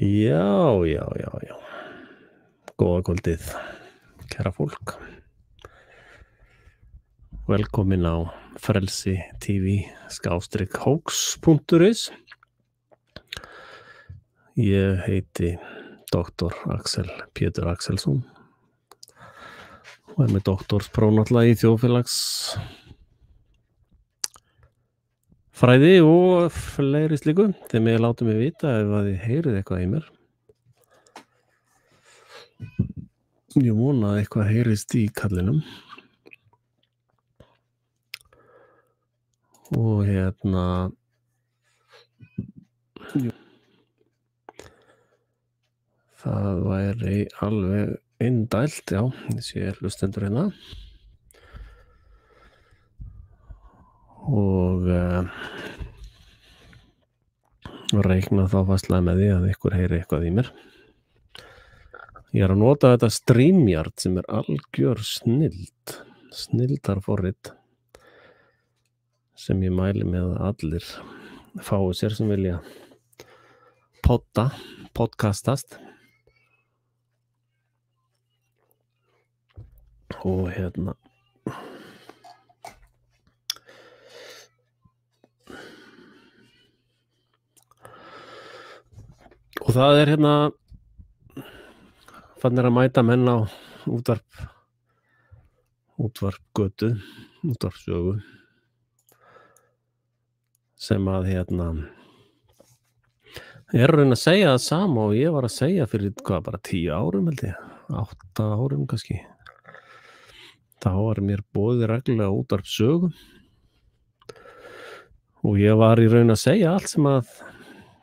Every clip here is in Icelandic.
Já. Góða kvöldið, kæra fólk. Velkomin á Frelsi TV _hoax.is. Ég heiti Dr. Axel Pétur Axelsson og með doktorspróf í þjóðfélagsfræði og fleiri slíku. Þið megið láta mig vita ef að þið heyrið eitthvað í mér. Ég vona að eitthvað heyrist í kallinum. Og það væri alveg indælt, já, ég sé hlustendur hérna. Og reikna þá fastlega með því að ykkur heyri eitthvað í mér. Ég er að nota þetta StreamYard sem er algjör snilldarforrit sem ég mæli með að allir fái sér sem vilja podcastast. Og og það er fannir að mæta menn á útvarpgötu, útvarpsögu sem að er raun að segja það sama og ég var að segja fyrir bara 10 árum held ég, 8 árum kannski. Þá var mér boðið reglulega útvarpsögu og ég var í raun að segja allt sem að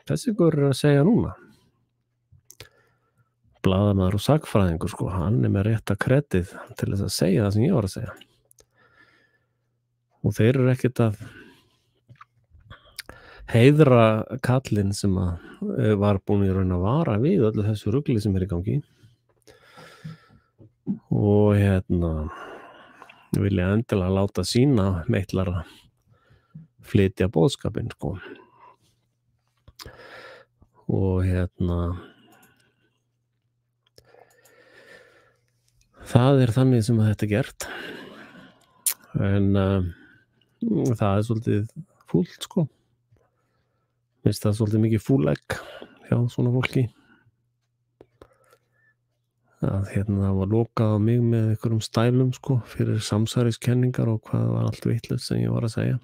þessi gaur er að segja núna. Blaðamaður og sagnfræðingur, sko, hann er með rétta kredið til þess að segja það sem ég var að segja. Og þeir eru ekkert að heiðra kallinn sem að var búin í raun að vara við öllu þessu rugli sem er í gangi. Og vilja endilega láta sína meitlara flytja boðskapinn, sko. Og það er þannig sem að þetta er gert. En það er svolítið fúlt, sko. Finnst það svolítið mikið fúlegg hjá svona fólki. Að það var lokað á mig með einhverjum stælum, sko, fyrir samsæriskenningar og hvað var allt vitlaust sem ég var að segja.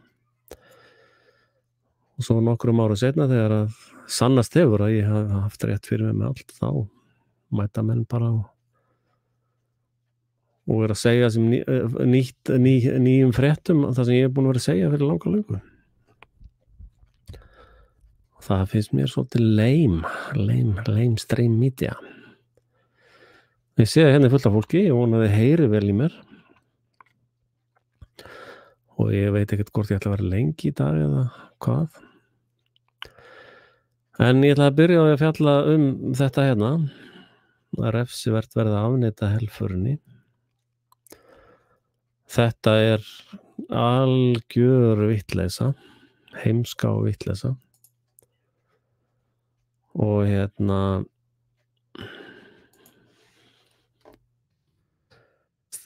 Og svo nokkrum árum seinna þegar að sannast hefur að ég hafi haft rétt fyrir mig með allt, þá mæta menn bara og er að segja sem nýjum fréttum það sem ég er búin að vera að segja fyrir langa löngu. Það finnst mér svolítið lame stream media. Ég sé að hérna er fullt af fólki, ég vona að þið heyri vel í mér. Og ég veit ekkert hvort ég ætla að vera lengi í dag eða hvað. En ég ætla að byrja á að fjalla þetta hérna. Að refsivert verði að afneita helförinni. Þetta er algjör vitleysa, heimska og vitleysa. Og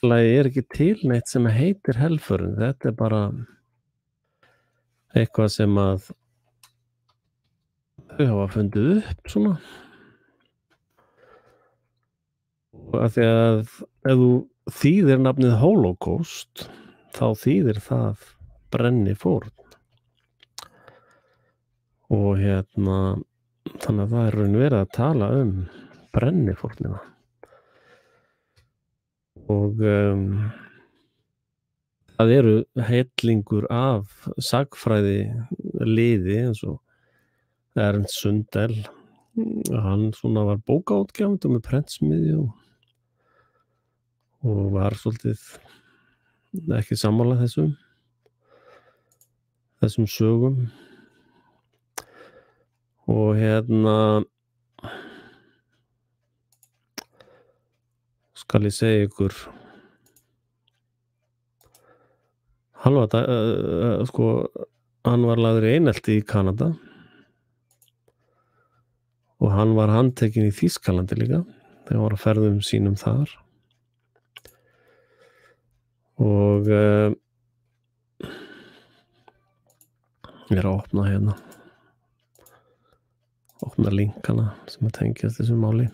það er ekki til neitt sem heitir helförin. Þetta er bara eitthvað sem að þau hafa fundið upp svona. Og að því að ef þú þýðir nafnið Holocaust, þá þýðir það brennifórn. Og þannig að það er raun verið að tala brennifórnina. Og það eru hellingur af sagnfræði liði eins og Ernst Sundell. Hann svona var bókaútgefandi með prentsmiðju og var svolítið ekki sammála þessum sögum. Og skal ég segja ykkur hann var lagður í einelti í Kanada og hann var handtekinn í Þýskalandi líka þegar hann var að ferðum sínum þar og ég er að opna hérna linkana sem að tengjast þessu máli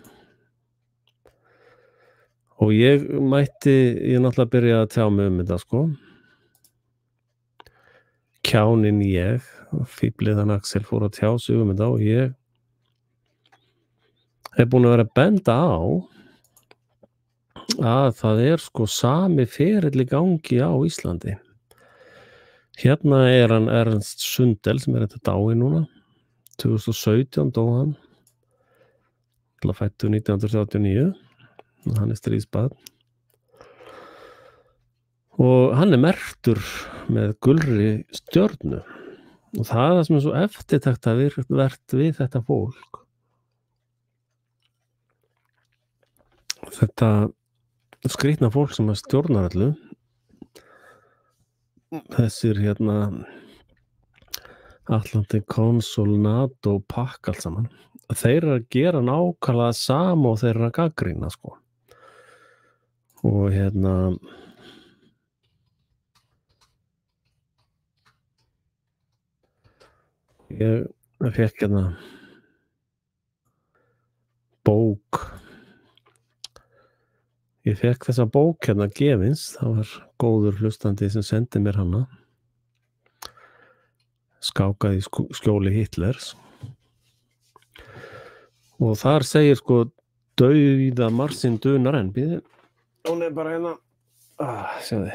og ég náttúrulega byrja að tjá mig þetta sko kjáninn ég fíbliðan Axel fór að tjá sig þetta og ég hef búin að vera að benda á að það sko sami ferill í gangi á Íslandi. Hérna hann Ernst Sundell sem þetta dái núna 2017 dó hann fættur 1939 hann stríðsbarn og hann merktur með gulri stjörnu og það sem svo eftirtektarvert við þetta fólk þetta skrýtna fólk sem stjórnar öllu þessir Atlantic Council, NATO pakk allt saman þeir að gera nákvæmlega sama og þeir að gagnrýna sko og ég fékk bók ég fékk þessa bók gefins það var góður hlustandi sem sendi mér hana skákaði í skjóli Hitlers og þar segir sko dauða marsinn dunar enn hún bara sjáðu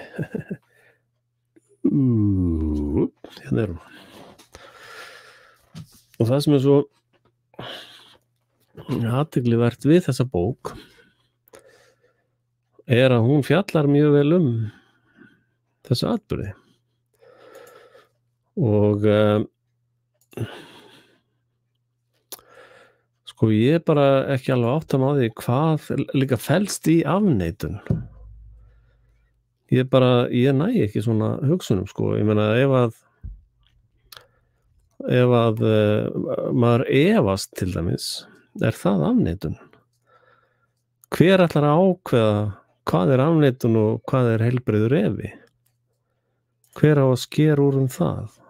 hérna hún og það sem svo athyglivert við þessa bók að hún fjallar mjög vel þessa atburði og sko ég bara ekki alveg átta mig á því hvað líka felst í afneitun ég næ ekki svona hugsunum sko ég meina ef að maður efast til dæmis það afneitun hver ætlar að ákveða hvað afneitun og hvað heilbrigður efi hver á að skera úr það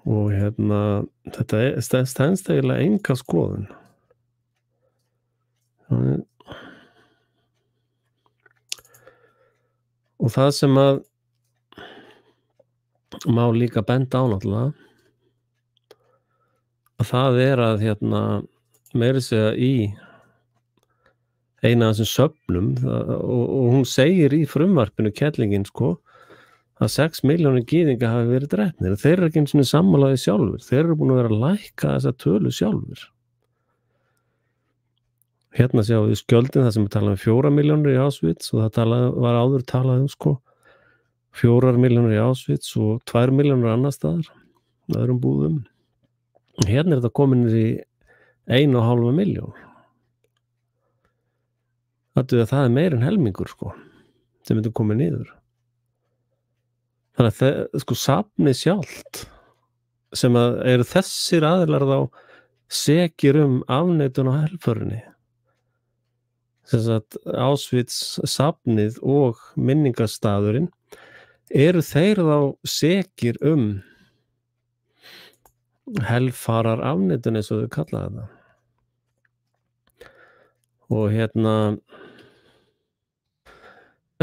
og þetta stenst eiginlega enga skoðun og það sem að má líka benda á náttúrulega að það að meira segja í eina af þessum söfnum og hún segir í frumvarpinu kellingin sko að 6 milljónir gyðinga hafi verið drepnir þeir ekki einu sinni sammálaði sjálfur þeir búin að vera að lækka þessa tölu sjálfur sjáum við skjöldin það sem við talaðum 4 milljónir í Auschwitz og það var áður talað sko 4 milljónir í Auschwitz og 2 milljónir annars staðar öðrum búðum þetta komin í 1,5 milljón það meir en helmingur sko sem þetta komið niður þannig að sko safnið sjálft sem eru þessir aðilar þá sekir afneitun á helförinni þess að Auschwitz safnið og minningarstaðurinn eru þeir þá sekir helfarar afneitun eins og þau kalla þetta og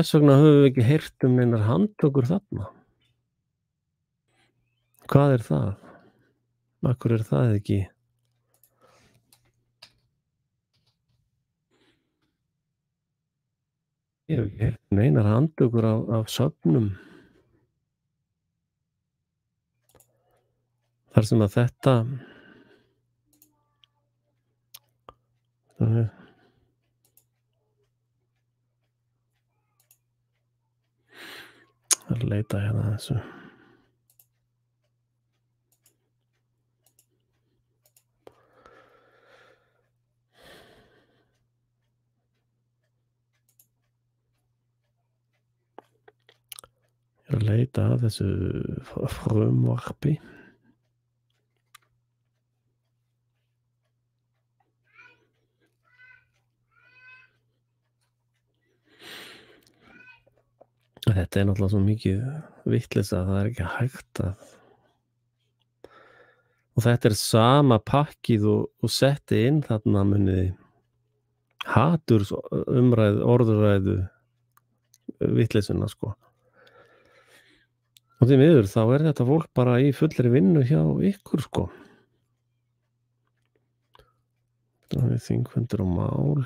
þess vegna höfum við ekki heyrt neinar handtökur þarna hvað það? Af hverju það ekki? Ég hef ekki heyrt neinar handtökur af söfnum þar sem að þetta að leita þessu að leita að þessu frumvarpi Þetta náttúrulega svo mikið vitleysa að það ekki hægt að og þetta sama pakkið og setti inn þarna muniði haturs orðræðu vitleysuna sko. Og því miður þá þetta fólk bara í fullri vinnu hjá ykkur sko. Það þingfundur og mál.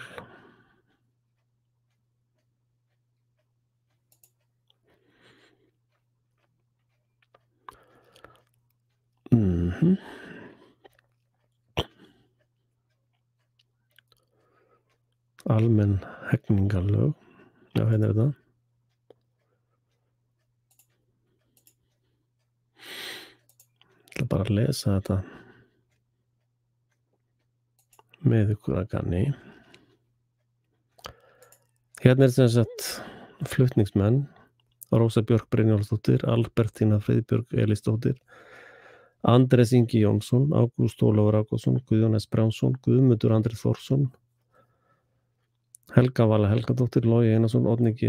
Almenn hegningarlög. Já, hérna þetta. Ég ætla bara að lesa þetta með ykkur að ganni. Hérna sem sagt flutningsmenn Rósa Björk Brynjólfsdóttir, Albertína Friðbjörg Elísdóttir, Andrés Ingi Jónsson, Ágúst Ólafur Ágústsson, Guðjón S. Brjánsson, Guðmundur Andri Þórsson, Helga Vala Helgadóttir, Logi Einarsson, Oddný G.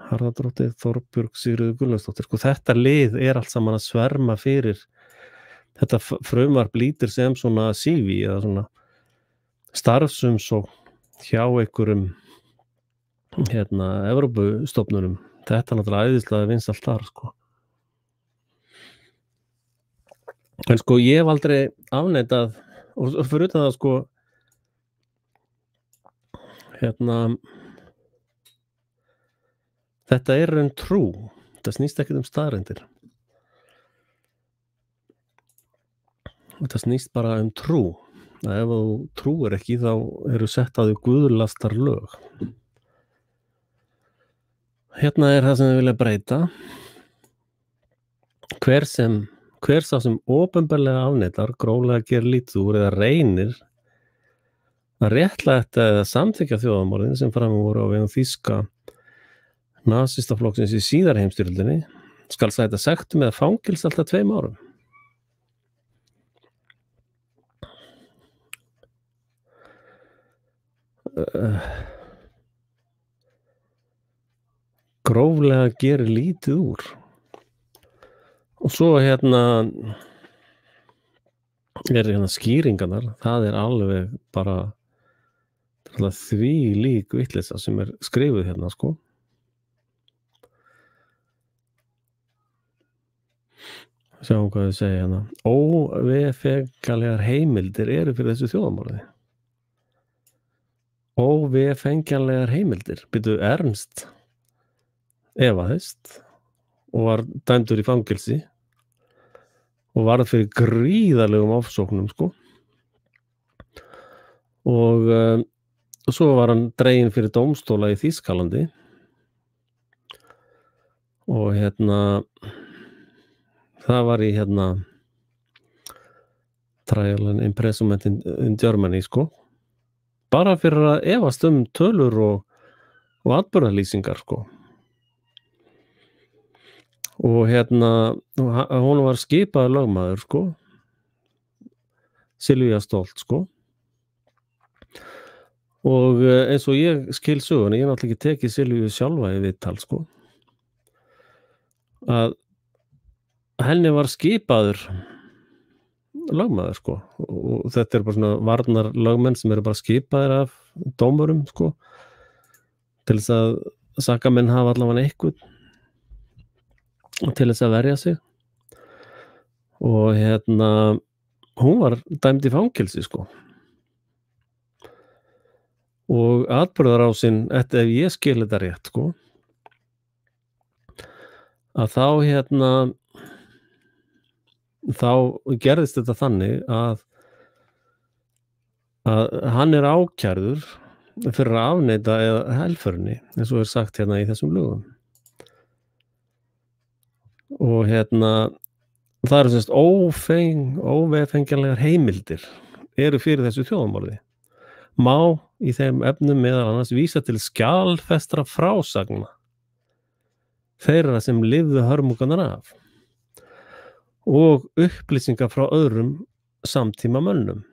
Harðardóttir, Þorbjörg Sigríður Gunnlaugsdóttir. Sko þetta lið allt saman að sverma fyrir þetta frumvarp lítur sem svona CV eða svona starfsumsókn hjá einhverjum Evrópustofnunum. Þetta náttúrulega æðislega vinsælt þar sko. En sko ég hef aldrei afneitað og fyrir utan það sko þetta trú. Þetta snýst ekkert staðreyndir. Þetta snýst bara trú. Ef þú trúir ekki þá eru sett á því guðlastar lög. Hérna það sem við vilja breyta. Hver sá sem opinberlega afneitar, gróflega gerir lítið úr eða reynir að réttlæta eða samþykkja þjóðarmorðin sem framum voru á vegum þýska nasistaflokksins í síðari heimsstyrjöldinni skal sæta sektum eða fangils alltaf 2 árum. Gróflega gerir lítið úr. Og svo skýringarnar, það alveg bara því lík vitleysa sem skrifuð hérna sko. Sjáum hvað þau segja hérna. Óvefengjanlegar heimildir eru fyrir þessu þjóðarmorði. Óvefengjanlegar heimildir. Byrju Ernst efaðist og var dæmdur í fangelsi og varð fyrir gríðarlegum ofsóknum sko. Og svo var hann dreginn fyrir dómstóla í Þýskalandi og það var í trial and imprisonment in Germany sko. Bara fyrir að efast tölur og atburðarlýsingar sko. Og hún var skipaður lögmaður sko. Silvía Stolt sko. Og eins og ég skil sögunni, ég náttúrulega ekki tekið Silvíu sjálfa í viðtal sko. Að henni var skipaður lögmaður sko. Og þetta bara svona varnar lögmenn sem eru bara skipaðir af dómurum sko. Til þess að sakamenn hafa allavega eitthvað til þess að verja sig. Og hún var dæmd í fangelsi sko. Og atburðarásin, ef ég skil þetta rétt sko, að þá gerðist þetta þannig að hann ákærður fyrir að afneita eða helförni, eins og sagt í þessum lögum. Og það eru semst óvefengjanlegar heimildir eru fyrir þessu þjóðarmorði. Má í þeim efnum meðal annars vísa til skjalfestra frásagna þeirra sem lifðu hörmungarnar af og upplýsingar frá öðrum samtímamönnum.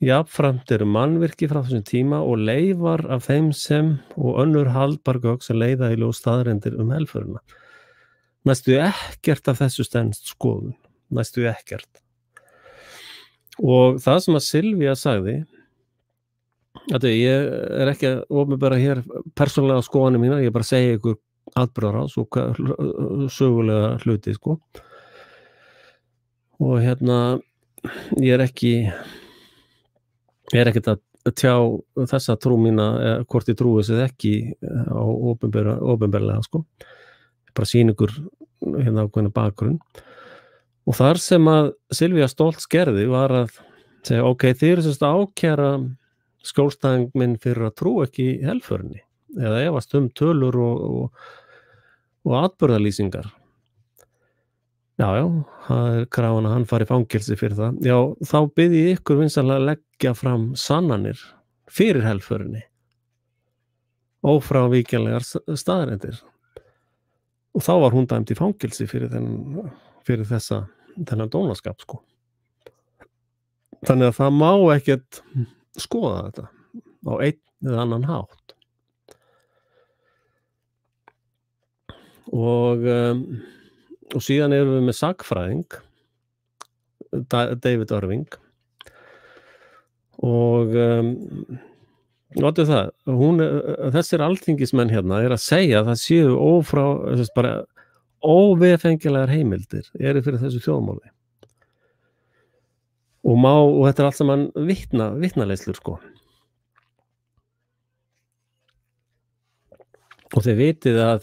jafnframt eru mannvirki frá þessum tíma og leifar af þeim sem og önnur haldbar gögn sem leiða í ljós staðreyndir helförina. Næstu ekkert af þessu stenst skoðun. Næstu ekkert. Og það sem að Silvía sagði, ég er ekki að opinbera hér persónulega skoðanir mínar, ég bara segja ykkur atburðarás og sögulega hluti, sko. Og ég er ekkert að tjá þessa trú mína, hvort ég trúi þessu ekki á opinberlega, sko. Ég bara sýni ykkur ákveðna bakgrunn. Og þar sem að Silvía Stoltz gerði var að segja, ok, þið eru sérst að ákæra skjólstæðing minn fyrir að trú ekki helförinni, eða efast tölur og atburðarlýsingar. Já, það er krafan að hann fari í fangelsi fyrir það. Já, þá bið ég ykkur vinsamlega að leggja fram sannanir fyrir helförinni. Ófrávíkjanlegar staðreyndir. Og þá var hún dæmd í fangelsi fyrir þennan dónaskap, sko. Þannig að það má ekkert skoða þetta á einn eða annan hátt. Og síðan erum við með sagnfræðing, David Irving, og þessir alþingismenn hérna er að segja að það séu bara óvefengilegar heimildir eru fyrir þessu þjóðmáli. Og þetta er allt saman vitnaleiðslur, sko. Og þið vitið að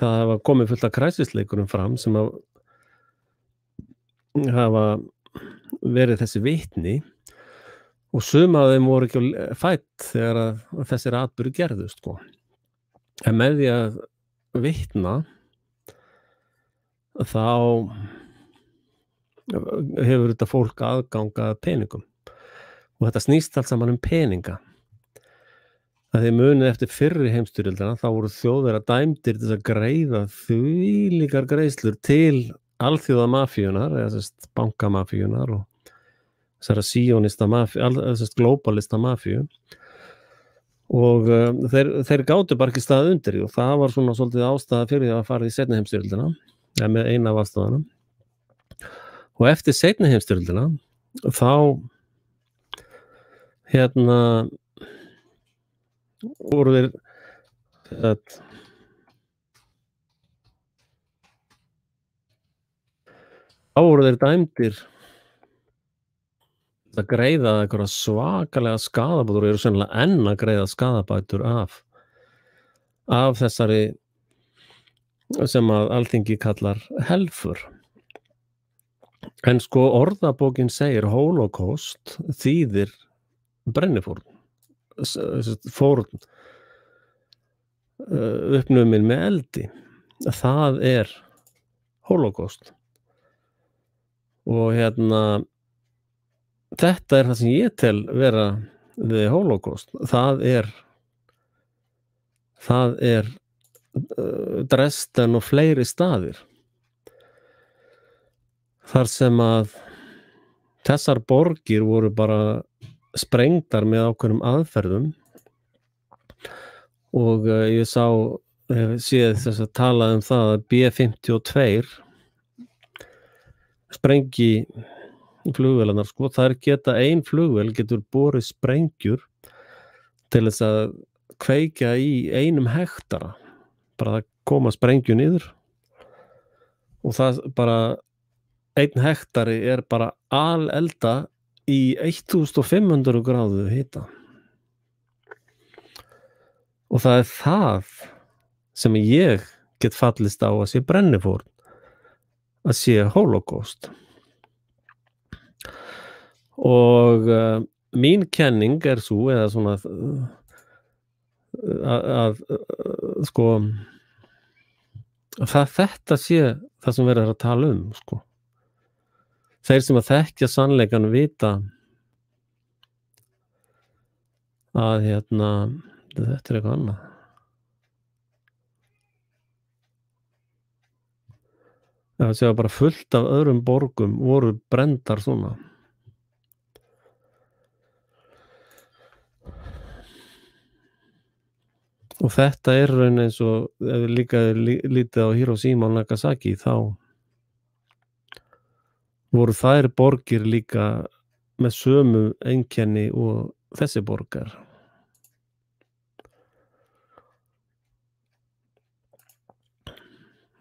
það hafa komið fullt af kræsisleikurum fram sem hafa verið þessi vitni og sum af þeim voru ekki fædd þegar að þessir atburðir gerðust, sko. En með því að vitna þá hefur þetta fólk aðgang að peningum og þetta snýst allt saman peninga. Það þið munið eftir fyrri heimsstyrjöldina þá voru Þjóðverjar dæmdir til að greiða þvílíkar greiðslur til alþjóðamafíunar eða bankamafíunar og þessara síónista glóbalista mafíu og þeir gátu bara ekki staðið undir því og það var svona svolítið ástæða fyrir því að fara í seinni heimsstyrjöldina eða með eina af ástæðanum. Og eftir seinni heimsstyrjöldina þá voru þeir dæmdir að greiða einhverja svakalega skaðabætur og eru sennilega enn að greiða skaðabætur af þessari sem að Alþingi kallar helför. En sko orðabókin segir Holocaust þýðir brennifórn, fórn uppnumin með eldi. Það er Holocaust. Og þetta er það sem ég tel vera við Holocaust. Það er Dresden og fleiri staðir. Þar sem að þessar borgir voru bara sprengdar með ákveðnum aðferðum og ég séð þess að tala það að B-52 sprengi flugvélarnar, sko, þær geta ein flugvél getur borið sprengjur til þess að kveikja í 1 hektara, bara að koma sprengju niður og það bara 1 hektari er bara alelda í 1500 gráðu hita. Og það er það sem ég get fallist á að sé brennifórn, að sé Holocaust. Og mín kenning er sú, eða svona sko að þetta sé það sem verður að tala sko. Þeir sem að þekkja sannleikann vita að þetta er eitthvað annað. Það sé bara fullt af öðrum borgum voru brenndar svona. og þetta raun eins og ef við líka lítið á Hiroshima og Nagasaki þá voru þær borgir líka með sömu einkenni og þessi borgar.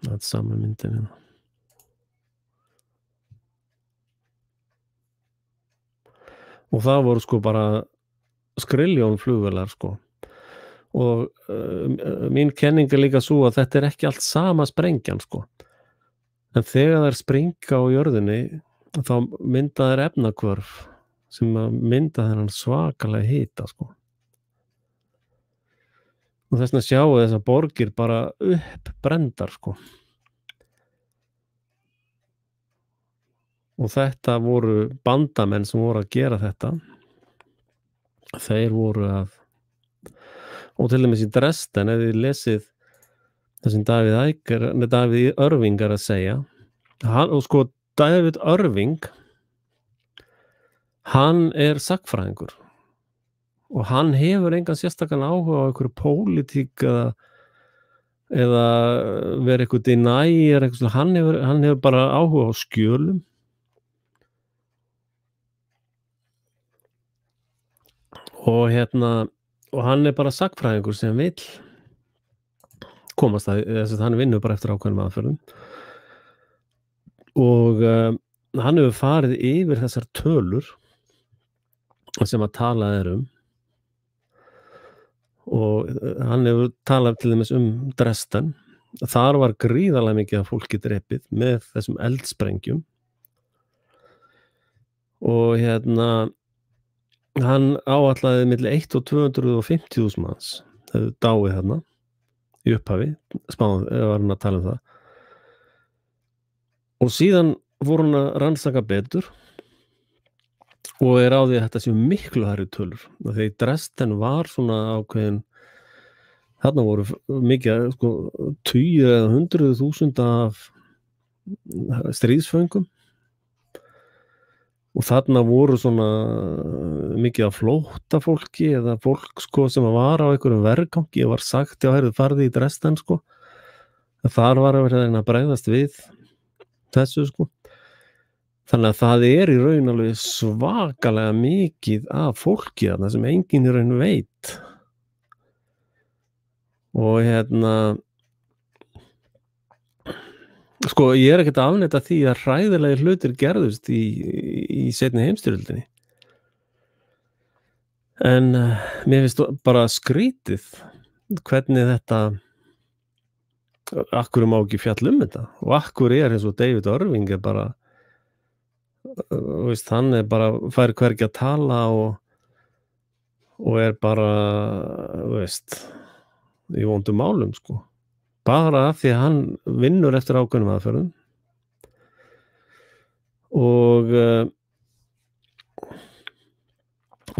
Það sama myndin hérna. Og það voru sko bara skrilljón flugvélar sko. Og mín kenning líka svo að þetta ekki allt sama sprengjan sko. En þegar þær springa á jörðinni þá mynda þær efnahvörf sem að mynda þennan svakalega hita sko. Og þess vegna sjáu þessar borgir bara uppbrendar sko. Og þetta voru bandamenn sem voru að gera þetta. Þeir voru að, og til dæmis í Dresden, ef þið lesið það sem David Irving að segja, og sko David Irving, hann sagnfræðingur og hann hefur engan sérstakann áhuga á einhverju pólitík eða verið eitthvað denier, hann hefur bara áhuga á skjölum. Og og hann bara sagnfræðingur sem vill komast að, hann vinnur bara eftir ákveðnum aðferðum og hann hefur farið yfir þessar tölur sem að tala og hann hefur talað til dæmis Dresden. Þar var gríðarlega mikið af fólki drepið með þessum eldsprengjum og hann áætlaði milli 1 og 250.000 manns hefur dáið þarna í upphafi, var hann að tala það. Og síðan voru hann að rannsaka betur og á því að þetta séu miklu hærri tölur. Þegar Dresden var svona ákveðin, þarna voru mikið, sko, 10 eða 100.000 af stríðsföngum og þarna voru svona mikið af flóttafólki eða fólk sko sem var á einhverjum vergangi og var sagt, já, farði í Dresden sko. Þar var að vera að bregðast við þessu sko. Þannig að það í raun alveg svakalega mikið af fólki þarna sem enginn í raun veit. Og sko ég ekkert að afneita því að hræðilegir hlutir gerðust í seinni heimsstyrjöldinni. En mér finnst bara skrítið hvernig þetta, af hverju má ekki fjalla þetta og af hverju eins og David Irving bara, hann bara fær hvergi að tala og bara, í vondum málum sko. Bara af því að hann vinnur eftir ákveðnum aðferðum og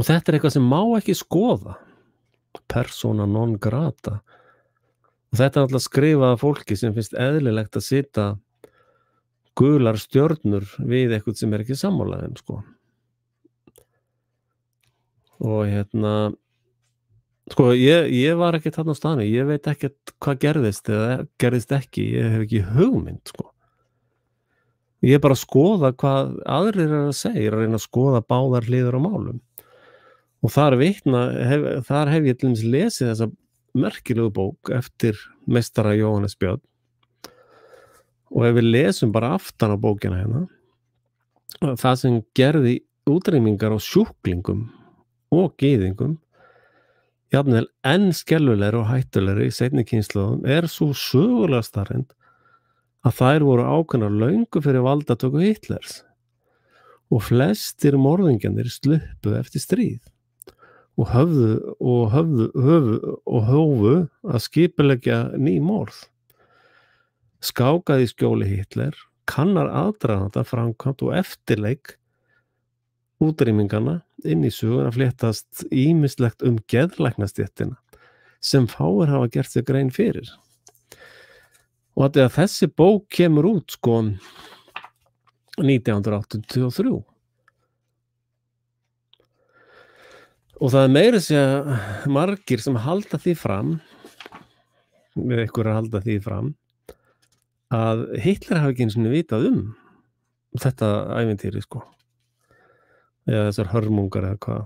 þetta eitthvað sem má ekki skoða, persona non grata. Og þetta alltaf skrifað af fólki sem finnst eðlilegt að sita gular stjörnur við eitthvað sem ekki sammála þeim sko. Og sko ég var ekki þarna á staðnum, ég veit ekkert hvað gerðist eða gerðist ekki, ég hef ekki hugmynd sko. Ég bara skoða hvað aðrir að segja, að reyna að skoða báðar hliðar á málum. Og þar hef ég til dæmis lesið þessa merkilegu bók eftir meistara Jóhannes Björn. Og ef við lesum bara aftan á bókina það sem gerði útrýmingar á sjúklingum og gyðingum, jafnvel enn skelfilegri og hættulegri í seinni kynslóðum, sú sögulega staðreynd að þær voru ákveðnar löngu fyrir valdatöku Hitlers og flestir morðingjarnir sluppu eftir stríð og hófu að skipuleggja ný morð. Skákaði í skjóli Hitler, kannar aðdraganda, framkvæmd og eftirleik útrýminganna inn í söguna fléttast ýmislegt geðlæknastéttina sem fáir hafa gert sér grein fyrir. Og að þessi bók kemur út sko 1983. Og það meira segja margir sem halda því fram við ykkur að halda því fram að Hitler hafi ekki einu sinni vitað þetta ævintýri sko, eða þessar hörmungar eða hvað.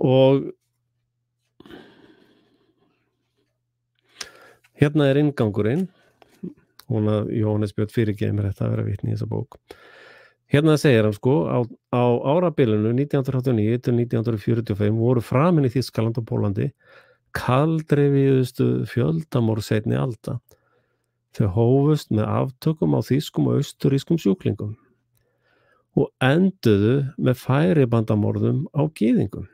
Og hérna inngangurinn, Jóhannes Björn fyrirgefi mér þetta að vera vitni í þessa bók. Hérna segir hann sko, á árabilinu 1989 til 1945 voru framin í Þýskaland og Pólandi kaldrifjuðustu fjöldamorð seinni alda. Þau hófust með aftökum á þýskum og austurískum sjúklingum og enduðu með færibandamorðum á gyðingum.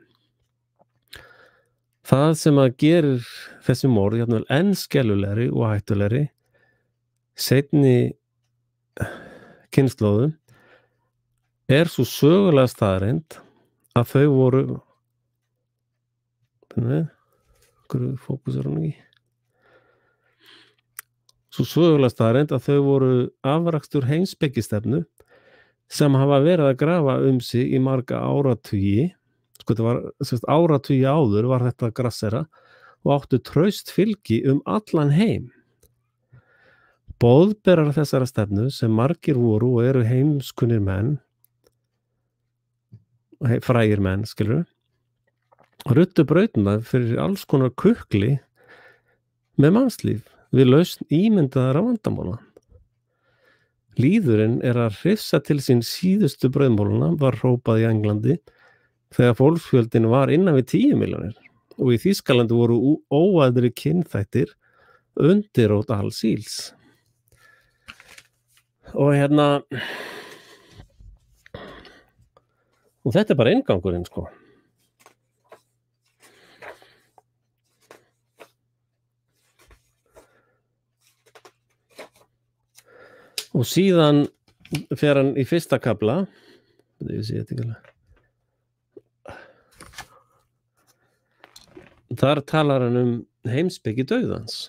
Það sem að gerir þessi morð jafnvel enn skelfilegri og hættulegri seinni kynslóðum svo sögulega staðreynd að þau voru svo sögulega staðreynd að þau voru afrakstur heimspekistefnu sem hafa verið að grafa sig í marga áratugi. Sko, þetta var áratugi áður var þetta grassera og áttu traust fylgi allan heim. Boðberar þessara stefnu sem margir voru og eru heimskunnir menn, frægir menn, skilur, ruddu brautina fyrir alls konar kukli með mannslíf við lausn ímyndaðra vandamála. Lýðurinn að hrifsa til sín síðustu brauðmálana var hrópað í Englandi þegar fólksfjöldin var innan við 10 milljónir og í Þýskalandi voru óæðri kynþættir undirrót alls íls. Og og þetta bara inngangurinn sko. Og síðan fer hann í fyrsta kafla, þar talar hann heimspeki dauðans.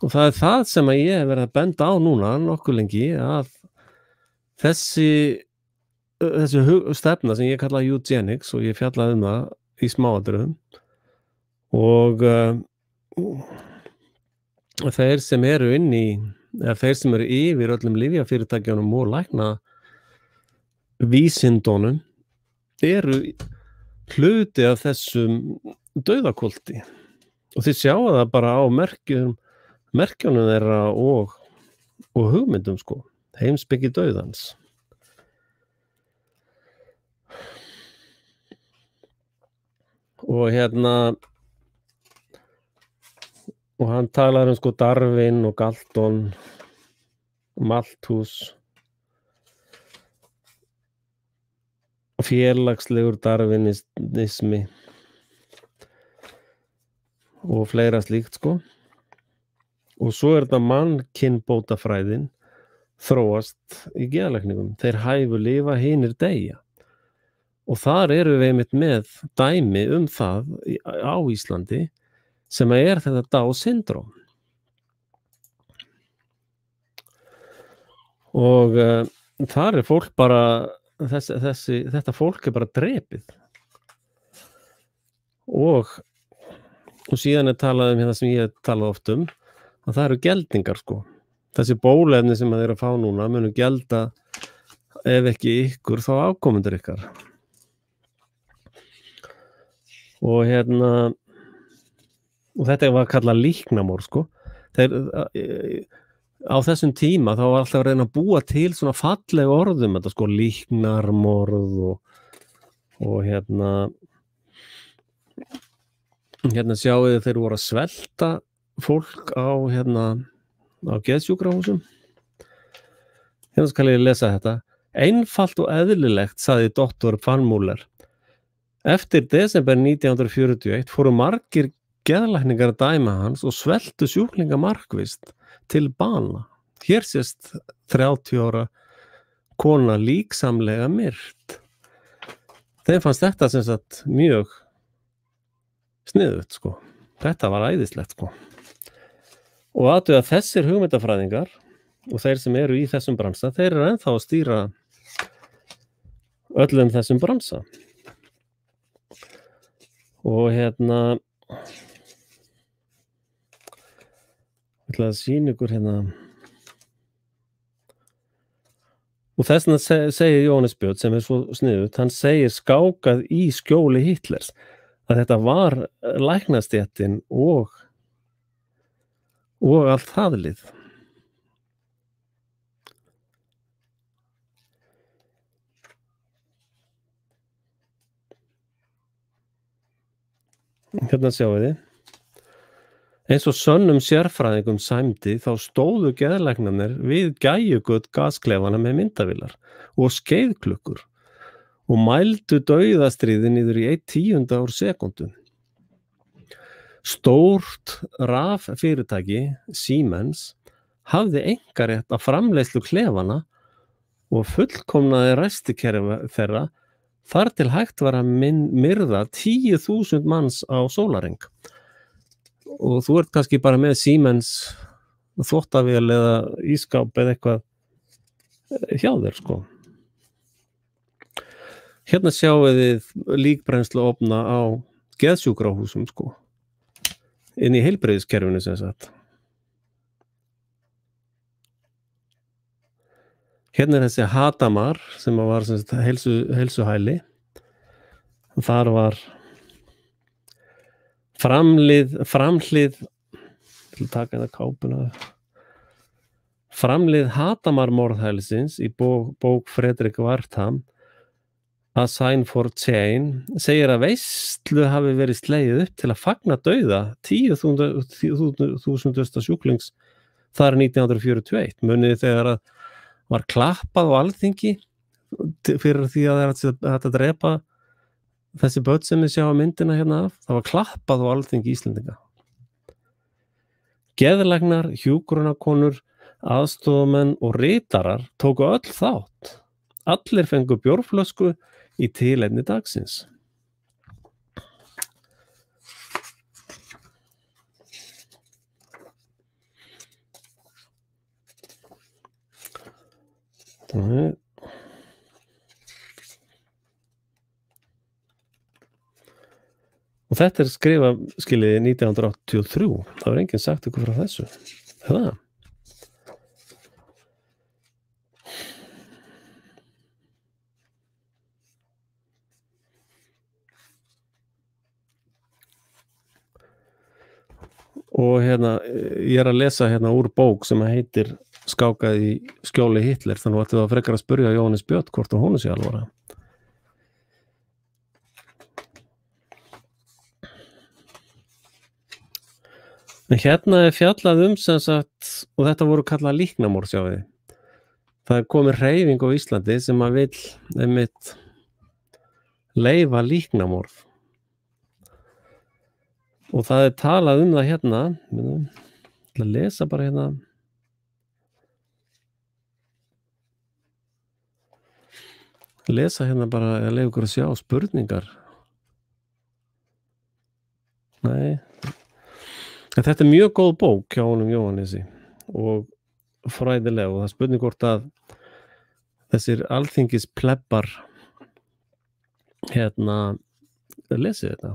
Og það það sem að ég hef verið að benda á núna nokkuð lengi að þessi stefna sem ég kalla eugenics og ég fjallaði það í smáatriðum og þeir sem eru þeir sem eru yfir öllum lyfjafyrirtækjunum og lækna vísindunum eru hluti af þessum dauðakulti og þið sjáu það bara á merkjunum þeirra og hugmyndum sko, heimspeki dauðans. Og og hann talar sko Darwin og Galton, Malthus, félagslegur darwinismi og fleira slíkt sko. Og svo þetta mannkynbótafræðin þróast í geðlækningum. Þeir hæfu lifa, hinir deyja. Og þar eru við einmitt með dæmi það á Íslandi sem þetta Down-syndrom. Og þar fólk bara, þetta fólk bara drepið. Og síðan talað hérna sem ég talað oft að það eru geldingar sko. Þessi bóluefni sem þeir að fá núna munu gelda ef ekki ykkur þá afkomendur ykkar. Og og þetta var kallað líknamorð sko. Þeir á þessum tíma þá var alltaf að reyna að búa til svona falleg orðum þetta sko, líknarmorð og sjáu þið þeir voru að svelta fólk á geðsjúkrahúsum. Hérna skal ég lesa þetta. Einfalt og eðlilegt, sagði doktor Fanmuller. Eftir desember 1941 fóru margir geðlækningar að dæma hans og sveltu sjúklinga markvisst til bana. Hér sést 30 ára kona líksamlega myrt. Þeim fannst þetta sem sagt mjög sniðugt sko. Þetta var æðislegt sko. Og aðtöðu að þessir hugmyndafræðingar og þeir sem eru í þessum bransa, þeir eru ennþá að stýra öllum þessum bransa. og hérna ég ætla að sýna ykkur hérna og þess vegna segir Jóhannes Björn sem svo sniðugt, hann segir skákað í skjóli Hitlers að þetta var læknastéttin og allt það lið. Hérna sjáum þið. Eins og sönnum sérfræðingum sæmdi þá stóðu geðlæknarnir við gæjugöt gasklefana með myndavélar og skeiðklukkur og mældu dauðastríði niður í 1/10 úr sekúndu. Stórt raffyrirtæki, Siemens, hafði einkarétt að framleiðslu klefana og fullkomnaði ræstikerfi þeirra þar til hægt var að myrða 10.000 manns á sólarhring. Og þú ert kannski bara með Siemens þvottavél eða ískáp eða eitthvað hjá þér, sko. Hérna sjáum við líkbrennsluofna á geðsjúkrahúsum, sko. Inn í heilbrigðiskerfinu sem sagt. Hérna þessi Hadamar sem var sem sagt heilsuhæli. Þar var framhlið til að taka hérna kápuna. Framhlið Hadamar morðhælsins í bók Fredrik Wartham A Sign for Change segir að veislu hafi verið slegið upp til að fagna dauða 10.000 sjúklings þar 1941. Munið þegar að var klappað á Alþingi fyrir því að þetta drepa þessi börn sem við sjá á myndina hérna af. Það var klappað á Alþingi Íslendinga. Geðlæknar, hjúkrunarkonur, aðstofamenn og ritarar tóku öll þátt. Allir fengu bjórflösku í tilefni dagsins. Og þetta skrifað skilið 1983. Það var enginn sagt ykkur frá þessu. Það. Og hérna, ég að lesa hérna úr bók sem heitir Skákað í skjóli Hitler, þannig að það frekar að spyrja Jóhannes Björn hvort hún sé alvara. En hérna fjallað sem sagt, og þetta voru kallað líknamorð, sjáu þið. Það komið hreyfing á Íslandi sem að vill einmitt leyfa líknamorð. Og það talað það hérna, ég ætla að lesa bara hérna. Lesa hérna bara, ég leyfi ykkur að sjá spurningar. Nei. En þetta mjög góð bók hjá honum Jóhannesi og fræðileg og það spurning hvort að þessir alþingis plebbar hérna lesið þetta.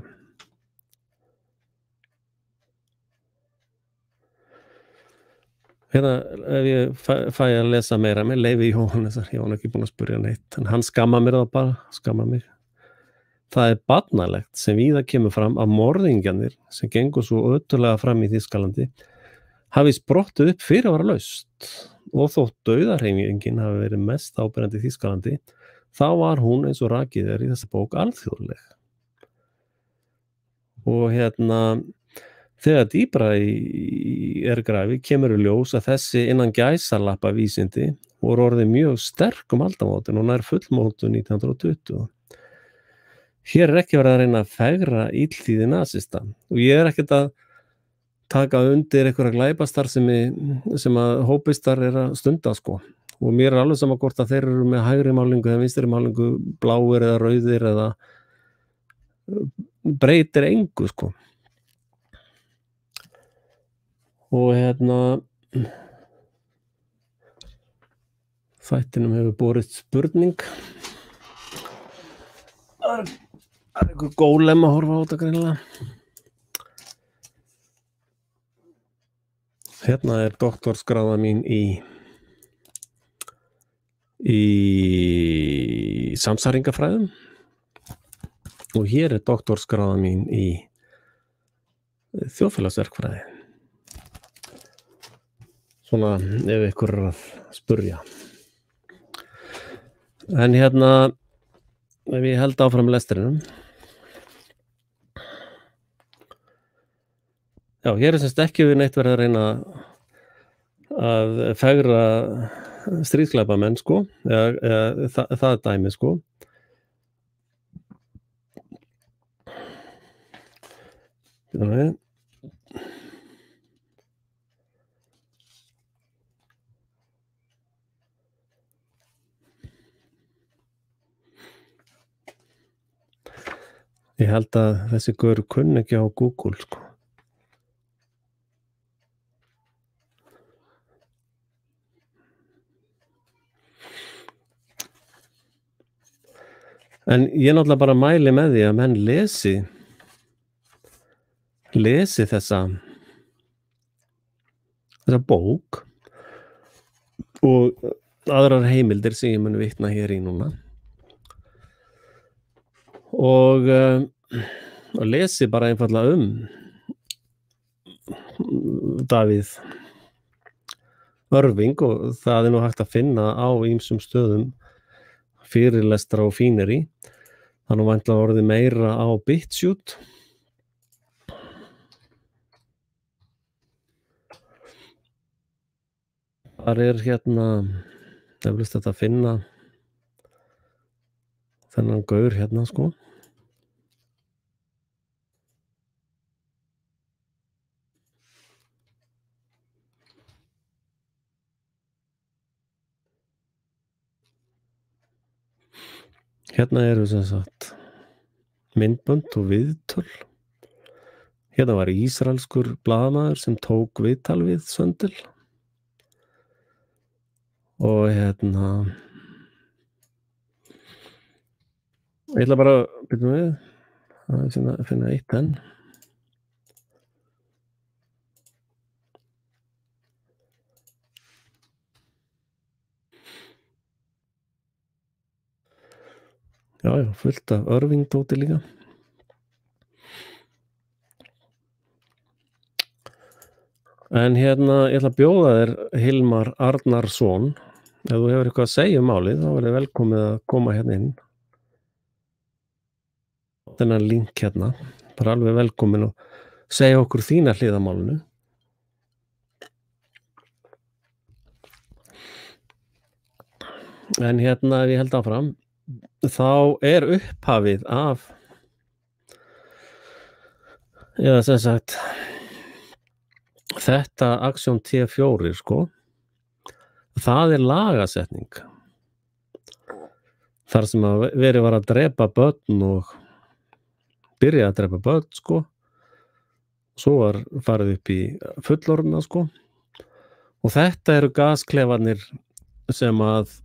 Hérna, ef ég fæ að lesa meira með leyfi Jóhannesar, ég var ekki búin að spyrja neitt, en hann skammar mér það bara, skammar mig. Það barnalegt sem víða kemur fram að morðingjarnir sem gengur svo ötulega fram í Þýskalandi hafi sprottið upp fyrirvaralaust og þótt dauðahreyfingin hafi verið mest áberandi í Þýskalandi, þá var hún eins og rakið í þessa bók alþjóðleg. Og hérna, þegar dýpra grafið kemur í ljós að þessi innan gæsalappa vísindi voru orðið mjög sterk aldamótin og nær fullmótun 1920. Hér ekki verið að reyna að fegra illþýði nasista og ég ekkert að taka undir einhverja glæpastarfsemi sem að hópistar að stunda, sko. Og mér alveg sama hvort að þeir eru með hægri málingu eða vinstri málingu, bláir eða rauðir eða breytir engu, sko. Og hérna þættinum hefur borist spurning. Það einhver gólem að horfa á þetta greinilega. Hérna doktorsgráða mín í samsæringafræðum og hér doktorsgráða mín í þjóðfélagsverkfræði. Svona ef ykkur að spurja. En hérna, ef ég held áfram lestrinum. Já, hér semst ekki við neitt verið að reyna að fegra stríðsglæpamenn, sko, eða það dæmi, sko. Ég held að þessi gaur kunni ekki á Google, sko. En ég náttúrulega bara mæli með því að menn lesi þessa bók og aðrar heimildir sem ég mun vitna hér í núna og lesi bara einfaldlega Davíð Irving og það nú hægt að finna á ýmsum stöðum fyrirlestra og fíneri. Þannig væntanlega orðið meira á BitChute. Þar hérna, eflust þetta að finna þennan gaur hérna, sko. Hérna eru sem sagt myndbönd og viðtöl. Hérna var ísraelskur blaðamaður sem tók viðtal við Söndel. Og hérna ég ætla bara byrjum við að finna eitt enn. Já, fullt af Irving-dóti líka. En hérna, ég ætla að bjóða þér Hilmar Arnarsson. Ef þú hefur eitthvað að segja málið, þá verður velkomið að koma hérna inn. Þennan link hérna. Bara alveg velkomin og segja okkur þína hliðamálinu. En hérna, ef ég held áfram, þá upphafið af eða sem sagt þetta Axiom T4, sko, það lagasetning þar sem að verið var að drepa börn og byrja að drepa börn, sko, svo var farið upp í fullorðna, sko, og þetta eru gasklefarnir sem að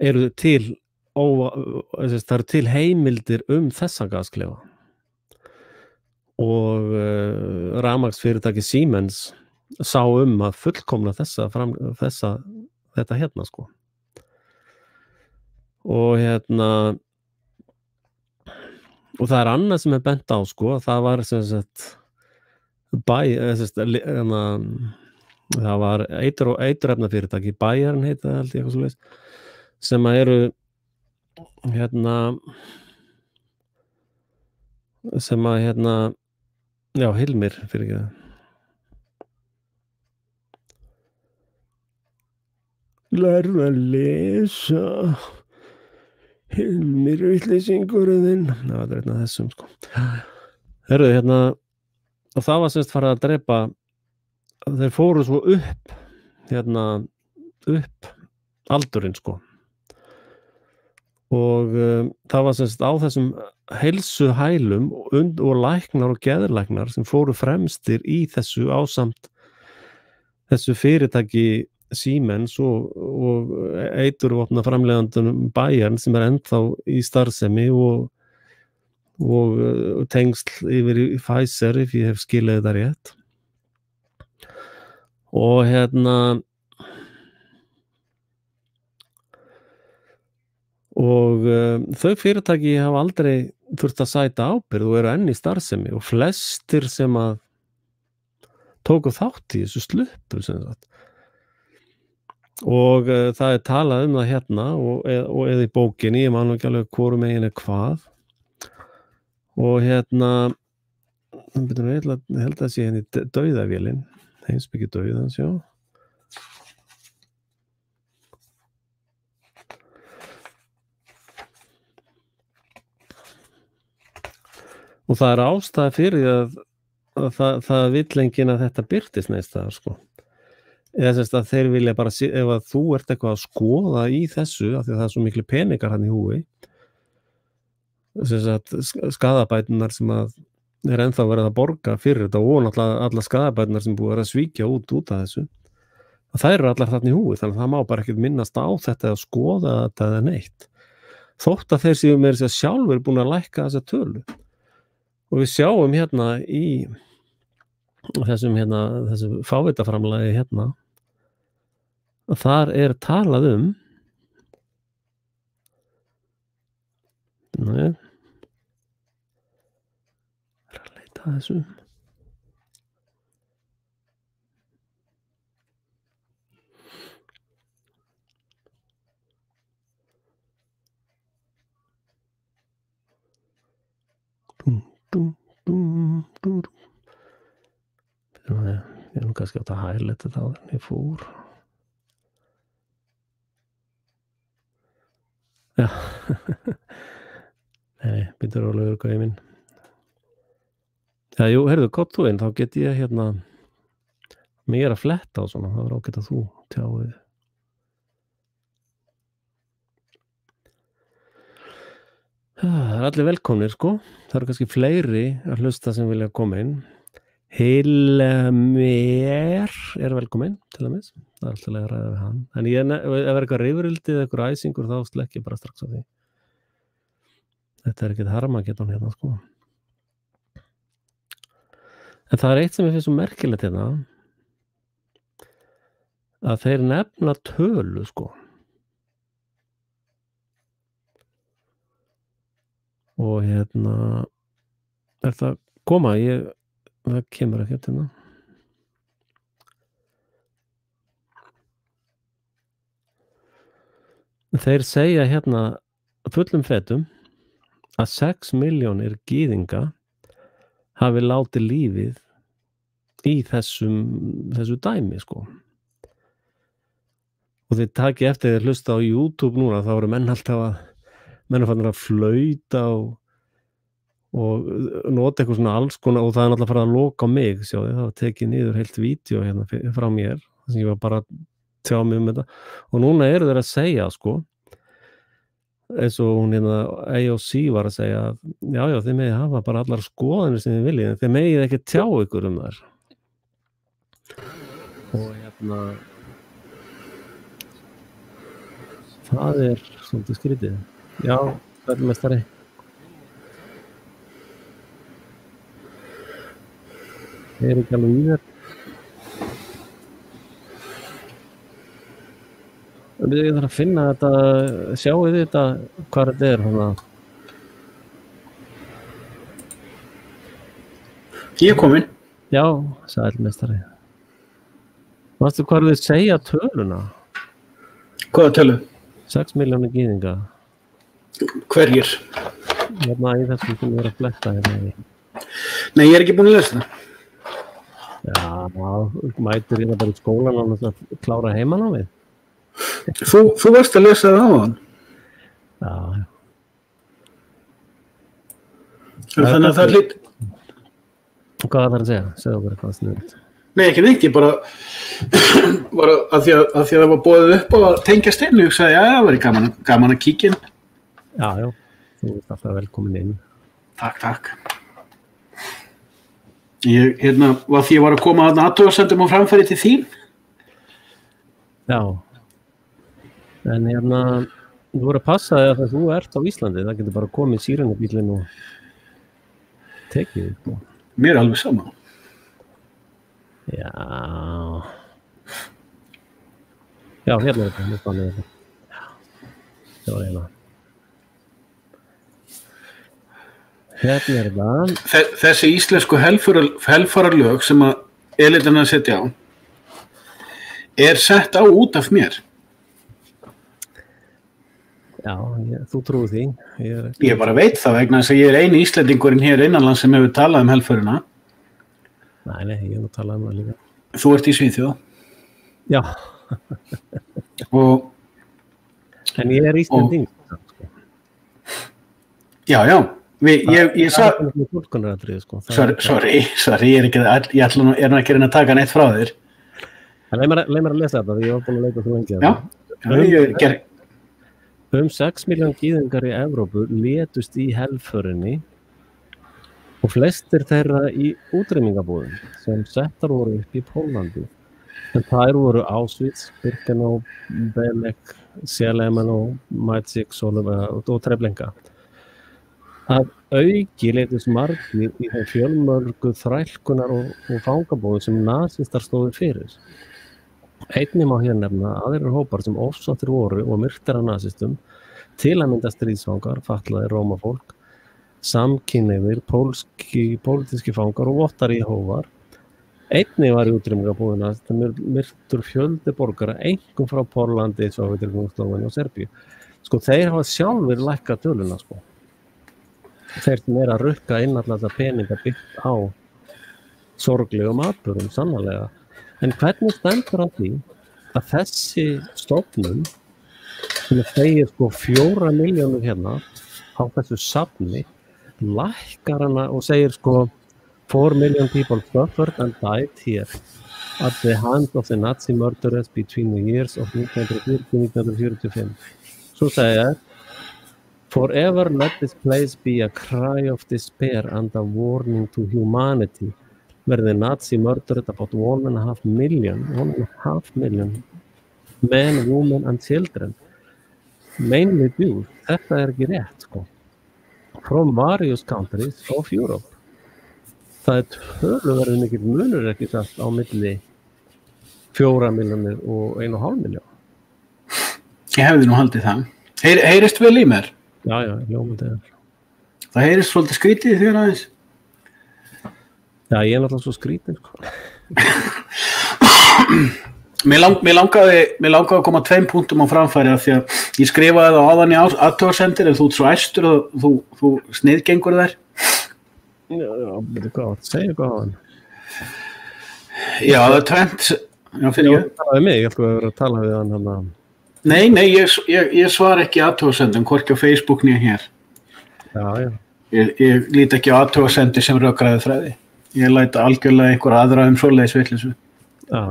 eru til það eru til heimildir þessa gasklefa og rafmagnsfyrirtæki Siemens sá að fullkomna þetta hérna, sko. Og hérna og það annað sem bent á, sko, það var sem sagt það var eiturefnafyrirtæki Bayern heita held ég eitthvað svoleiðis sem að eru hérna sem að hérna já, Hilmir fyrir ekki lærðu að lesa Hilmir vitleysingurinn það var einn af þessum, sko. Herðu, hérna og það var semst farið að drepa þeir fóru svo upp aldurinn, sko. Og það var semst á þessum heilsuhælum og læknar og geðlæknar sem fóru fremstir í þessu ásamt þessu fyrirtæki Siemens og eiturvopna framleiðandunum Bayern sem ennþá í starfsemi og tengsl yfir í Pfizer ef ég hef skilið þetta rétt. Og þau fyrirtæki hafa aldrei þurft að sæta ábyrgð og eru enn í starfsemi og flestir sem að tóku þátt í þessu sluppu sem sagt. Og það talað það hérna og eða í bókinni, ég man nú ekki alveg hvorum megin hvað. Og ég held að sé henni dauðavélin, heimspeki dauðans, já. Og það ástæða fyrir að það vill enginn að þetta birtist neist það, sko. Eða þess að þeir vilja bara, ef að þú ert eitthvað að skoða í þessu, af því að það svo miklu peningar hann í húi, þess að skaðabætunar sem að ennþá verið að borga fyrir þetta og náttúrulega alla skaðabætunar sem búið að svíkja út af þessu, það eru allar þarna í húi, þannig að það má bara ekkert minnast á þetta eða skoða þetta eða neitt. Þótt að þeir séu meira sér sjálfur búin að lækka þessa tölu. Og við sjáum í þessu fávitaframlagi að þar talað Nei. Að leita að þessu. Ég nú kannski átt að highlighta þetta áður en ég fór. Já. Nei, byrjar rólegur hvað ég minn. Já, jú, heyrðu, gott þú inn, þá get ég mér að fletta og svona, það var ágætt að þú tjáið. Það allir velkomnir, sko. Það eru kannski fleiri að hlusta sem vilja koma inn. Hilmer velkominn til að mis. Það alltaf að ræða við hann. En ef eitthvað rifrildið eða eitthvað æsingur þá slekk ég bara strax á því. Þetta ekkert Harmageddon hérna, sko. En það eitt sem ég finnst svo merkilegt að þeir nefna tölu, sko. Og það koma, það kemur ekkert hérna. Þeir segja fullum fetum að 6 milljónir gyðinga hafi látið lífið í þessu dæmi, sko. Og þeir taki eftir þeir hlusta á YouTube núna, þá eru menn alltaf menn fannir að flauta og nota eitthvað svona alls konar og það náttúrulega farið að loka á mig, sjáðu, það var tekið niður heilt vídeo frá mér, þess að ég var bara að tjá mig þetta. Og núna eru þeir að segja, sko, eins og hún AOC var að segja að já, þið megið hafa bara allar skoðanir sem þið viljið, þið megið ekki tjá ykkur þær. Og það svolítið skrítið. Já, verðmestari. Ekki alveg í þér. Ég þarf að finna þetta, sjáu þið þetta, hvað þetta Ég komin. Já, sælmestari. Varstu hvað þið segja töluna? Hvaða tölu? 6 milljónir gyðinga. Hverjir? Í þessum sem ég að fletta Nei, ég ekki búin að lesa það. Já, mætir bara í skólan og að klára heimanámið. Þú varst að lesa það á hann? Já. Þannig að það hlýtt. Hvað það að segja? Segðu okkur eitthvað sniðugt. Nei, ekki neitt, ég bara að því að það var boðið upp á að tengjast inn og ég sagði, já, það væri gaman að kíkja inn. Já, þú ert alltaf velkomin inn. Takk. Ég, var því ég var að koma að athugasemdum á framfæri til þín. Já. En hérna, þú voru að passa þig að þú ert á Íslandi, það getur bara komið sírenubílinn og tekið þig, sko. Mér er alveg sama. Já. Já, hérna er þetta. Já, hérna. Hérna er það. Þessi íslensku helfararlög sem að elitarnir setja á er sett á út af mér. Já, þú trúi því. Ég bara veit það vegna þess að ég er eini Íslendingurinn hér innanlands sem hefur talað um helförina. Nei, ég hef nú talað um það líka. Þú ert í Svíþjóð. Já. En ég er Íslending. Já. Ég sagði... Sorry, ég er ekki að reyna að taka neitt frá þér. Leið mér að lesa þetta, því ég var búin að leika svo lengi. Já, 6 milljón gyðingar í Evrópu létust í helförinni og flestir þeirra í útrýmingabúðum sem settar voru upp í Pólandi. En þær voru Auschwitz, Birkenau, Belek, Selemen og Majcik og Treblinka. Að auki létust margir í þeim fjölmörgu þrælkunar og fangabúðum sem nasistar stóðu fyrir. Einnig má hér nefna aðrir hópar sem ofsóttir voru og myrtir af nasistum, til að mynda stríðsfangar, fatlaðir rómafólk, samkynhneigðir, pólitíski fangar og vottar í hóvar. Einnig var í útrýmingabúðina myrtur fjöldi borgara, einkum frá Pólandi, Sovétríkjunum og Serbíu. Sko, þeir hafa sjálfir lækkað töluna, sko. Þeir sem að rukka inn allar þetta peninga byggt á sorglegum atburðum, sannarlega. En hvernig stendur að því að þessi stofnun sem segir sko 4 milljónir hérna á þessu safni lækkar hana og segir sko 4 million people suffered and died here at the hands of the Nazi murderers between the years of 1940 and 1945. Svo segir forever let this place be a cry of despair and a warning to humanity where the Nazi murdered about 1.5 million men, women and children, mainly Jews. Þetta er ekki rétt, sko. From various countries of Europe. Það töluverður mikill munur ekki satt á milli 4 milljónir og 1,5 milljón. Ég hefði nú haldið það. Heyrist vel í mér? Já, hljómandi er. Það heyrist svolítið skrítið þegar aðeins. Já, ég er náttúrulega svo skrítinn, sko. Mér langaði að koma 2 punktum á framfæri af því að ég skrifaði það áðan í athugasemdir en þú ert svo æstur og þú sniðgengur þær. Já, betur hvað, segja hvað á hann. Já, það er tvennt. Já, fyrir ég. Það er mig, ég ætla að vera að tala við hann hann. Nei, ég svar ekki athugasendum, hvorki á Facebook nýja hér. Já. Ég lít ekki á athugasendir sem rökræði þræði. Ég læta algjörlega einhver aðra svoleiðis vitleysu. Já.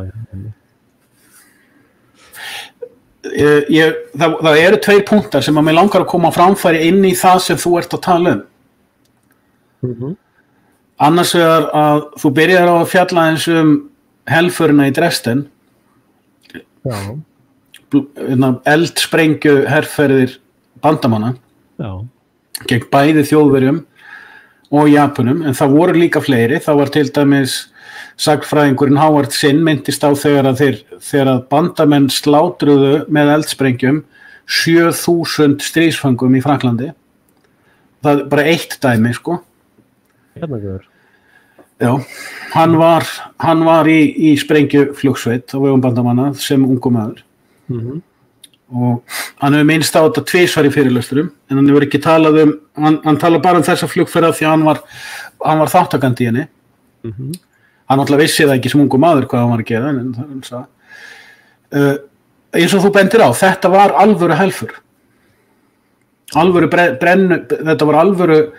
Það eru 2 punktar sem að mig langar að koma á framfæri inn í það sem þú ert að tala um. Mhm. Annars vegar að þú byrjar á að fjalla eins helförina í Dresden. Já. Eldsprengju herferðir bandamanna. Já. Gegn bæði Þjóðverjum og Japunum, en það voru líka fleiri. Það var til dæmis sagnfræðingurinn Howard Zinn minntist á þegar að bandamenn slátruðu með eldsprengjum 7.000 stríðsföngum í Frakklandi. Það er bara eitt dæmi, sko. Hérna göður. Já, hann var í sprengjuflugsveit á vegum bandamanna sem ungum maður. Mhm. Og hann hefur minnst á þetta 2 í fyrirlesturum, en hann hefur ekki talað hann talar bara þessa flugferð því að hann var þáttakandi í henni. Mhm. Hann náttúrulega vissi það ekki sem ungu maður hvað hann var að gera, en það eins og þú bendir á, þetta var alvöru helfur. Þetta var alvöru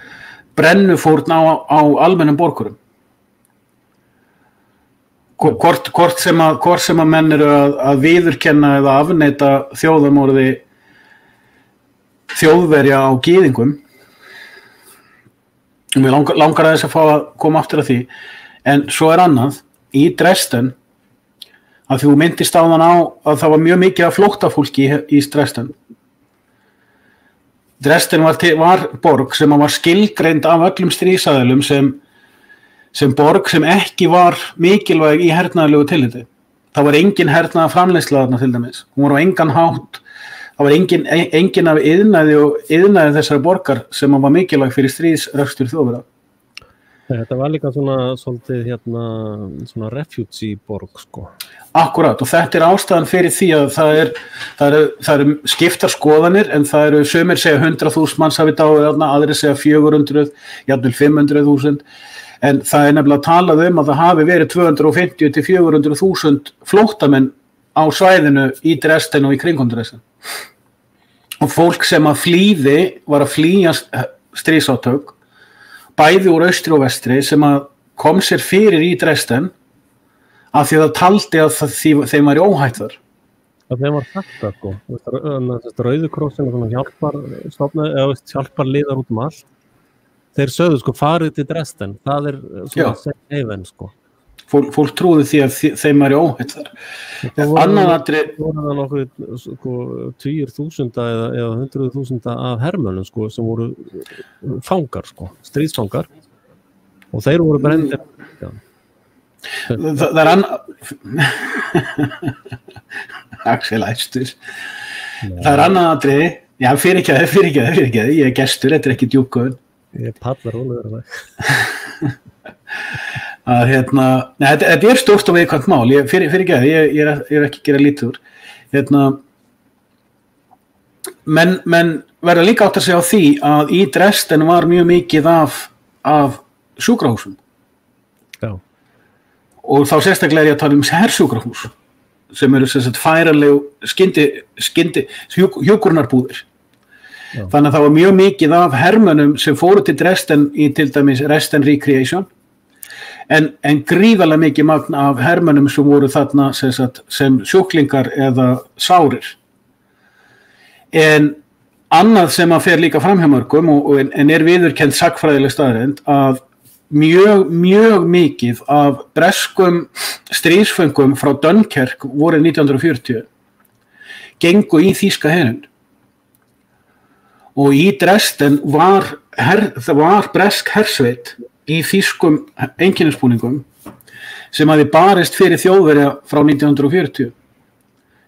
brennufórn á almennum borgurum. Hvort sem að menn eru að viðurkenna eða afneita þjóðarmorði Þjóðverja á gyðingum. Mér langar að þess að fá að koma aftur að því. En svo er annað, í Dresden, að þú myndist á þann á að það var mjög mikið af flóttafólki í Dresden. Dresden var borg sem var skilgreind af öllum stríðsaðilum sem borg sem ekki var mikilvæg í hernaðarlegu tilliti. Það var engin hernaðar framleiðsla þarna til dæmis. Hún var á engan hátt, það var engin af iðnaði þessara borgar sem var mikilvæg fyrir stríðsrekstur Þjóðverja. Þetta var líka svolítið svona refugee-borg, sko. Akkurat, og þetta ástæðan fyrir því að það eru skiptar skoðanir, en það eru sumir segja 100.000 manns hafi dáið þarna, aðrir segja 400, jafnvel 500.000, en það nefnilega talað að það hafi verið 250 til 400.000 flóttamenn á svæðinu í Dresden og í kringum Dresden. Og fólk sem var að flýja stríðsátök, bæði úr austri og vestri, sem að kom sér fyrir í Dresden af því að það taldi að þeim væri óhætt þar. Þeim var þetta, sko. Rauði krossinn hjálpar liðar út allt. Þeir sögðu, sko, farið til Dresden. Það svona safe haven, sko. Fólk trúði því að þeim væri óhætt þar. Annað atriði voru það nokkuð, sko, 20.000 eða 100.000 af hermönnum, sko, sem voru fangar, sko, stríðsfangar, og þeir voru brenndir. Það Axel æstur. Það annað atriði, já, fyrirgeðu, ég gestur, þetta ekki djúpgöðun. Ég pallar rólegur það. Að þetta stórt og viðkvæmt mál, fyrirgeðu, ég er ekki að gera lítið úr. Menn verða líka átt að segja á því að í Dresden var mjög mikið af sjúkrahúsum. Já. Og þá sérstaklega er ég að tala hersjúkrahús sem eru færanleg hjúkrunarbúðir. Þannig að það var mjög mikið af hermönnum sem fóru til Dresden í til dæmis Rest and Recreation, en gríðarlega mikið magn af hermönnum sem voru þarna sem sjúklingar eða sárir. En annað sem að fer líka fram hjá mörgum en er viðurkennd sagnfræðileg staðreynd að mjög mikið af breskum stríðsföngum frá Dunkirk vorið 1940 gengu í þýska herinn. Og í Dresden var bresk hersveit í þýskum einkennisbúningum sem hafði barist fyrir Þjóðverja frá 1940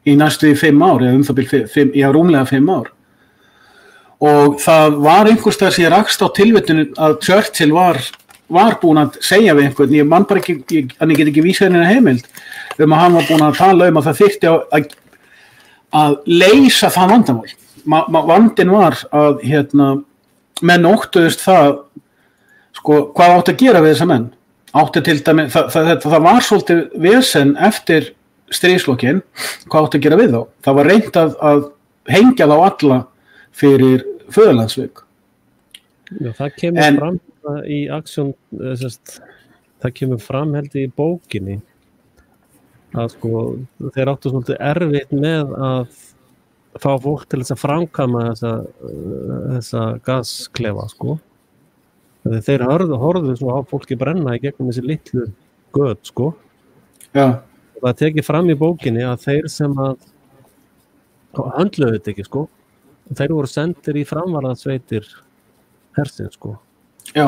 í næstu 5 ár, eða rúmlega 5 ár. Og það var einhvers staðar sem ég rakst á tilvitinu að Churchill var búinn að segja við einhvern, ég man bara ekki, hann get ekki vísa henni heimild, að hann var búinn að tala að það þyrfti að leysa það vandamál. Vandinn var að menn óttuðust það, sko, hvað átti að gera við þessa menn. Það var svolítið vesen eftir stríðslokin, hvað átti að gera við þá. Það var reynt að hengja þá alla fyrir föðurlandsvik. Já, það kemur fram í aksjón, það kemur fram held í bókinni að, sko, þeir áttu svolítið erfitt með að fá fólk til þess að framkvæma þessa gasklefa, sko. Þeir horfðu svo á fólki brenna í gegnum þessi litlu göt, sko. Já. Það tekið fram í bókinni að þeir sem að höndluðu þetta ekki, sko, þeir voru sendir í framvarðarsveitir hersins, sko. Já.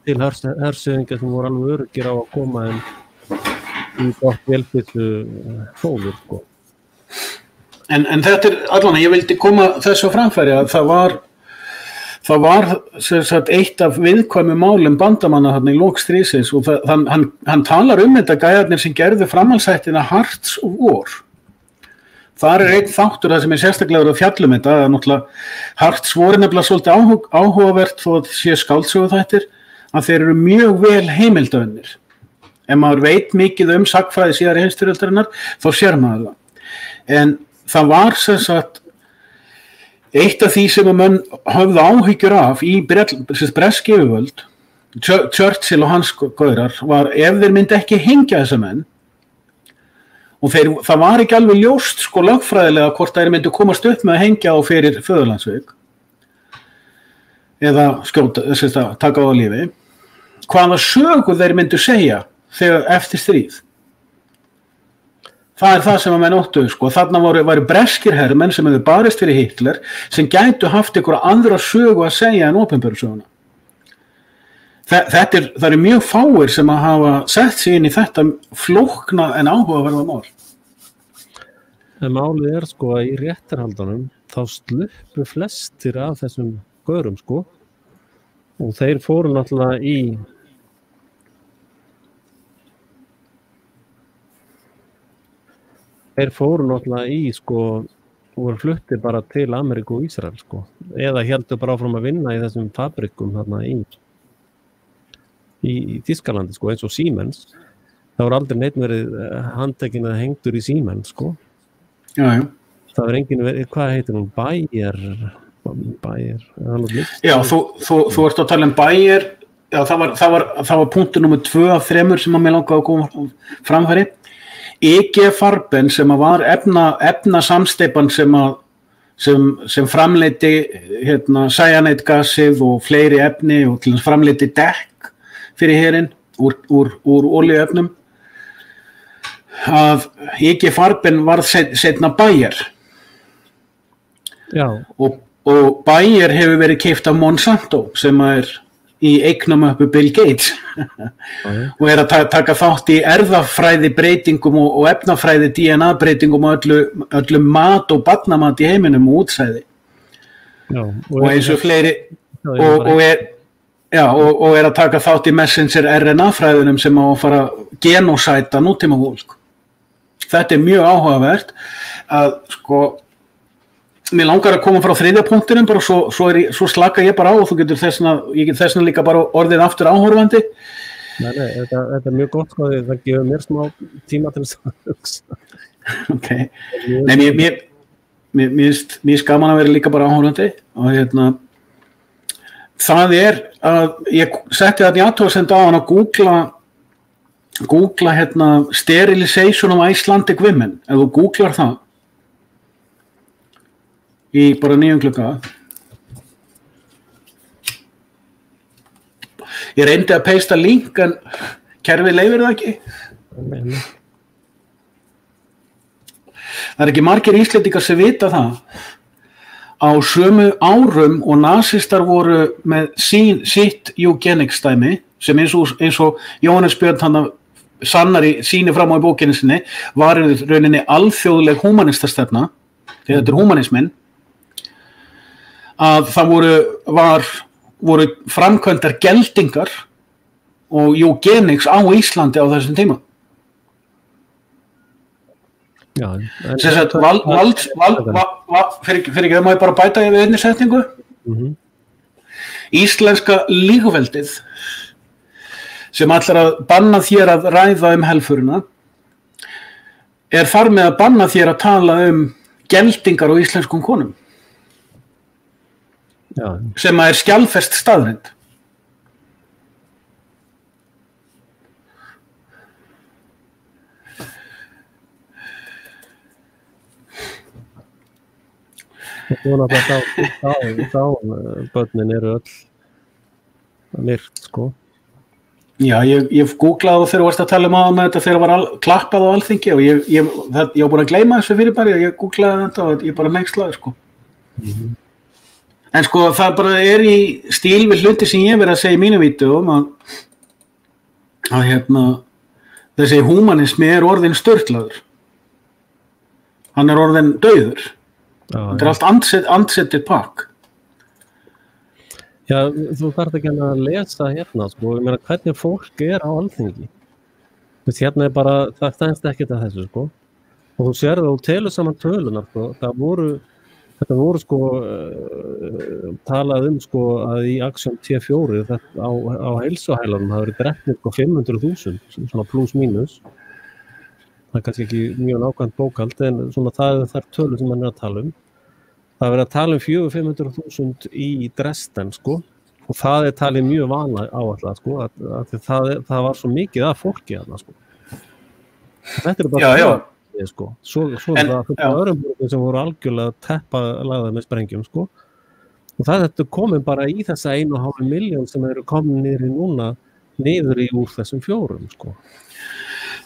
Til hersöðingar sem voru alveg öruggir á að koma í gott vélbyssu fóður, sko. En þetta allan, ég vildi koma þessu á framfæri að það var eitt af viðkvæmu málum bandamanna þarna í lok stríðsins og hann talar þetta gæjarnir sem gerðu framhaldsættina Hearts of War. Þar einn þáttur það sem sérstaklega að fjallum þetta, náttúrulega Hearts War nefnilega svolítið áhugavert þó að sé skáldsögu þættir, að þeir eru mjög vel heimildavennir. Ef maður veit mikið sagnfræði síðari heimsstyrjaldarinnar, þá sér maður það. En það var eitt af því sem að menn höfðu áhyggjur af í bresk yfirvöld, Churchill og hans gaurar, var ef þeir myndi ekki hengja þessa menn, og það var ekki alveg ljóst, sko, lögfræðilega hvort þeir myndi komast upp með að hengja á fyrir föðurlandsvik eða skjóta, taka á lífi, hvaða sögu þeir myndu segja þegar eftir stríð. Það það sem að menn óttuðu, sko. Þarna væru breskir hermenn sem hefðu barist fyrir Hitler sem gætu haft einhverja aðra sögu að segja en opinberu söguna. Það eru mjög fáir sem að hafa sett sig inn í þetta flókna en áhugaverða mál. En málið sko að í réttarhaldunum þá sluppu flestir af þessum gaurum sko og þeir fóru náttúrulega í sko og voru fluttir bara til Ameríku og Ísrael sko eða héldu bara áfram að vinna í þessum fabrikum þarna í Þýskalandi sko eins og Siemens. Það voru aldrei neitt verið handtekinn eða hengdur í Siemens sko. Já. Það var enginn verið, hvað heitir hún? Bayer. Já, þú ert að tala um Bayer. Já, það var punktur nummer 2 af 3 sem að mér langaði að koma framfæri. IG Farben sem að var efnasamsteypan sem framleiddi cyanide-gasið og fleiri efni og til þess framleiddi dekk fyrir herinn úr olíuefnum að IG Farben varð seinna Bayer. Já. Og Bayer hefur verið keypt af Monsanto sem er í eignamöppu Bill Gates og að taka þátt í erfðafræði breytingum og efnafræði DNA breytingum og öllu mat og barnamat í heiminum og útsæði. Já, og eins og fleiri og að taka þátt í messenger RNA fræðunum sem á að fara genósæta nútíma fólk. Þetta mjög áhugavert að sko mér langar að koma frá 3. punktinum bara svo slaka ég bara á og þú getur ég get þessna líka bara orðið aftur áhorfandi. Nei, þetta mjög gott sko, það gefur mér smá tíma til þess að hugsa. Ok, nei, mér skaman að vera líka bara áhorfandi og það að ég setti þetta í athugasemd á hann að googla sterilization of Icelandic women, ef þú googlar það í bara 9 klukka. Ég reyndi að paste link en kerfið leyfir það ekki. Það ekki margir Íslendingar sem vita það. Á sömu árum og nasistar voru með sitt eugenics dæmi sem eins og Jóhannes Björn hann sýnir fram á í bókinni sinni var í rauninni alþjóðleg humanistastefna, þegar þetta humanisminn, að það voru framkvæmdar geldingar og eugenics á Íslandi á þessum tíma. Já, sem sagt fyrir ekki, það má ég bara bæta við einni setningu. Íslenska lígveldið sem ætlar að banna þér að ræða helförina þar með að banna þér að tala geldingar á íslenskum konum. Já. Sem að skjalfest staðreynd. Þá börnin eru öll myrt sko. Já, ég googlaði þegar þú varst að tala um þetta þegar var klappað á Alþingi og ég var búin að gleyma þessu fyrirbæri og ég googlaði þetta og ég bara meikslaði sko. En sko það bara í stíl við hluti sem ég verið að segja í mínu vídeum að þessi humanismi orðinn sturlaður. Hann orðinn dauður. Þetta allt andsettir pakk. Já, þú þarft ekki að lesa sko, ég meina hvernig fólk á Alþingi. Hérna bara, það stendst ekkert að þessu sko. Og þú sér það og telur saman tölunar sko, þetta voru sko talað sko að í Action T4 á heilsuhælanum hafa verið drepnir sko 500.000, svona pluss mínus. Það kannski ekki mjög nákvæmt bókald en svona það þær tölur sem mann að tala Það verið að tala 400-500.000 í Dresden sko og það talið mjög vanlega áætlað sko að það var svo mikið af fólki þarna sko. Þetta bara sko. Svo það öðrum sem voru algjörlega teppalagðar með sprengjum sko. Og þetta komið bara í þessa 1,5 milljón sem eru komin niður í núna niður í úr þessum 4 sko.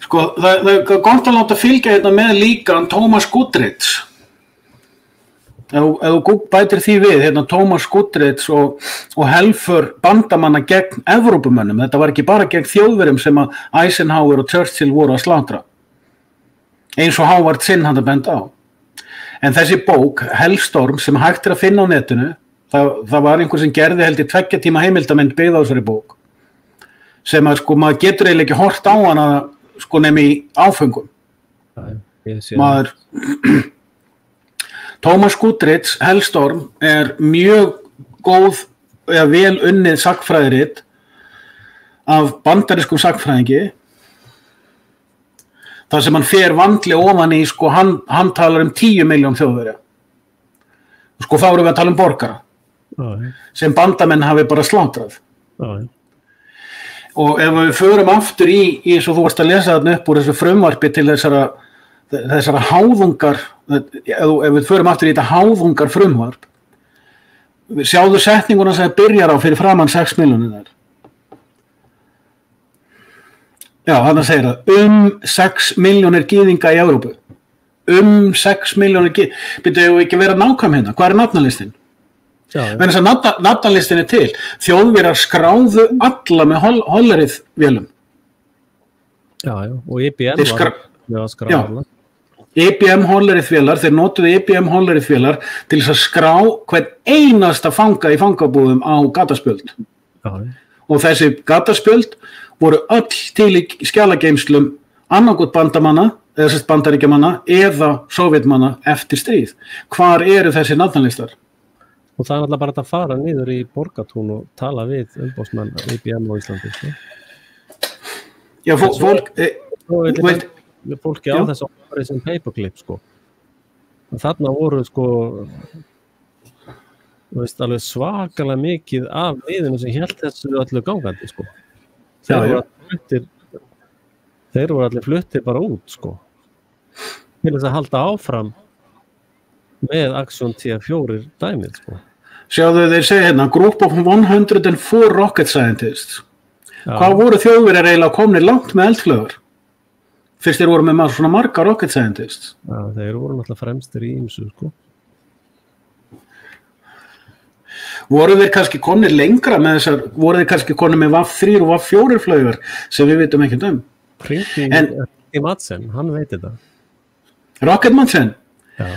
Sko, það er gott að láta fylgja hérna með líka Thomas Goodrich. Ef þú bætir því við, hérna Thomas Goodrich og helfur bandamanna gegn Evrópumönnum. Þetta var ekki bara gegn Þjóðverjum sem að Eisenhower og Churchill voru að slátra. Eins og Howard Zinn hann að benda á. En þessi bók, Hellstorm, sem hægt að finna á netinu, það var einhver sem gerði held í 2 tíma heimildamynd byggð á þessari bók. Sem að sko, maður getur eiginlega ekki hort á hana sko nefn í áfengum. Maður... Thomas Goodrich, Hellstorm, mjög góð eða vel unnið sagnfræðirit af bandarískum sagnfræðingi. Það sem hann fer vandlega ofan í, sko, hann talar 10 milljón Þjóðverja. Sko, þá erum við að tala borgara. Sem bandamenn hafi bara slátrað. Og ef við förum aftur í svo þú varst að lesa þarna upp úr þessu frumvarpi til þessara háðungar, ef við förum aftur í þetta háðungar frumvarp, sjáðu setninguna sem byrjar á fyrir framan 6 milljónir. Já, hann segir það, 6 milljónir gyðinga í Evrópu. 6 milljónir gyðinga. Byrju ekki vera nákvæm hérna, hvað nafnalistin? Menn þess að nafnalistin til. Þjóðverjar skráðu alla með hollerið vélum. Já, og IBM var með að skráða alla. IBM hollerið vélar, þeir notuðu IBM hollerið vélar til þess að skrá hvern einasta fanga í fangabúðum á gataspjöld. Og þessi gataspjöld voru öll til í skjalageymslum annarkot bandamanna, eða sérst bandaríkjamanna, eða sovjetmanna eftir stríð. Hvar eru þessi nafnalistar? Og það er alltaf bara að fara niður í Borgartún og tala við umboðsmenn IBM á Íslandi. Sko. Já, fólki á þessu ári sem paperclip, sko. Og þarna voru, sko, alveg svakalega mikið af miðinu sem hélt þessu öllu gangandi, sko. Þeir voru allir fluttir bara út, sko. Til þess að halda áfram með Action T4 dæmið, sko. Sjáðu þeir segja hérna, group of 104 rocket scientists. Hvað voru Þjóðverjar eiginlega komnir langt með eldflaugar? Fyrst þeir voru með svona marga rocket scientists. Já, þeir voru náttúrulega fremstir í ýmsu, sko. Voru þeir kannski komnir lengra með þessar, voru þeir kannski komnir með VAF-3 og VAF-4 flaugar sem við vitum ekkert um? Hringdi Madsen, hann veit þetta. Rocket Madsen?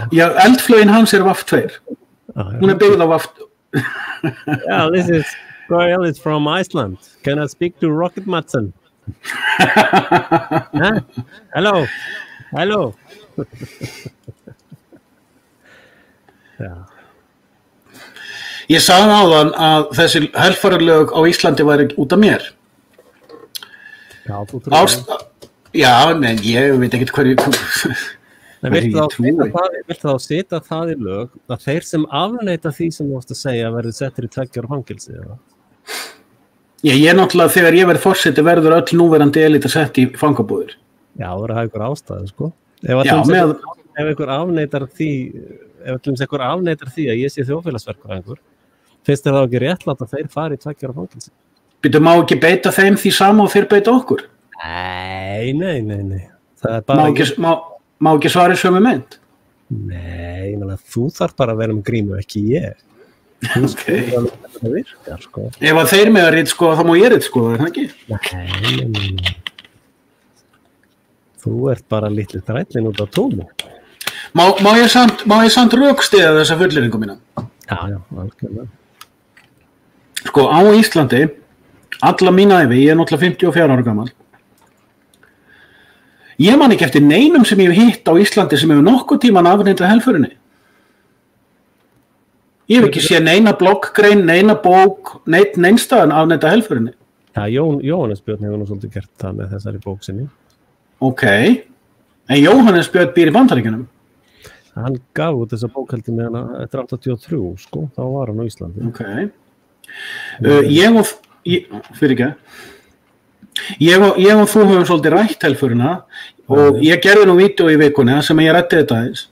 Já, eldflaugin hans VAF-2. Hún byggð á VAF-2. Yeah, this is Cornelis from Iceland. Can I speak to Rocket Madsen? Hello. Já. Ég sagði áðan að þessi helfararlög á Íslandi væri út af mér. Já, þú trúir. Já, en ég veit ekkert hverju... Viltu þá setja það í lög að þeir sem afneita því sem þú varst að segja verður settir í 2 ára fangelsi? Ég náttúrulega þegar ég verð forseti verður öll núverandi elita sett í fangabúðir. Já, það verður að hafa einhver ástæðu, sko. Ef einhver afneitar því að ég sé þjóðfélagsverkfræðingur, finnst þér þá ekki réttlátt að þeir fari í 2 ára fangelsi? Býtu, má ekki beita þeim því sama og þeir beita okkur? Nei. Það er bara Má ekki svara í sömu mynd? Nei, þú þarf bara að vera með grímu, ekki ég. Það virkar, sko. Ef að þeir með að rít, sko, þá má ég rít, sko, það ekki? Nei. Þú ert bara litli þrællin út á tónu. Má ég samt rökstyðja þessa fullyrðingu mína? Já, algjörlega. Sko, á Íslandi, alla mína ævi, ég er náttúrulega 54 ára gamall. Ég man ekki eftir neinum sem ég hef hitt á Íslandi sem hefur nokkuð tíman afneitað helförinni. Ég hef ekki séð neina bloggrein, neina bók, neinstaðan afneitað helförinni. Já, Jóhannes Björn hefur nú svolítið gert það með þessari bók sinni. Ok, en Jóhannes Björn býr í Bandaríkjunum? Hann gaf út þessa bókhaldi með hana eftir 83, sko, þá var hann á Íslandi. Ok. Ég og þú höfum svolítið rætt helförina og ég gerði nú vídeó í vikunni sem ég rætti þetta aðeins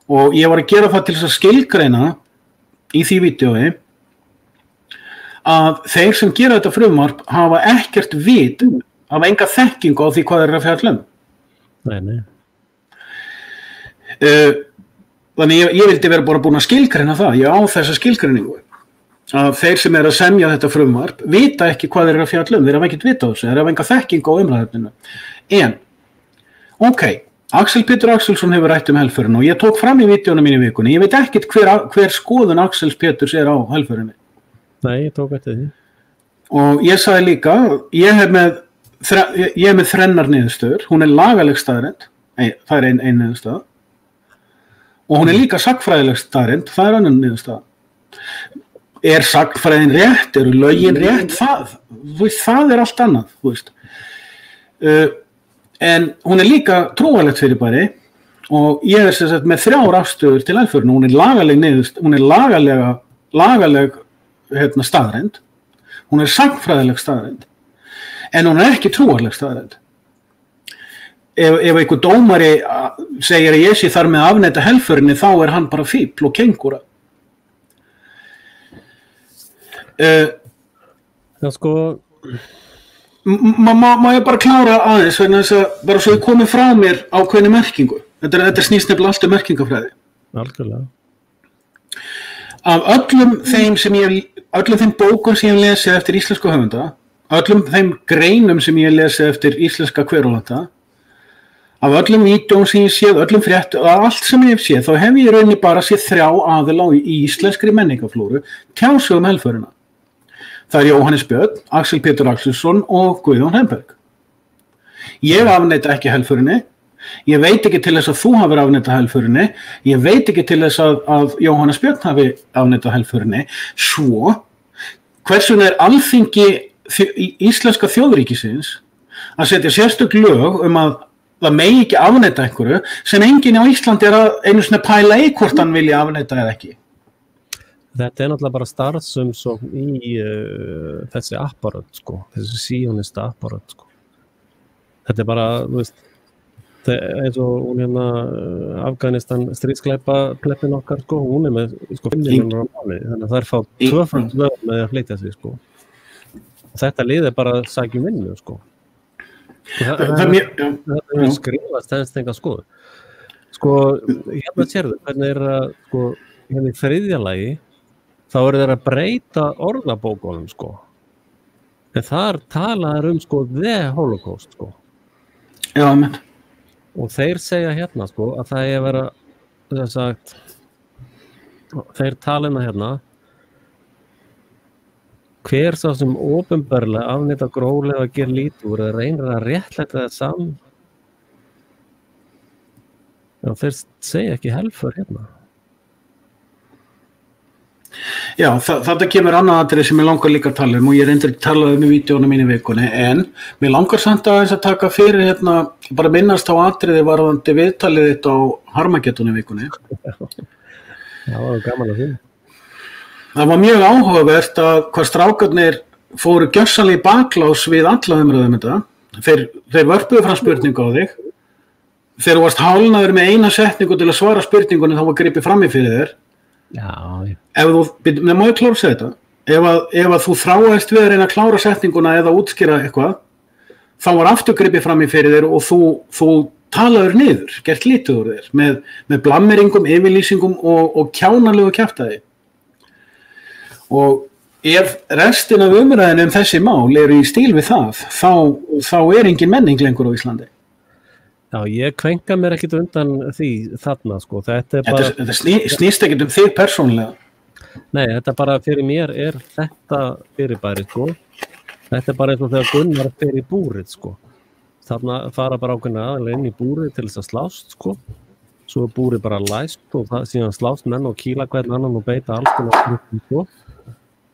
og ég var að gera það til þess að skilgreina í því vídeói að þeir sem gera þetta frumvarp hafa ekkert vit hafa enga þekkingu á því hvað þeir eru að fjalla um. Nei. Þannig ég vildi vera bara búin að skilgreina það, ég á þessa skilgreiningu að þeir sem eru að semja þetta frumvarp vita ekki hvað þeir eru að fjalla um, þeir hafa ekkert vita á þessu, þeir hafa enga þekkingu á umræðefninu. En, ok, Axel Pétur Axelsson hefur rætt um helförina og ég tók fram í vídeónu mínu í vikunni, ég veit ekkert hver skoðun Axels Péturs er á helförinni. Nei, ég tók eftir því. Og ég sagði líka, ég er með þrennar niðurstöður, hún er lagaleg staðreynd, það er ein niðurstaða, og hún er líka sagnfræðileg staðreynd, það er annan niðurstaða. Er sagnfræðin rétt, eru lögin rétt, það er allt annað, þú veist. En hún er líka trúarlegt fyrirbæri og ég er sem sagt með 3 afstöður til helförinu, hún er lagaleg staðreynd, hún er sagnfræðileg staðreynd, en hún er ekki trúarleg staðreynd. Ef einhver dómari segir að ég sé þar með að afneita helförinni, þá er hann bara fífl og kengúra. Já, sko... Má ég bara klára aðeins, vegna þess að bara svo ég komi frá mér ákveðni merkingu. Þetta snýst nefnilega allt merkingafræði. Algjörlega. Af öllum þeim bókum sem ég hef lesið eftir íslensku höfunda, öllum þeim greinum sem ég hef lesið eftir íslenska hverulanda, af öllum vídeóm sem ég séð, öllum frétt, allt sem ég hef séð, þá hef ég rauninni bara séð 3 aðila í íslenskri menningaflóru tjá sig um helförina. Það er Jóhannes Björn, Axel Pétur Axelsson og Guðjón Hemberg. Ég afneita ekki helförinni, ég veit ekki til þess að þú hafir afneitað helförinni, ég veit ekki til þess að Jóhannes Björn hafi afneitað helförinni, svo hversun er alþingi íslenska þjóðríkisins að setja sérstök lög að það megi ekki afneita einhverju sem enginn á Íslandi er að einu sinni pæla í hvort hann vilji afneita eða ekki. Þetta er náttúrulega bara starfsumsókn í þessi apparat, sko, þessi síonista apparat, sko. Þetta er bara, þú veist, eins og hún Afganistan stríðskleppin okkar, sko, hún er með, sko, 5 milljónir á mánuði, þannig að það er fá 2 lög með að flytja sig, sko. Og þetta lið er bara að sækja vinnu, sko. Það er skrifast þess enga skoðu. Sko, hérna sérðu, hvernig er að, sko, hérna í 3. lagi, þá eru þeir að breyta orðabókunum, sko. En þar talaður sko, the Holocaust, sko. Já, menn. Og þeir segja hérna, sko, að það er að vera, það er sagt, þeir tala hérna, hver sá sem opinberlega afneita gróflega að gera lítið úr eða reynir að réttlæta það saman. Já, þeir segja ekki helför hérna. Já, þetta kemur annað atriði sem ég langar líka að tala og ég reyndir að tala í vídeónu mínu í vikunni, en mér langar samt aðeins að taka fyrir bara minnast á atriði varðandi viðtalið þitt á Harmageddon í vikunni. Já, það var gaman að því. Það var mjög áhugavert að hvað strákarnir fóru gjörsamlega í baklás við alla umræðum þetta. Þeir vörpuðu fram spurningu á þig. Þegar þú varst hálnaður með eina setningu til að svara spurningunni, þá var gripið fram í fyrir þér. Já. Má ég klára segja þetta? Ef að þú þráaðist við að reyna að klára setninguna eða útskýra eitthvað, þá var aftur gripið fram í fyrir þér og þú talaður niður, gert lítið úr þér með blammeringum, yfirlýsingum og kjánalegu kjaftaði. Og ef restin af umræðinu þessi mál eru í stíl við það, þá er engin menning lengur á Íslandi. Já, ég kvenka mér ekkert undan því þarna, sko. Þetta snýst ekkert um þig persónulega. Nei, þetta bara fyrir mér er þetta fyrirbæri, sko. Þetta er bara eins og þegar Gunnar fer í búrið, sko. Þarna fara bara ákveðna aðeins inn í búrið til þess að slást, sko. Svo er búrið bara læst og síðan slást menn og kýla hvern annan og beita alls konar, sko.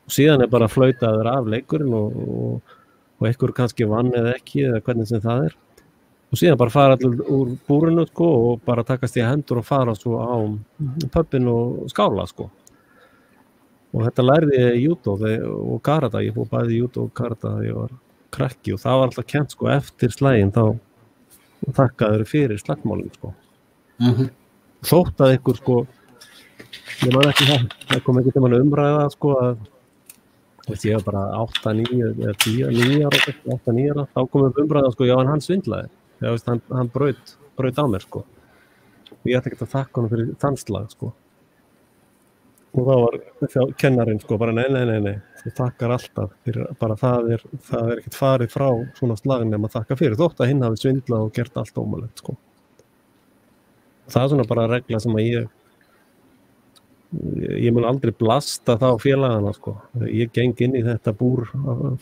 Og síðan er bara flautaður af leikurinn og einhver kannski vann eða ekki eða hvernig sem það er. Og síðan bara fara allir úr búrinu, sko, og bara takast í hendur og fara svo á pubin og skála, sko. Og þetta lærði ég í júdó og karata, ég fór bæði í júdó og karata þegar ég var krakki og það var alltaf kennt, sko, eftir slægin þá þakkaður fyrir slagmálinn, sko. Þótt að einhver, sko, ég man ekki það kom einhvern tímann umræða, sko, Ég var bara 8, 9, 10, 9 ára, 8, 9 ára, þá komum við umræða, sko, já, en hann svindlaði. Já, veist, hann braut á mér, sko. Ég ætti ekki að þakka hann fyrir þann slag, sko. Og þá var kennarinn, sko, bara nei, þú þakkar alltaf fyrir, bara það er ekkert farið frá svona slag nema að þakka fyrir, þótt að hinn hafi svindlað og gert allt ómögulegt, sko. Það er svona bara regla sem að ég mun aldrei blasta þá félagana, sko. Ég geng inn í þetta búr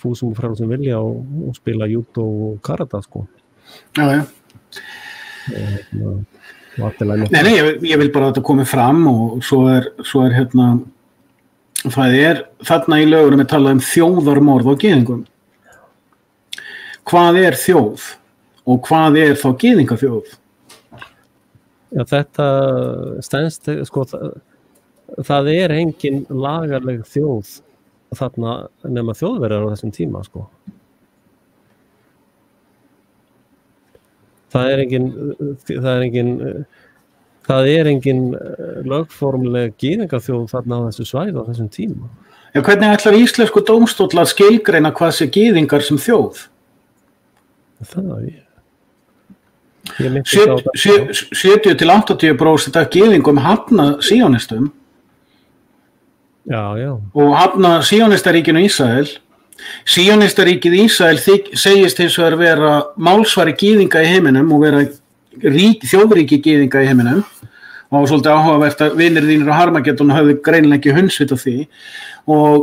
fúsum og frálsum vilja og spila judo og karate, sko. Já. Nei, ég vil bara að þetta komi fram og svo er það er þarna í lögunum talað þjóðarmorð á gyðingum. Hvað er þjóð og hvað er þá gyðingaþjóð? Já, þetta stenst, sko, það er engin lagarleg þjóð þarna nema Þjóðverjar á þessum tíma, sko. Það er engin lögformleg gyðingaþjóð þarna á þessu svæði á þessum tíma. Já, hvernig ætlar íslensku dómstóll að skilgreina hvað sé gyðingar sem þjóð? Það 70-80% af gyðingum hafna síonistum. Já. Og hafna síonistaríkinu Ísrael. Síonistaríkið Ísrael segist hins vegar vera málsvari gyðinga í heiminum og vera þjóðríki gyðinga í heiminum og svolítið áhugavert að vinir þínir á Harmageddon höfðu greinilega ekki hundsvit á því og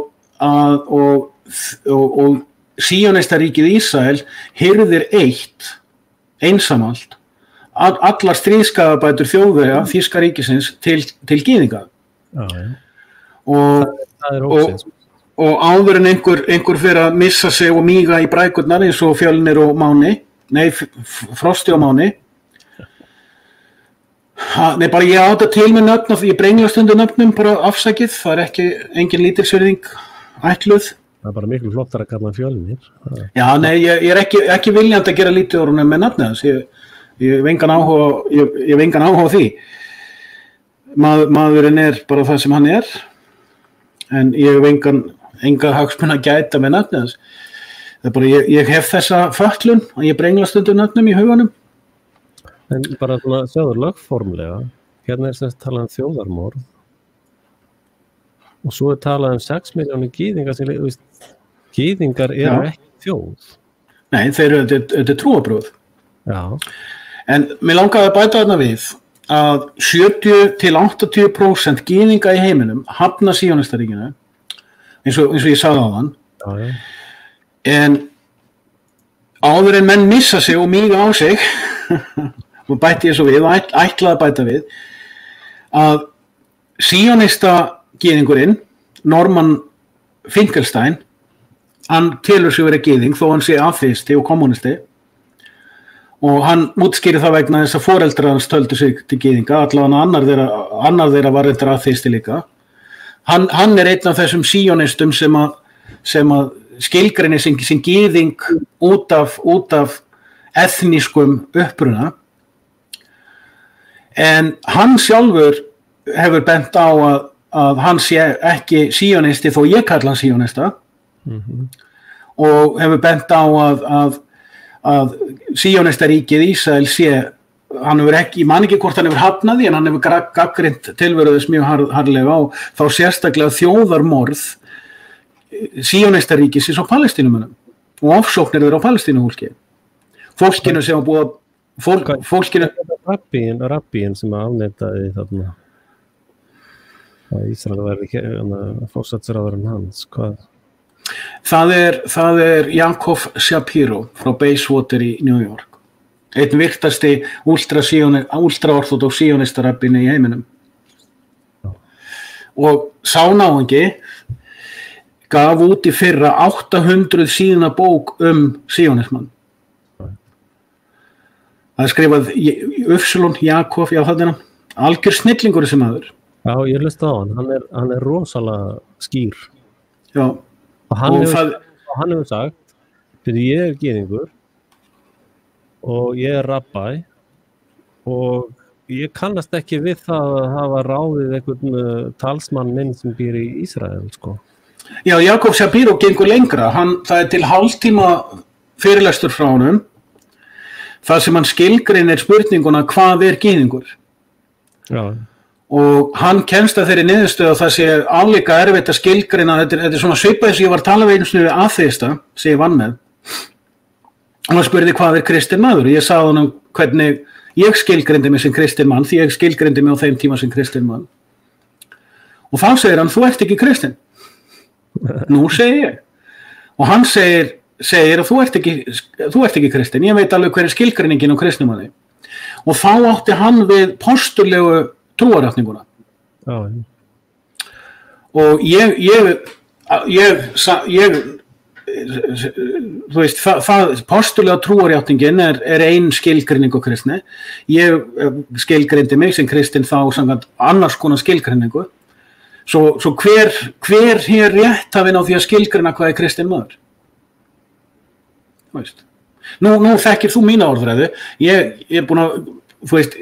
síonistaríkið Ísrael hirðir einsamalt allar stríðskafabætur Þjóðverja þýska ríkisins til gyðinga. Og áður en einhver fyrir að missa sig og míga í brækurnar eins og Fjölnir og Máni, Frosti og Máni. Nei, bara ég á þetta til með nöfn og ég brengla stundu nöfnum bara afsakið, það er engin lítilsvirðing ætluð. Það er bara miklu flottar að kalla Fjölnir. Já, nei, ég er ekki viljandi að gera lítið úr honum með nafnið hans, ég hef engan áhuga á því. Maðurinn er bara það sem hann er, en ég hef enga hagsmuna að gæta með nafnið hans. Það er bara, ég hef þessa fötlun og ég brengla stundum nafnum í huganum. En bara svona sjáður lögformlega, hérna sem talað þjóðarmorð og svo talað 6 milljónir gyðingar sem, gyðingar eru ekki þjóð. Nei, þetta er trúarbrögð. Já. En mér langaði að bæta þarna við að 70-80% gyðinga í heiminum hafna síonistaríkinu eins og ég sagði áðan. Já. En áður en menn missa sig og míga á sig og bæti ég svo við og ætlaði að bæta við að síonista gyðingurinn Norman Finkelstein hann telur sig verið gyðing þó hann sé aþeisti og kommunisti og hann útskýrir það vegna þess að foreldrar hans töldu sig til gyðinga, allavega annar þeirra var reyndar aþeisti líka. Hann er einn af þessum síonistum sem að skilgreinir sem gyðing út af ethnískum uppruna. En hann sjálfur hefur bent á að hann sé ekki síonisti þó ég kalla hann síonista og hefur bent á að síonistaríkið Ísrael sé, hann hefur ekki, ég man ekki hvort hann hefur hafnað því en hann hefur gagnrýnt tilveru þess mjög harðlega og þá sérstaklega þjóðarmorð síonistaríkisins á Palestínumönnum og ofsóknir þeirra á Palestínuhólki. Fólkinu sem hafa búið fólkinu Rabbín sem afneitaði þarna að Ísrael verði forsætisráðurinn hans, hvað? Það er Jacob Shapiro frá Bayswater í New York. Einn virtasti ultraorthodox síonistarabbíni í heiminum. Og sá náungi gaf út í fyrra 800 síðna bók síonismann. Það er skrifað Ufsulon, Jakob, já þarna, algjör snillingur sem aður. Já, ég hlusta á hann er rosalega skýr. Já. Og hann hefur sagt, fyrir ég er gyðingur og ég er rabbæ og ég kannast ekki við það að hafa ráðið einhvern talsmann minn sem býr í Ísrael, sko. Já, Jakob Shapiro gengur lengra, það til hálftíma fyrirlestur frá honum, þar sem hann skilgreinir spurninguna hvað gyðingur. Já. Og hann kemst að þeirri niðurstöðu að það sé álíka erfitt að skilgreina, þetta svona svipað eins og ég var að tala við einu sinni við aþeista, sem ég vann með, og hann spurði hvað kristinn maður, ég sagði honum hvernig ég skilgreindi mig sem kristinn mann, því ég skilgreindi mig á þeim tíma sem kristinn mann, og þá segir hann, þú ert ekki kristinn. Nú segi ég, og hann segir að þú ert ekki kristinn, ég veit alveg hver skilgreiningin á kristnumanni, og þá átti hann við postulegu trúarjátninguna. Og þú veist, postulega trúarjátningin ein skilgreining á kristni, ég skilgreindi mig sem kristinn þá samkvæmt annars konar skilgreiningu, svo hver hér rétthafinn á því að skilgreina hvað kristinn maður? Þú veist, nú þekkir þú mína orðræðu, ég er búin að, þú veist,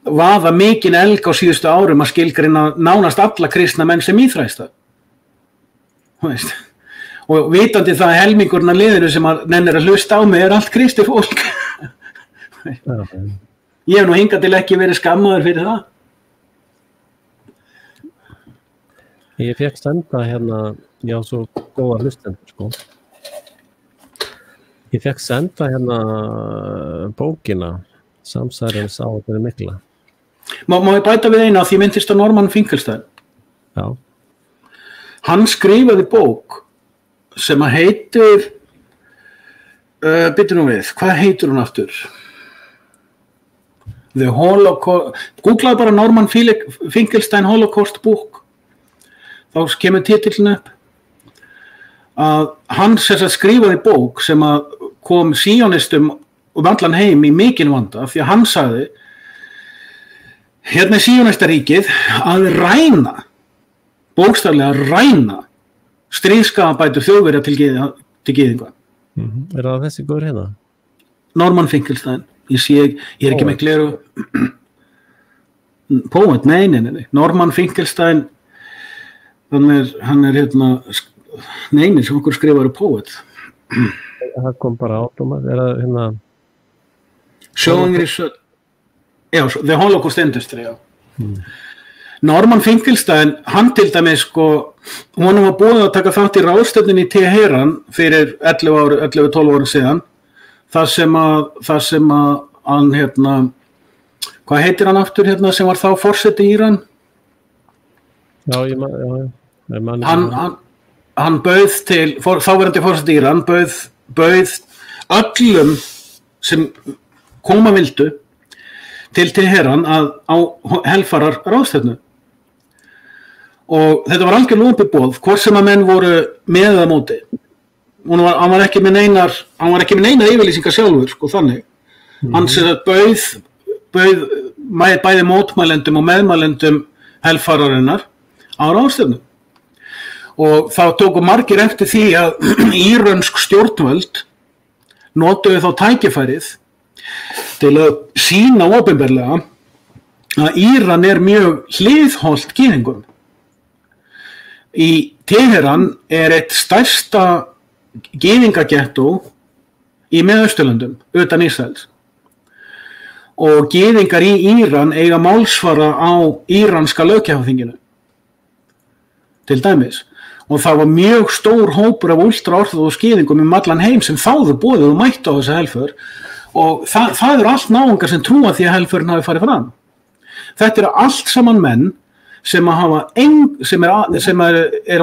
vaða mikinn elg á síðustu árum að skilgreina nánast alla kristna menn sem íþræsta. Þú veist, og vitandi það að helmingurinn af liðinu sem nennir að hlusta á mig allt kristið fólk. Ég hef nú hingað til ekki verið skammaður fyrir það. Ég fékk senda já, svo góða hlustendur, sko. Ég fékk senda bókina Samsæriðan sá fyrir mikla. Má ég bæta við eina að því myndist á Norman Finkelstein? Já. Hann skrifaði bók sem að heitir, byrju nú við, hvað heitir hún aftur? The Holocaust, googlaði bara Norman Finkelstein Holocaust book, þá kemur titillin upp, að hann skrifaði bók sem að kom síonistum allan heim í mikinn vanda, því að hann sagði, hérna síonistaríkið að ræna, bókstaflega ræna stríðskapabætur Þjóðverja til gyðinga. Er það þessi góður hérna? Norman Finkelstein, ég er ekki með gleru. Poet, nei. Norman Finkelstein, hann er neynir sem okkur skrifar poet. Það kom bara átumar, er það Showing research, já, The Holocaust Industry, já. Norman Finkelstein, hann til dæmis, honum var búið að taka þátt í ráðstefnunni í Teheran fyrir 11-12 ára síðan, þar sem að hann, hvað heitir hann aftur sem var þá forseti Íran? Já, hann bauð til, þáverandi forseti Íran, bauð öllum sem koma vildu til Teheran á helfarar ráðstefnu. Og þetta var algjörlega opið boð, hvort sem að menn voru með eða móti. Hann var ekki með neina yfirlýsingar sjálfur, þannig. Hann bauð bæði mótmælendum og meðmælendum helfararinnar á ráðstefnu. Og þá tóku margir eftir því að írönsk stjórnvöld notuðu þá tækifærið til að sýna opinberlega að Íran mjög hliðhollt gyðingum. Í Teheran eitt stærsta gyðingagettó í Miðausturlöndum, utan Ísraels. Og gyðingar í Íran eiga málsvara á íranska löggjafarþinginu. Til dæmis. Og það var mjög stór hópur af ultraorþódox gyðingum allan heim sem þáðu boðið og mættu á þessa helför. Og það eru allt náungar sem trúa því að helförin hafi farið fram. Þetta eru allt saman menn sem er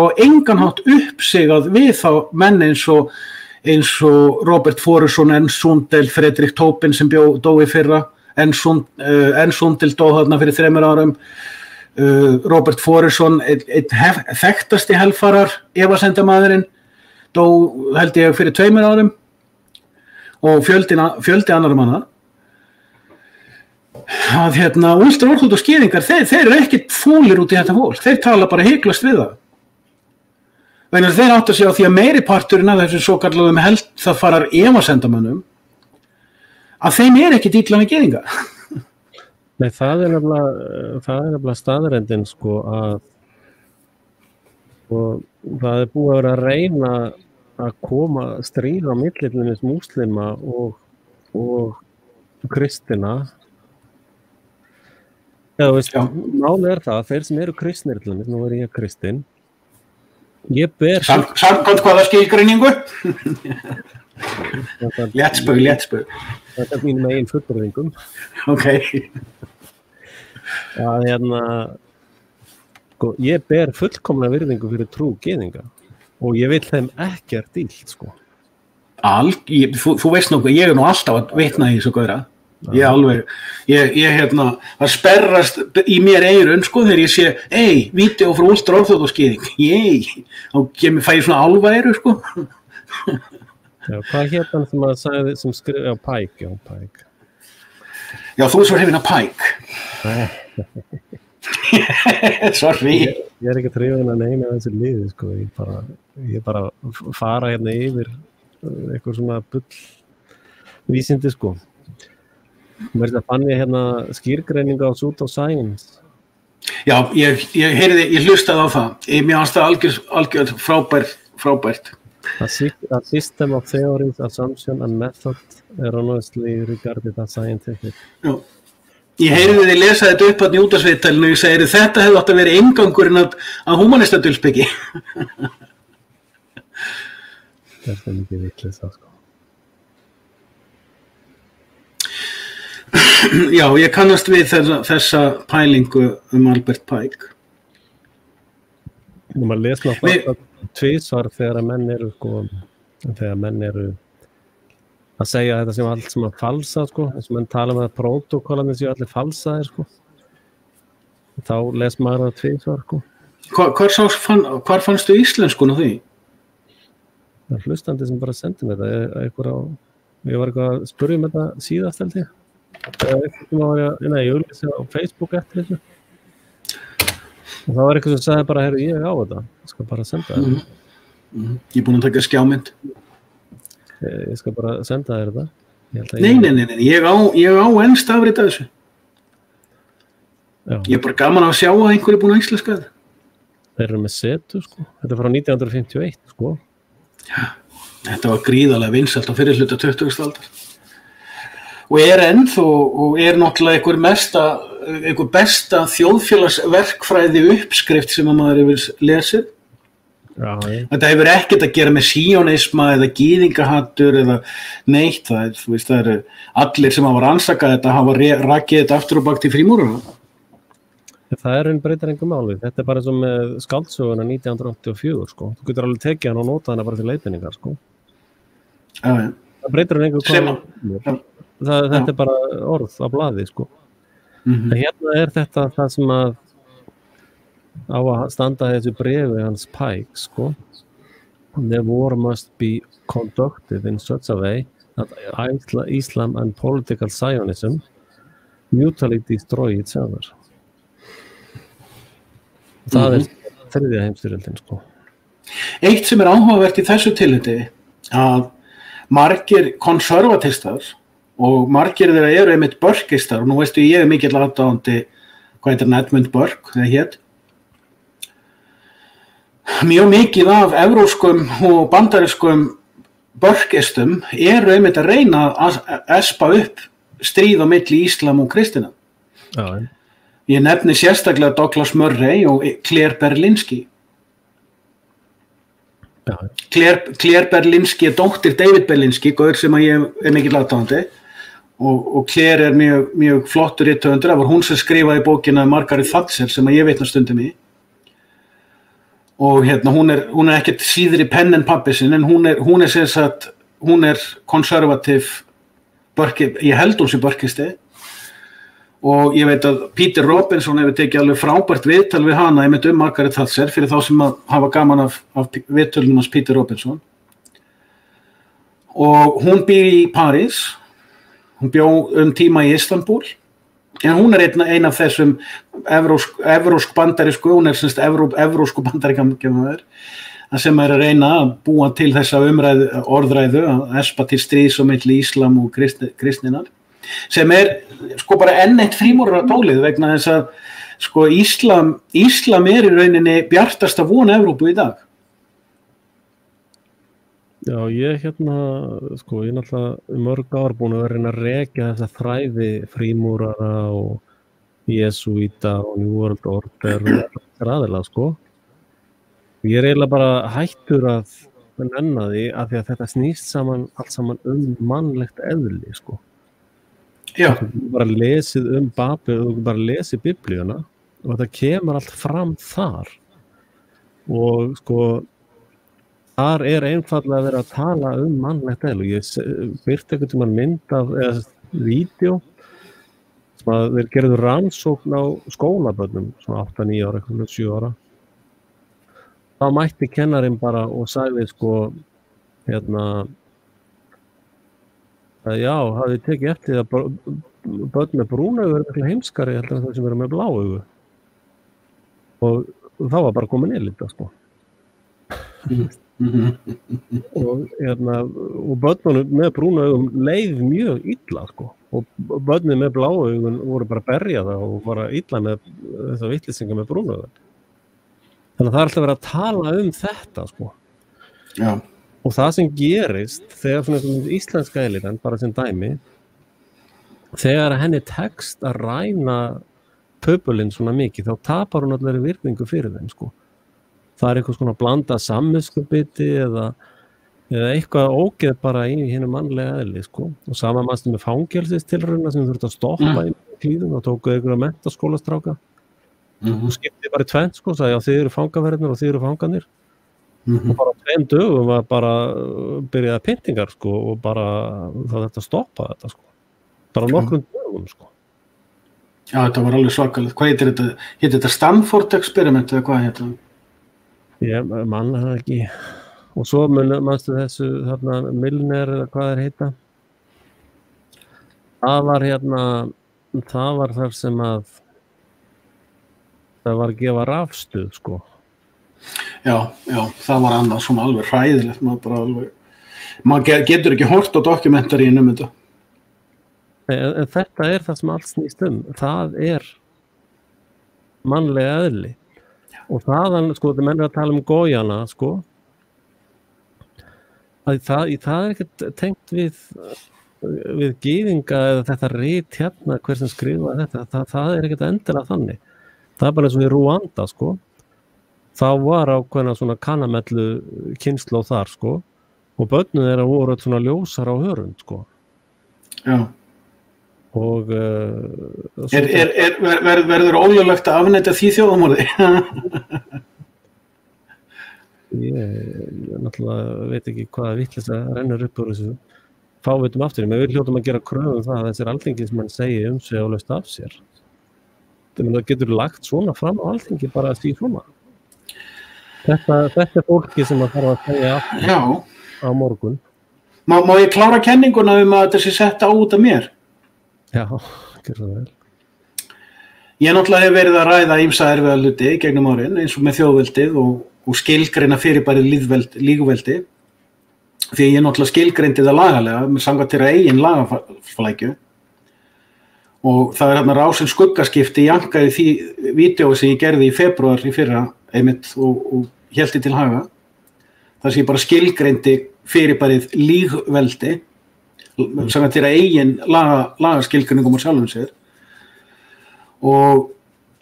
á engan hátt uppsigað við þá menn eins og Robert Foresson, Ernst Sundell, Fredrik Taubin sem dói fyrra, Ernst Sundell dó þarna fyrir 3 árum, Robert Foresson, þekktasti helfarar, efasemdamaðurinn, dó held ég fyrir 2 árum, og fjöldi annarra manna. Að ultraorþódox gyðingar, þeir eru ekkert fúlir út í þetta fólk, þeir tala bara hiklast við það. Vegna þeir áttu að segja á því að meiri parturinn af þessum svokalluðum helfarar efasemdamönnum, að þeim ekkert illa með gyðinga. Nei, það er nefnilega staðrendin, að og það búið að vera að reyna að koma stríð á milli múslima og kristina. Já, veist, málið það, þeir sem eru kristnir til dæmis, nú ég kristinn, ég ber... Samkvæmt hvaða skilgreiningu? Léttspög. Þetta mín megin fullyrðingum. Ok. Að sko, ég ber fullkomna virðingu fyrir trú gyðinga og ég vil þeim ekkert illt, sko. Þú veist nokkuð, ég nú alltaf að vitna í þessu góðra. Það sperrast í mér eyrun, sko, þegar ég sé, vídeó frá ultra-orthodox gyðing, þá fæ ég svona álfaeyru, sko. Já, hvað hét hann sem að sagði, sem skrifaði á Pike? Já, þú svo hrifin að Pike. Sorry. Ég ekki hrifin að neina þessi liði, sko, ég bara fara hérna yfir eitthvað svona bull-vísindi, sko. Mér fann ég hérna skýrgreininga á Pseudo Science. Já, ég hlustaði á það. Mér fannst það algjörð frábært. A system of theories, assumption and method erroneously regarded as scientific. Já. Ég heyrði þið lesa þetta upp að Útvarpsviðtalinu og ég segi þetta hefði átt að vera inngangurinn að humanistadulspeki. Þetta mikið vitleysa, sko. Já, ég kannast við þessa pælingu Albert Pike. Maður les náttúrulega tvisvar þegar menn eru að segja þetta sem allt sem að falsa, sko, eins og menn tala að prótókollarnir séu allir falsaðir, sko. Þá les maður það tvisvar, sko. Hvar fannstu íslenskun á því? Það hlustandi sem bara sendi mér þetta, ég var eitthvað að spurja þetta síðast, held ég. Ég auglýsi á Facebook eftir þessu. Og það var eitthvað sem sagði bara, ég á þetta, ég skal bara senda það. Ég er búin að taka skjámynd. Ég skal bara senda þér þetta. Nei, ég á enn stafrita þessu. Já. Ég er bara gaman að sjá að einhver er búin að íslenska þetta. Þeir eru með setu, sko. Þetta er frá 1951, sko. Já, þetta var gríðarlega vinsælt á fyrri hluta 20. aldar. Og er ennþá, og er náttúrulega einhver besta þjóðfélagsverkfræði uppskrift sem að maður hefur lesið. Já. Þetta hefur ekkert að gera með síonisma eða gyðingahattur eða neitt. Það eru allir sem hafa rannsakað þetta hafa rakið þetta aftur og bak til frímúrana. Það breytir engu máli. Þetta er bara eins og með skáldsöguna 1984, sko. Þú getur alveg tekið hann og notað hana bara til leiðbeiningar, sko. Já. Það breytir engu máli. Þetta er bara orð á blaði, sko. En hérna er þetta það sem að á að standa þessu bréfi hans Pike, sko. The war must be conducted in such a way that Islam and political Zionism mutually destroy each other. Það þriðja heimsstyrjöldin, sko. Eitt sem er áhugavert í þessu tilliti að margir konservatistar og margir þeirra eru einmitt Burkistar, og nú veistu ég er mikill aðdáandi, hvað heitir Edmund Burke, það hétt. Mjög mikið af evrópskum og bandarískum Burkistum eru einmitt að reyna að espa upp stríð á milli Íslam og kristina. Já. Ég nefni sérstaklega Douglas Murray og Claire Berlinski. Já. Claire Berlinski er dóttir David Berlinski, gaur sem að ég er mikill aðdáandi. Og Claire er mjög flottur rithöfundur. Það var hún sem skrifaði bókina Margaret Thatcher sem að ég vitna stundum í. Og hún er ekkert síðri penn en pabbi sinn, en hún er konservativ, ég held hún sé burkisti. Og ég veit að Peter Robinson hefur tekið alveg frábært viðtal við hana einmitt Margaret Thatcher fyrir þá sem að hafa gaman af viðtölunum hans Peter Robinson. Og hún býr í París, hún bjó tíma í Istanbul, en hún er ein af þessum evrósk bandarísku, hún er semst evrósku bandaríkjamaður, sem er að reyna að búa til þessa orðræðu að espa til stríðs á milli Íslam og kristninar. Sem er sko bara enn eitt frímúrara tólið vegna þess að sko Íslam í rauninni bjartasta von Evrópu í dag. Já, ég sko, ég náttúrulega mörg ár búin að vera að rekja þessa þræði frímúrara og jesúíta og New World Order og aðeila, sko. Ég eiginlega bara hættur að nenna því að þetta snýst allt saman mannlegt eðli, sko. Já. Þú bara lesið Babel, þú bara lesið Biblíuna og þetta kemur allt fram þar. Og sko, þar einfaldlega að vera að tala mannlegt eðli. Ég birti einhvern tímann mynd af, eða vídeó, sem að þeir gerðu rannsókn á skólabörnum, svona 8-9 ára, 7 ára. Þá mætti kennarinn bara og sagði, sko, að já, hafði tekið eftir að börn með brúnaugu miklu heimskari heldur en þau sem eru með bláaugu. Og þá var bara komin elita, sko. Og börnunum með brúnaugum leið mjög illa, sko. Og börnum með bláaugun voru bara að berja það og bara illa með þessa vitleysinga með brúnaugun. Þannig að það alltaf verið að tala þetta, sko. Já. Og það sem gerist þegar svona íslenska elitan, bara sem dæmi, þegar henni tekst að ræna pöbulinn svona mikið, þá tapar hún allir virðingu fyrir þeim, sko. Það eitthvað svona blanda samviskubiti eða eitthvað ógeð bara í hinu mannlega eðli, sko. Og sama mannstu með fangelsistilrauna sem þurfti að stoppa í klíðum og tóku einhverja menntaskólastráka. Og skipti bara í tvennt, sko, sagði já, þið eru fangaverðnir og þið eru fanganir. Og bara 2 dögum var bara byrjaði pyntingar, sko, og bara það þetta stoppa þetta, sko. Bara nokkrum dögum, sko. Já, þetta var alveg svakalegt. Hvað heitir þetta? Heitir þetta Stanford Experiment eða hvað heitir það? Ég man það ekki. Og svo manstu þessu þarna Milner eða hvað heita. Það var þar sem að það var að gefa rafstuð, sko. Já, það var annað svona alveg hræðilegt, maður getur ekki hort á dokumentarín þetta. En þetta það sem allt snýst það mannlega eðli. Og þaðan, sko, það menn að tala gójana, sko, það ekkert tengt við gyðinga eða þetta rit hver sem skrifa þetta, það ekkert endilega þannig. Það bara eins og í Rúanda, sko. Þá var ákveðna svona kannamellu kynslóð þar, sko, og börnin þeirra voru svona ljósar á hörund, sko. Já. Og verður ólöglegt að afneita því þjóðamorði? Ég náttúrulega veit ekki hvaða vitleysa rennur upp úr þessu fávitum aftur, men við hljótum að gera kröfu það að þessir alþingismenn segi sig og laust af sér. Það getur lagt svona fram á alþingi bara að því svona. Þetta fólki sem að þarf að segja á morgun. Má ég klára kenninguna að þetta sé sett út af mér? Já, gjör það vel. Ég náttúrulega hef verið að ræða ýmsa erfiða hluti gegnum árin, eins og með þjóðveldið og skilgreina fyrirbærið lígveldi, því ég náttúrulega skilgreindi það lagalega með samkvæmt þeirra eigin lagaflækju. Og það hérna Rásins skuggaskipti jankaði því vídeói sem ég gerði í febrúar í fyrra einmitt og héldi til haga. Það sem ég bara skilgreindi fyrirbærið lígveldi samkvæmt þeirra eigin lagaskilgreiningum á sjálfum sér. Og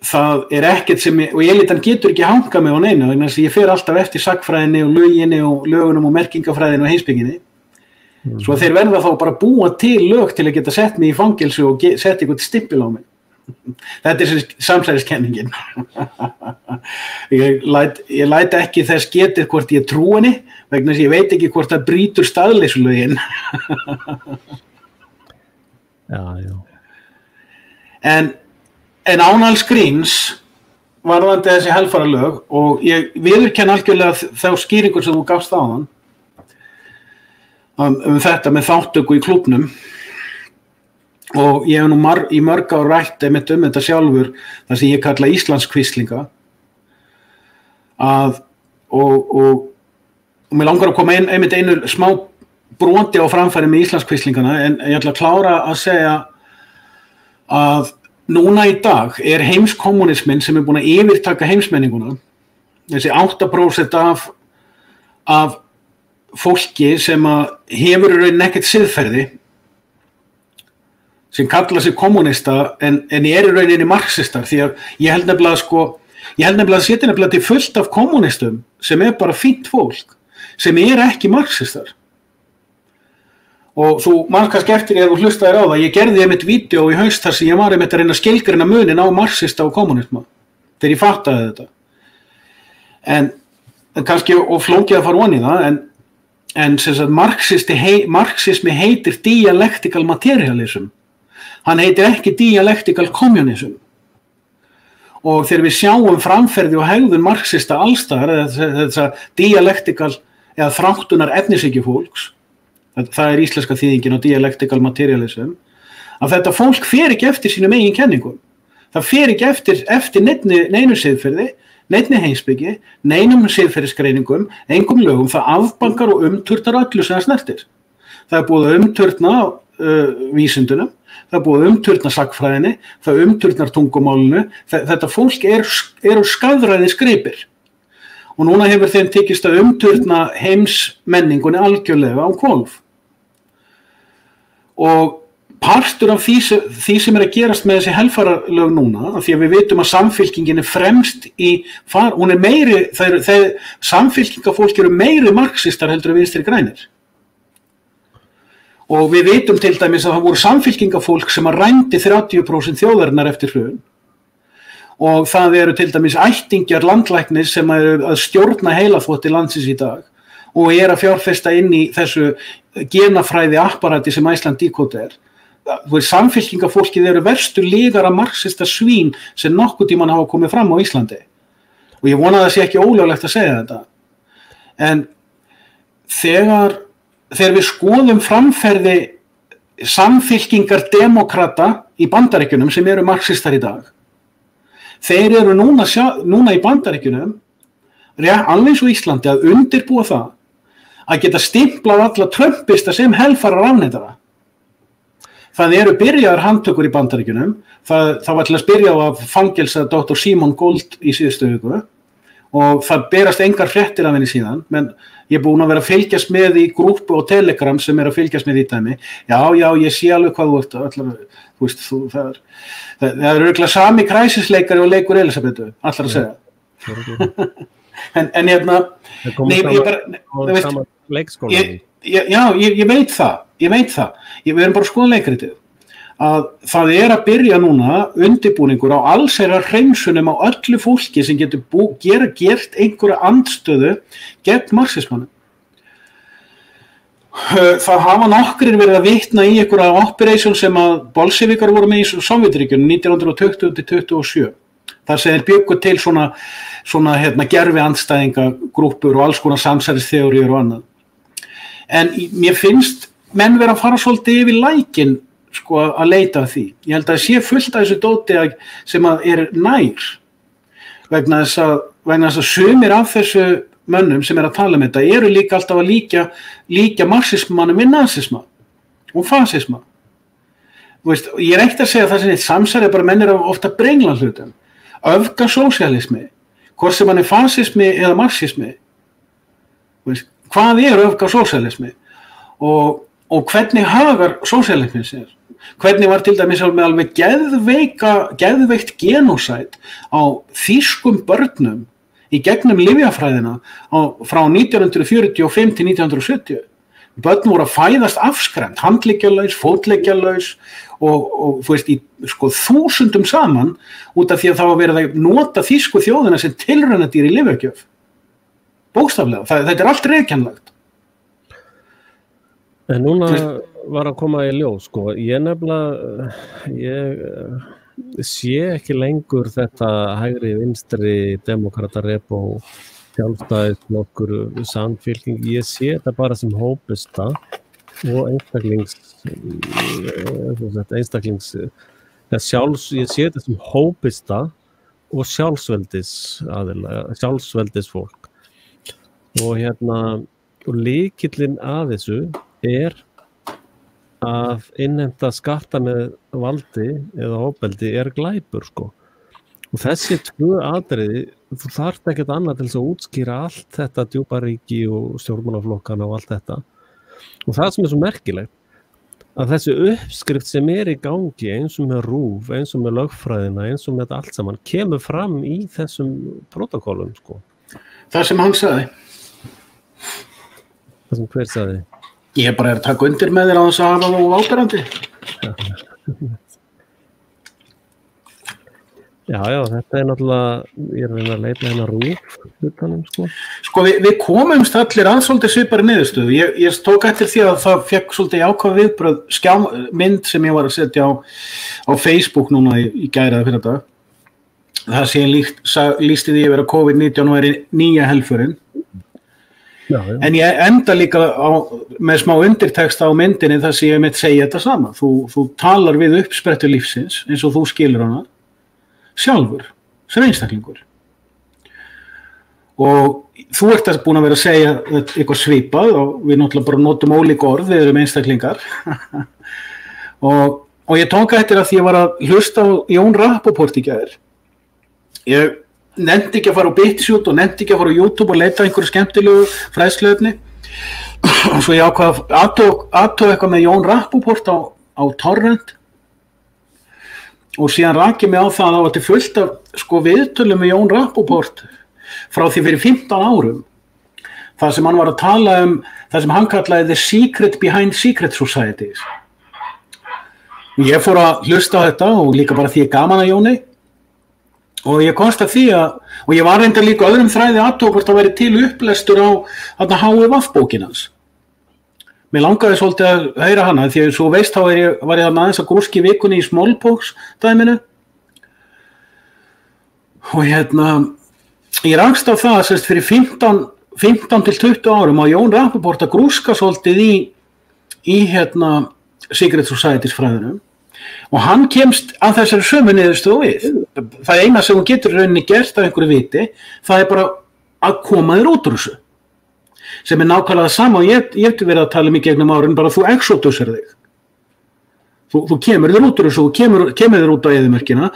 það ekkert sem og elitan getur ekki hangað mig á neinu, þannig að ég fer alltaf eftir sagnfræðinni og löginni og lögunum og merkingafræðinni og heimspekinni. Svo þeir verða þá bara búa til lög til að geta sett mig í fangelsi og sett eitthvað stimpil á mig. Þetta samsæriskenningin. Ég læt ekki þess getið hvort ég trú henni, vegna þess að ég veit ekki hvort það brýtur staðleysulögin. Já. En án alls gríns varðandi þessi helfara lög, og ég viðurkenni algjörlega þá skýringur sem þú gafst áðan þetta með þáttöku í klúbbnum, og ég hef nú í mörg ár rætt einmitt þetta sjálfur, það sem ég kalla Íslandskvíslinga, og mér langar að koma einmitt einu smá broti á framfæri með Íslandskvíslingana, en ég ætla að klára að segja að núna í dag heimskommunismin sem búin að yfirtaka heimsmenninguna, þessi 8% af fólki sem hefur í rauninni ekkert siðferði, sem kalla sig kommunista en í rauninni marxistar, því að ég held nefnilega að setja nefnilega til fullt af kommunistum sem bara fínt fólk, sem ekki marxistar. Og þú mann kannski eftir ef þú hlustaðir á það, ég gerði einmitt vídeó í haust þar sem ég var einmitt að reyna að skilgreina munin á marxista og kommunisma, þegar ég fattaði þetta. En kannski og flókið að fara ofan í það, en sem sagt marxismi heitir dialectical materialism. Hann heitir ekki dialectical communism. Og þegar við sjáum framferði og hegðun marxista allstaðar, þessa dialectical eða þráttunar efnishyggju-fólks, það íslenska þýðingin á dialectical materialism, að þetta fólk fer ekki eftir sínum eigin kenningum. Það fer ekki eftir neinu siðferði, neinni heimspeki, neinum siðferðisgreiningum, engum lögum, það afbankar og umturnar öllu sem það snertir. Það búið að umturna vísindunum, það búið að umturna sagnfræðinni, það umturnar tungumálinu, þetta fólk úr skaðræðis gripir. Og núna hefur þeim tekist að umturna heimsmenningunni algjörlega á hvolf. Og partur af því sem að gerast með þessi helfararlög núna, af því að við vitum að samfylkingin fremst hún meiri, samfylkingafólk eru meiri marxistar heldur en vinstri grænir. Og við vitum til dæmis að það voru samfylkingafólk sem rændi 30% þjóðarinnar eftir hrun. Og það eru til dæmis ættingjar landlæknis sem eru að stjórna heilaþvotti landsins í dag og að fjárfesta inn í þessu genafræði apparati sem Iceland Decode er. Samfylkingafólkið eru verstu lígara marxista svín sem nokkuð tímann hafa komið fram á Íslandi. Og ég vona að það sé ekki ólöglegt að segja þetta. En þegar við skoðum framferði samfylkingar demokrata í Bandaríkjunum sem eru marxistar í dag, þeir eru núna í Bandaríkjunum, alveg eins og Íslandi, að undirbúa það að geta stimplað alla trumpista sem helfarar afneitara. Það eru byrjaðar handtökur í Bandaríkjunum, það var til að byrja á að fangelsa Dr. Simon Gold í síðustu viku og það berast engar fréttir af henni síðan, menn ég búin að vera að fylgjast með í grúpu og Telegram sem að fylgjast með í dæmi. Já, ég sé alveg hvað þú ert, það er örugglega sami kræsisleikari og leikur Elisabethu, allar að segja. En ég veit það, við erum bara að skoða leikritið, að það að byrja núna undirbúningur á allsherjar hreinsunum á öllu fólki sem getur gert einhverja andstöðu gegn marxismanum. Það hafa nokkrir verið að vitna í einhverja operation sem að bolsjevikar voru með í Sovétríkjunum 1920-27. Þar sem þeir bjuggu til svona gerfi andstæðingagrúppur og alls konar samsærisþeóríur og annað. En mér finnst menn vera að fara svolítið yfir lækinn að leita að því. Ég held að það sé fullt af þessu dóti sem er nær vegna þess að sumir af þessu mönnum sem að tala um þetta eru líka alltaf að líkja marxismanum við nasisma og fasisma. Ég ekki að segja það sem eitt samsæri, bara menn eru ofta brengla hlutum. Öfgasósíalismi, hvort sem hann fasismi eða marxismi. Hvað öfgasósíalismi? Og hvernig hagar sósíalismin sér? Hvernig var til dæmis með alveg geðveikt genósæt á þýskum börnum í gegnum lyfjafræðina frá 1945 til 1970. Börn voru að fæðast afskræmt, handleggjalaus, fótleggjalaus og í þúsundum saman út af því að það var verið að nota þýsku þjóðina sem tilraunadýr í lyfjagjöf. Bókstaflega, þetta allt rekjanlegt. En núna var að koma í ljós, ég sé ekki lengur þetta hægri vinstri demokrata repo sjálfstæðisflokkur samfylking, ég sé þetta bara sem hópista og ég sé þetta sem hópista og sjálfsveldisfólk og lykillinn að þessu að innheimta skatta með valdi eða ofbeldi glæpur sko. Og þessi tvö atriði, þú þarft ekkert annað til þess að útskýra allt þetta djúparíki og stjórnmálaflokkana og allt þetta. Og það sem svo merkilegt, að þessi uppskrift sem í gangi, eins og með RÚV, eins og með lögfræðina, eins og með þetta allt saman, kemur fram í þessum protokollum sko. Það sem hann sagði. Það sem hver sagði? Ég bara að taka undir með þér á þess að hafa þú áberandi. Já, þetta náttúrulega, ég að reyna að leita hennar RÚV hlutanum, sko. Sko, við komumst allir að svolítið svipari niðurstöðu. Ég tók eftir því að það fekk svolítið ákvað viðbröð mynd sem ég var að setja á Facebook núna í gær eða fyrir dag. Það sem lýsti því yfir að COVID-19 væri nýja helfurinn. Já. En ég enda líka með smá undirteksta á myndinni þar sem ég mitt segja þetta sama. Þú talar við uppsprettu lífsins eins og þú skilur hana sjálfur, sem einstaklingur. Og þú ert búin að vera að segja eitthvað svipað og við náttúrulega bara notum ólík orð, við erum einstaklingar. og ég tók eftir að því ég var að hlusta á Jón Rappaport í gær. Ég nefndi ekki að fara á BitShoot og nefndi ekki að fara á YouTube og leita einhverju skemmtilegu fræðsluefni. Og svo ég ákvað aðtók eitthvað með Jón Rappaport á Torrent. Og síðan rak ég mig á það að það var til fullt af sko viðtölum með Jón Rappaport frá því fyrir 15 árum. Það sem hann var að tala það sem hann kallaði The Secret Behind Secret Societies. Og ég fór að hlusta á þetta og líka bara því ég gaman að Jóni. Og ég komst að því og ég var reyndar líka öðrum þræði aðtók hvort að væri til upplestur á HVF-bókin hans. Mér langaði svolítið að heyra hana því að svo veist þá var ég aðeins að grúski vikunni í smallpox dæminu og ég rakst á það sérst fyrir 15 til 20 árum á Jón Rappaport að grúska svolítið í Secret Societies fræðunum og hann kemst að þessari sömu niðurstöðu við. Það eina sem hún getur rauninni gert af einhverju viti, það bara að koma þér út úr þessu. Sem nákvæmlega sama og ég hef verið að tala í gegnum árin, bara þú exodusar þig. Þú kemur þér út úr þessu og kemur þér út á eyðimörkina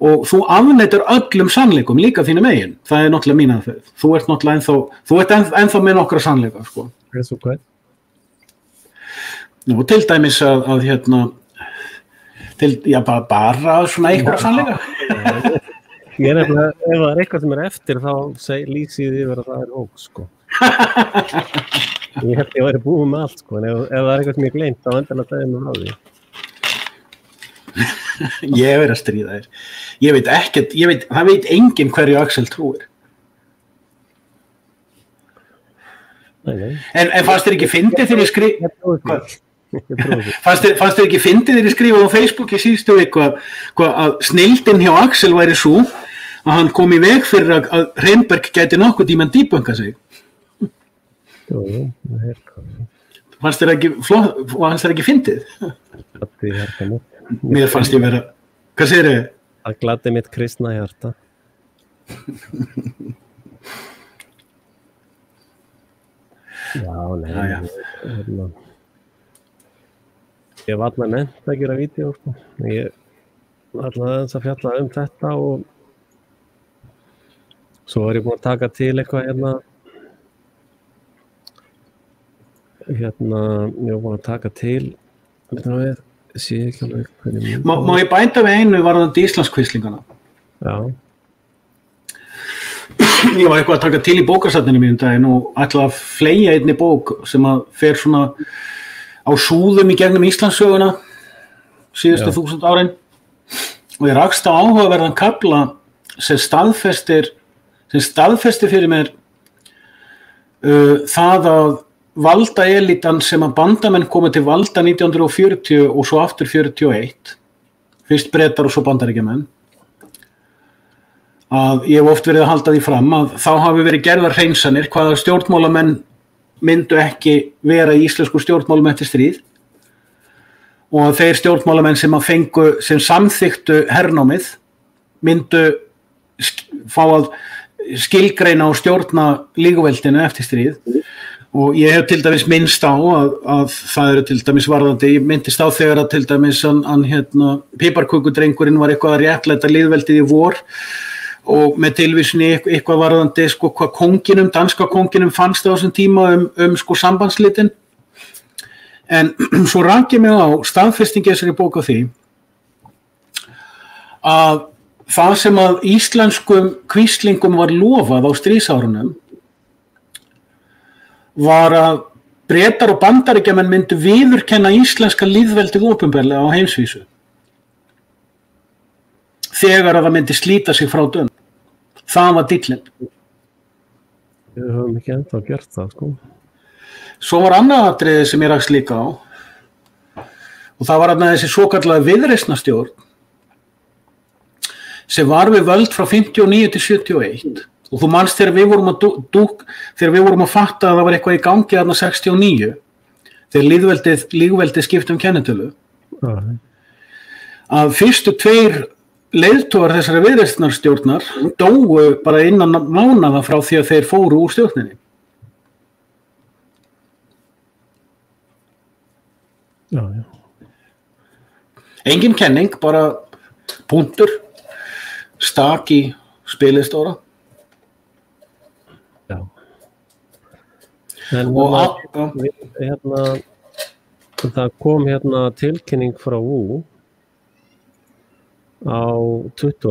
og þú afneitar öllum sannleikum, líka þínum eigin. Það náttúrulega mín aðferð. Þú ert náttúrulega ennþá með nokkra sannleika, sko. Svo hvað? Nú, til dæmis bara svona einhverja sannleika. Ég nefnilega, ef það eitthvað sem eftir, þá lýsi ég yfir að það hóks, sko. Ég held ég væri búið með allt sko, en ef það eitthvað sem ég gleymt þá endilega það mér á því. Ég hef verið að stríða þér. Ég veit ekkert, það veit enginn hverju Axel trúir. Nei. En fannst þér ekki fyndið þegar ég skrifa? Fannst þér ekki fyndið þegar ég skrifa á Facebook í síðustu viku að snilldin hjá Axel væri svo að hann kom í veg fyrir að Reynberg gæti nokkuð tímann dýbönka sig? Fannst þér ekki fyndið? Mér fannst ég vera. Hvað segir þið? Það gladdi mitt kristna hjarta. Ég var alltaf nefnt að gera vídeó sko. Ég var alltaf aðeins að fjalla þetta og svo var ég búin að taka til eitthvað ég var búin að taka til sé ekki alveg hvernig Má ég bæta við einu varðandi Íslandskvíslingana? Já. Ég var eitthvað að taka til í bókasafninu mínum daginn og ætla að fleygja einni bók sem að fer svona á súðum í gegnum Íslandssöguna síðustu 1000 árin og ég rakst á áhugaverðan kafla sem staðfestir fyrir mér það að valda elítan sem að bandamenn komið til valda 1940 og svo aftur 41 fyrst Bretar og svo Bandaríkjamenn að ég hef oft verið að halda því fram að þá hafi verið gerðar hreinsanir hvaða stjórnmálamenn myndu ekki vera í íslensku stjórnmálum eftir stríð og að þeir stjórnmálamenn sem samþyktu hernámið myndu fá að skilgreina og stjórna lígaveldinu eftir stríð Og ég hef til dæmis minnst á að það eru til dæmis varðandi, ég myndist á þegar að til dæmis piparkökudrengurinn var eitthvað að réttlæta lýðveldið í vor og með tilvísun í eitthvað varðandi sko hvað kónginum, danska kónginum fannst á þessum tíma sko sambandslitin. En svo rak ég mig á staðfestingi þessari bók á því að það sem að íslenskum kvíslingum var lofað á stríðsárunum var að Bretar og Bandaríkjamenn myndu viðurkenna íslenska lýðveldið opinberlega á heimsvísu þegar að það myndi slíta sig frá döm. Það var dýllinn. Við höfum ekki ennþá gert það, sko. Svo var annað atriði sem ég rakst líka á og það var þessi svokallaða viðreisnarstjórn sem var við völd frá 59 til 71. Og þú manst þegar við vorum að fatta að það var eitthvað í gangi þarna 69 þegar lýðveldið skipti kennitölu að fyrstu 2 leiðtogar þessari viðreisnarstjórnar dóu bara innan mánaða frá því að þeir fóru úr stjórninni. Já. Engin kenning, bara punktur, stak í spilistóra. Já. En það kom tilkynning frá VU á 20.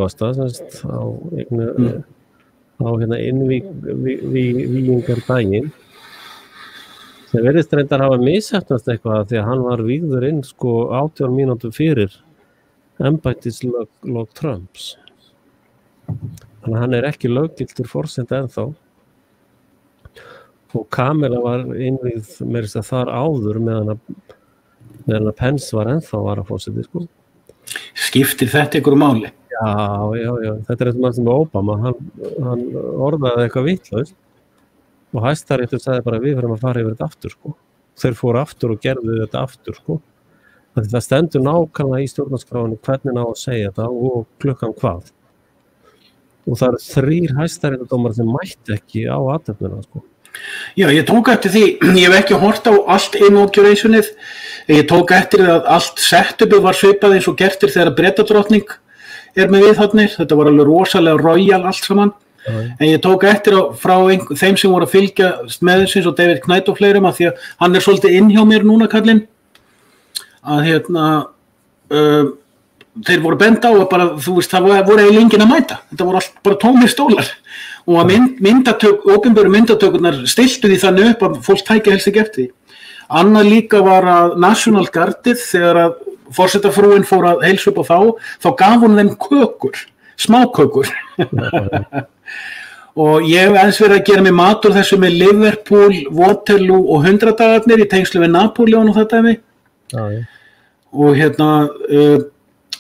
á innvígingardaginn sem virðist reyndar hafa misheppnast eitthvað því að hann var vígður inn sko 18 mínútur fyrir embættislög Trumps. Þannig að hann ekki löggiltur forseti ennþá. Og Kamala var innvígð meira þess að þar áður meðan að Pence var ennþá varaforseti, sko. Skiptir þetta einhverju máli? Já. Þetta eitthvað mann sem Obama, hann orðaði eitthvað vitlaust og Hæstaréttur sagði bara við verðum að fara yfir þetta aftur, sko. Þeir fóru aftur og gerðu þetta aftur, sko. Það stendur nákvæmlega í stjórnarskráinni hvernig á að segja þetta og klukkan hvað. Og það eru 3 hæstaréttardómarar sem mættu ekki á athöfnina, sko. Já, ég tók eftir því, ég hef ekki hort á allt inaugurationið, ég tók eftir að allt setupið var svipað eins og gertir þegar Bretadrottning með viðhafnir, þetta var alveg rosalega royal allt saman, en ég tók eftir frá þeim sem voru að fylgjast með þess og David Knight og fleirum að því að hann svolítið inn hjá mér núna kallinn, að þeir voru bent á að bara, þú veist, það voru eiginlega enginn að mæta, þetta voru allt bara tómir stólar. Og að opinberu myndatökurnar stiltu því þannig upp að fólk tæki helst ekki eftir því. Annað líka var að National Guardið, þegar að forsetafrúin fór að heilsa upp á þá gaf hún þeim kökur, smákökur. Og ég hef eins verið að gera mig mat úr þessu með Liverpool, Waterloo og 100 dagarnir í tengslu við Napóleon og þetta mig. Og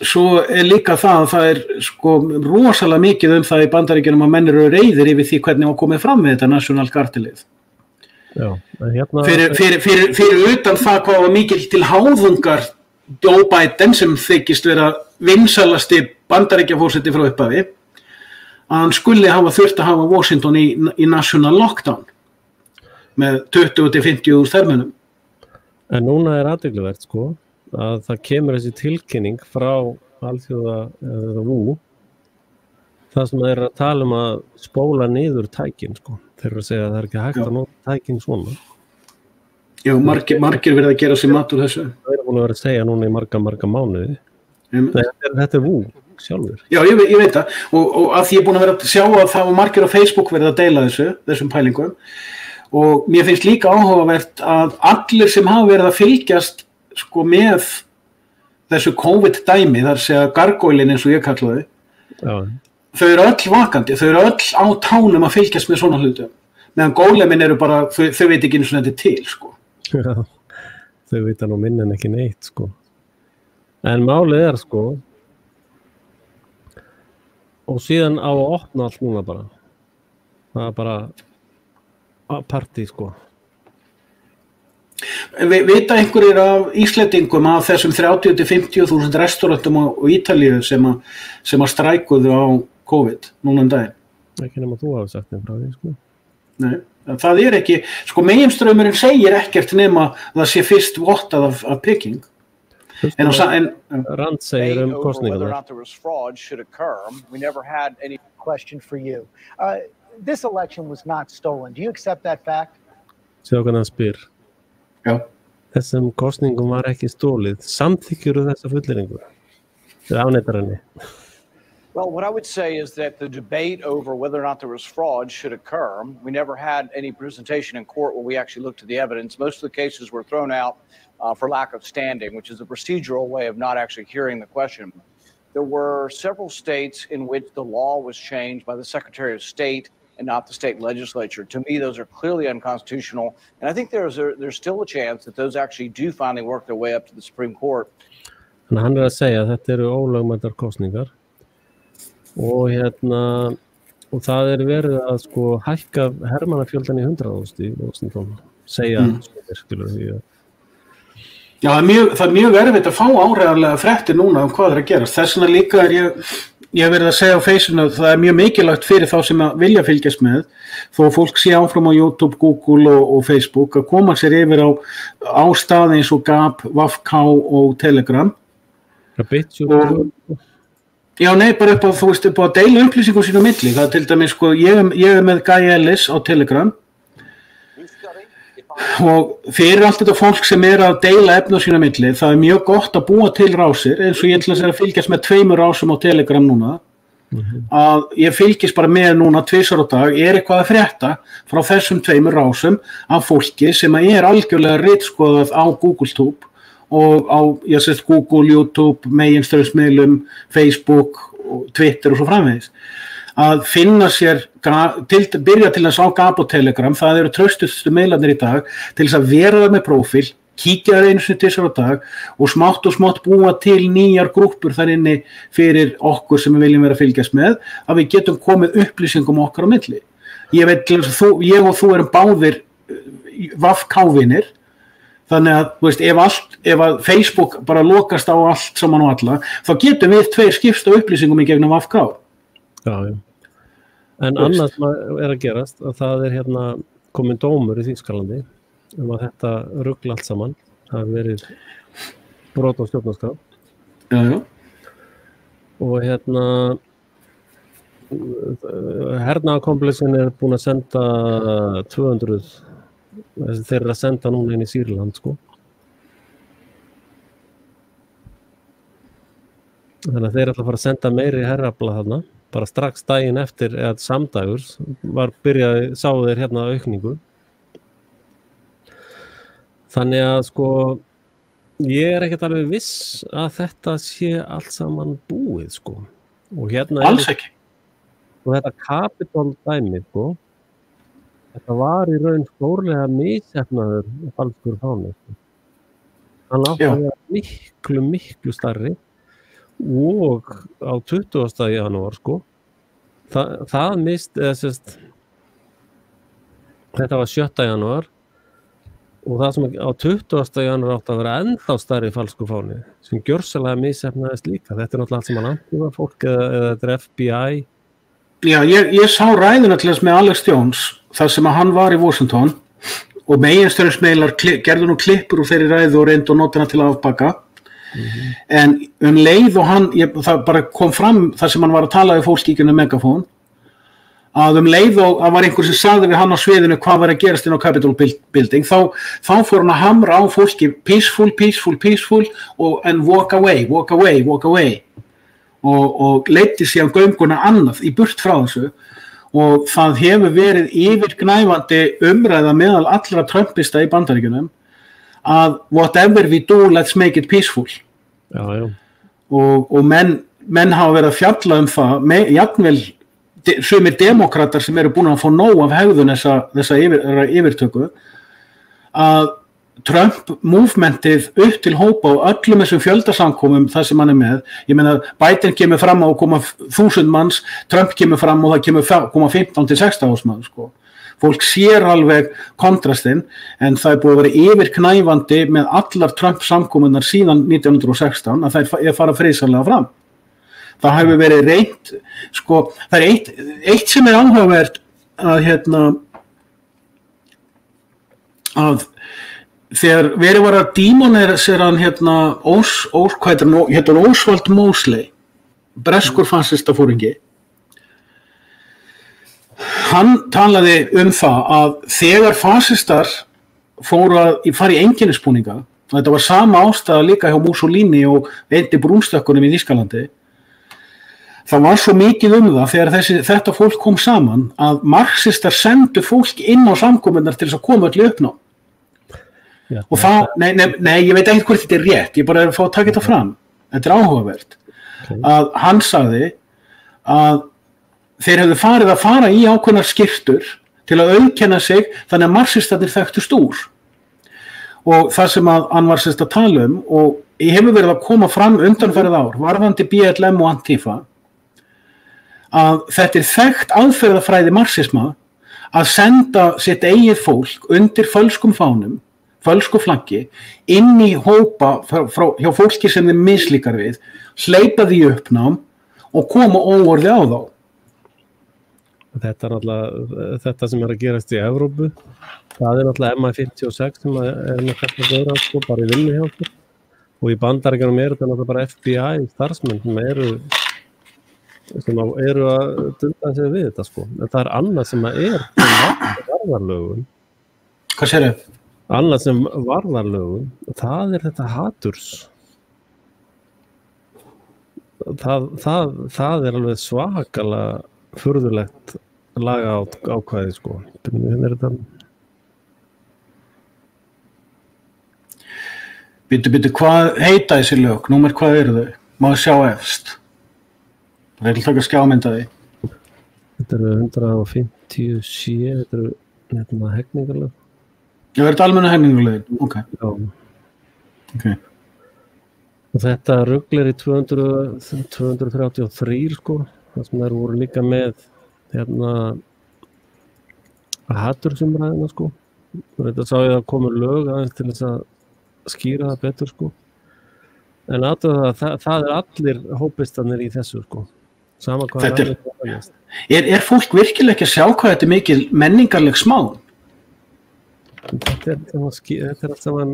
svo líka það að það sko rosalega mikið það í Bandaríkjunum að menn eru reiðir yfir því hvernig var komið fram með þetta National Guard-lið. Já, fyrir utan það hvað var mikil til háðungar Joe Biden sem þykist vera vinsalasti Bandaríkjaforseti frá upphafi að hann skuli hafa þurft að hafa Washington í national lockdown með 20-50 þermunum. En núna athyglivert sko að það kemur þessi tilkynning frá alþjóða VU það sem þeir að tala að spóla niður tækin sko. Þeir eru að segja að það ekki hægt að nota tækin svona. Já, margir verið að gera sér mat úr þessu. Það búin að vera að segja núna í marga mánuði. Þetta VU sjálfur. Já, ég veit það og að því ég er búin að vera að sjá að það var margir á Facebook verið að deila þessum pælingum og mér finnst líka áhugavert að allir sem hafa verið að fylgjast sko með þessu COVID-dæmi, þar segja gargoylin eins og ég kallaði, þau eru öll vakandi, þau eru öll á tánum að fylgjast með svona hlutum, meðan gólemin eru bara, þau veit ekki eins og þetta til, sko. Já, þau vita nú minna en ekki neitt, sko. En málið sko, og síðan á að opna allt núna bara, það bara partí, sko. Vita einhverjir af Íslendingum að þessum 30-50.000 restaurantum á Ítalíu sem að strækuðu á COVID núna daginn? Ekki nema þú hafi sagt þeim frá því, sko. Nei. Það ekki, sko meginstraumurinn segir ekkert nema það sé fyrst vottað af Peking. Rand segir kosningarnar. We never had any question for you. This election was not stolen. Do you accept that fact? Sjá hvernig hann spyr. Já. Þessum kosningum var ekki stólið. Samþykkjurðu þessa fullyrðingu? Það afneitar henni. Well, what I would say is that the debate over whether or not there was fraud should occur. We never had any presentation in court where we actually looked at the evidence. Most of the cases were thrown out for lack of standing, which is a procedural way of not actually hearing the question. There were several states in which the law was changed by the Secretary of State and not the state legislature. To me, those are clearly unconstitutional. And I think there's still a chance that those actually do finally work their way up to the Supreme Court. Þannig að hann að segja að þetta eru ólögmætar kosningar. Og og það verið að sko hækka hermannafjöldan í 100.000 í Washington, segja skilur. Já, það mjög erfitt að fá áreiðanlega fréttir núna hvað að gerast. Þess vegna líka ég verið að segja á Facebookinu að það mjög mikilvægt fyrir þá sem að vilja fylgjast með, þó fólk sé áfram á YouTube, Google og Facebook að koma sér yfir á staði eins og Gab, VAFK og Telegram. Já, nei, bara upp á að deila upplýsingum sín á milli. Það til dæmis, sko, ég með Guy Ellis á Telegram og fyrir allt þetta fólk sem að deila efni á sín á milli, það mjög gott að búa til rásir, eins og ég ætla að fylgjast með 2 rásum á Telegram núna, að ég fylgist bara með núna 2 á dag, eitthvað að frétta frá þessum 2 rásum af fólki sem algjörlega ritskoðað á GoogleTube og á, Google, YouTube, meginstraumsmiðlum, Facebook, Twitter og svo framvegis. Að finna sér, byrja til þess á Gab og Telegram, það eru traustustu miðlarnir í dag, til þess að vera það með prófíl, kíkja það einu sinni 2 á dag og smátt búa til nýjar grúppur þar inni fyrir okkur sem við viljum vera að fylgjast með, að við getum komið upplýsingum okkar á milli. Ég veit til þess að ég og þú erum báðir VAFK-vinir, þannig að, þú veist, ef að Facebook bara lokast á allt saman og alla, þá getum við 2 skipst á upplýsingum í gegnum VAFK. Já. En annars að gerast að það komin dómur í Þýskalandi að þetta rugla allt saman. Það verið brot á stjórnarskrá. Já. Og hernaðarkomplexin búin að senda 200, þeir að senda núna inn í Sýrland, sko. Þannig að þeir ætla að fara að senda meiri herafla þarna. Bara strax daginn eftir eða samdægur sáu þeir aukningu. Þannig að sko ég ekkert alveg viss að þetta sé allt saman búið, sko. Og alls ekki. Og þetta Capitol dæmi, sko, þetta var í raun stórlega misheppnaður falskur fáni. Hann átti að vera miklu stærri. Og á 20. janúar, sko, það þetta var 7. janúar og það sem á 20. janúar átti að vera ennþá stærri falsku fáni sem gjörsamlega misheppnaðist líka. Þetta náttúrulega allt sem antífa fólk eða þetta FBI. Já, ég sá ræðuna til þess með Alex Jones þar sem að hann var í Washington og meginstraumsmiðlar gerðu nú klippur úr þeirri ræðu og reyndu að nota hana til að afbaka. En leið og það bara kom fram þar sem hann var að tala við fólk í gegnum megafón að leið og að var einhver sem sagði við hann á sviðinu hvað var að gerast inn á Capitol building þá fór hann að hamra á fólki peaceful and walk away og leiddi síðan gönguna annað í burt frá þessu og það hefur verið yfirgnæfandi umræða meðal allra Trumpista í Bandaríkjunum að whatever we do, let's make it peaceful. Já. Og menn hafa verið að fjalla það, jafnvel sumir demokratar sem eru búin að fá nóg af hegðun þessa yfirtöku, að Trump movementið upp til hópa og öllum þessum fjöldasamkomum það sem hann með, ég meina Biden kemur fram á að koma 1000 manns, Trump kemur fram og það koma 15 til 16 manns, sko. Fólk sér alveg kontrastinn en það búið að vera yfirknæfandi með allar Trump-samkomunnar síðan 1916 að það fara friðsamlega fram. Það hefur verið reynt, sko, það eitt sem áhugavert að að þegar verið var að dímonisera hann Oswald Mosley, breskur fasistafóringi, hann talaði það að þegar fasistar fóru að fara í einkennisbúninga, þetta var sama ástæða líka hjá Mussolini og eindi brúnstökkunum í Þýskalandi, það var svo mikið það þegar þetta fólk kom saman að marxistar sendu fólk inn á samkomunnar til þess að koma öllu uppná. Og það, nei, ég veit ekki hvort þetta er rétt, ég bara er að fá að taka þetta fram, þetta er áhugavert, að hann sagði að þeir hefðu farið að fara í ákveðnar skyrtur til að auðkenna sig þannig að marxistarnir þekktust úr. Og það sem að hann var að tala og ég hefur verið að koma fram undanfarið ár, varðandi BLM og Antifa, að þetta er þekkt aðferðafræði marxisma að senda sitt eigið fólk undir fölskum fánum, fölsku flaggi, inn í hópa hjá fólki sem þeir mislíkar við, hleypa því uppnám og koma óorði á þá. Þetta er náttúrulega þetta sem að gerast í Evrópu. Það er náttúrulega MI56 sem er með þetta vera bara í vinnu hjá okkur. Og í Bandaríkjunum þetta náttúrulega bara FBI starfsmenn sem eru að dunda sig við þetta sko. En það er annað sem er varðarlögum. Hvað sérðu? Annað sem varðarlögum, það er þetta haturs. Það er alveg svakalega furðulegt laga ákvæði sko. Bíddu, hvað heita þessi lög? Númer hvað eru þau? Má sjá efst. Það er alltaf að skjámynda því. Þetta eru 157, þetta eru hegningarlög. Já, þetta almenna hegningarlögin, ok. Já. Ok. Og þetta ruglir í 233 sko. Það sem þær voru líka með hatursumræðina sko. Þetta sá ég að komu lög aðeins til þess að skýra það betur sko. En það er allir hópistarnir í þessu sko. Sama hvað er fólk virkilega ekki að sjá hvað þetta er mikil menningarleg smán? Þetta er allt saman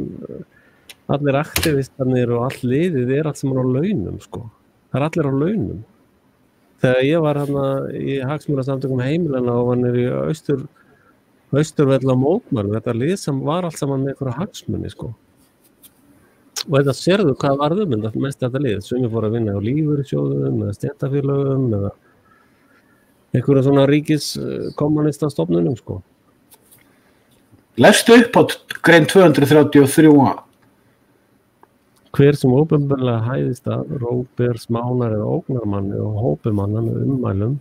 allir aktivistarnir og all liðið er allt saman á launum sko. Það er allir á launum. Þegar ég var í hagsmunasamtökum heimilana og var niður í Austurvella mótmælum, þetta lið sem var allt saman með einhverja hagsmuni sko. Og þetta sérðu hvað varðum mest þetta lið, sumir fóru að vinna á lífeyrissjóðum eða stéttarfélögum eða einhverja svona ríkiskommunistastofnunum sko. Lestu upp á grein 233a. Hver sem opinberlega hæðist að rópir, smánar eða ógnarmanni og hópumanna með ummælum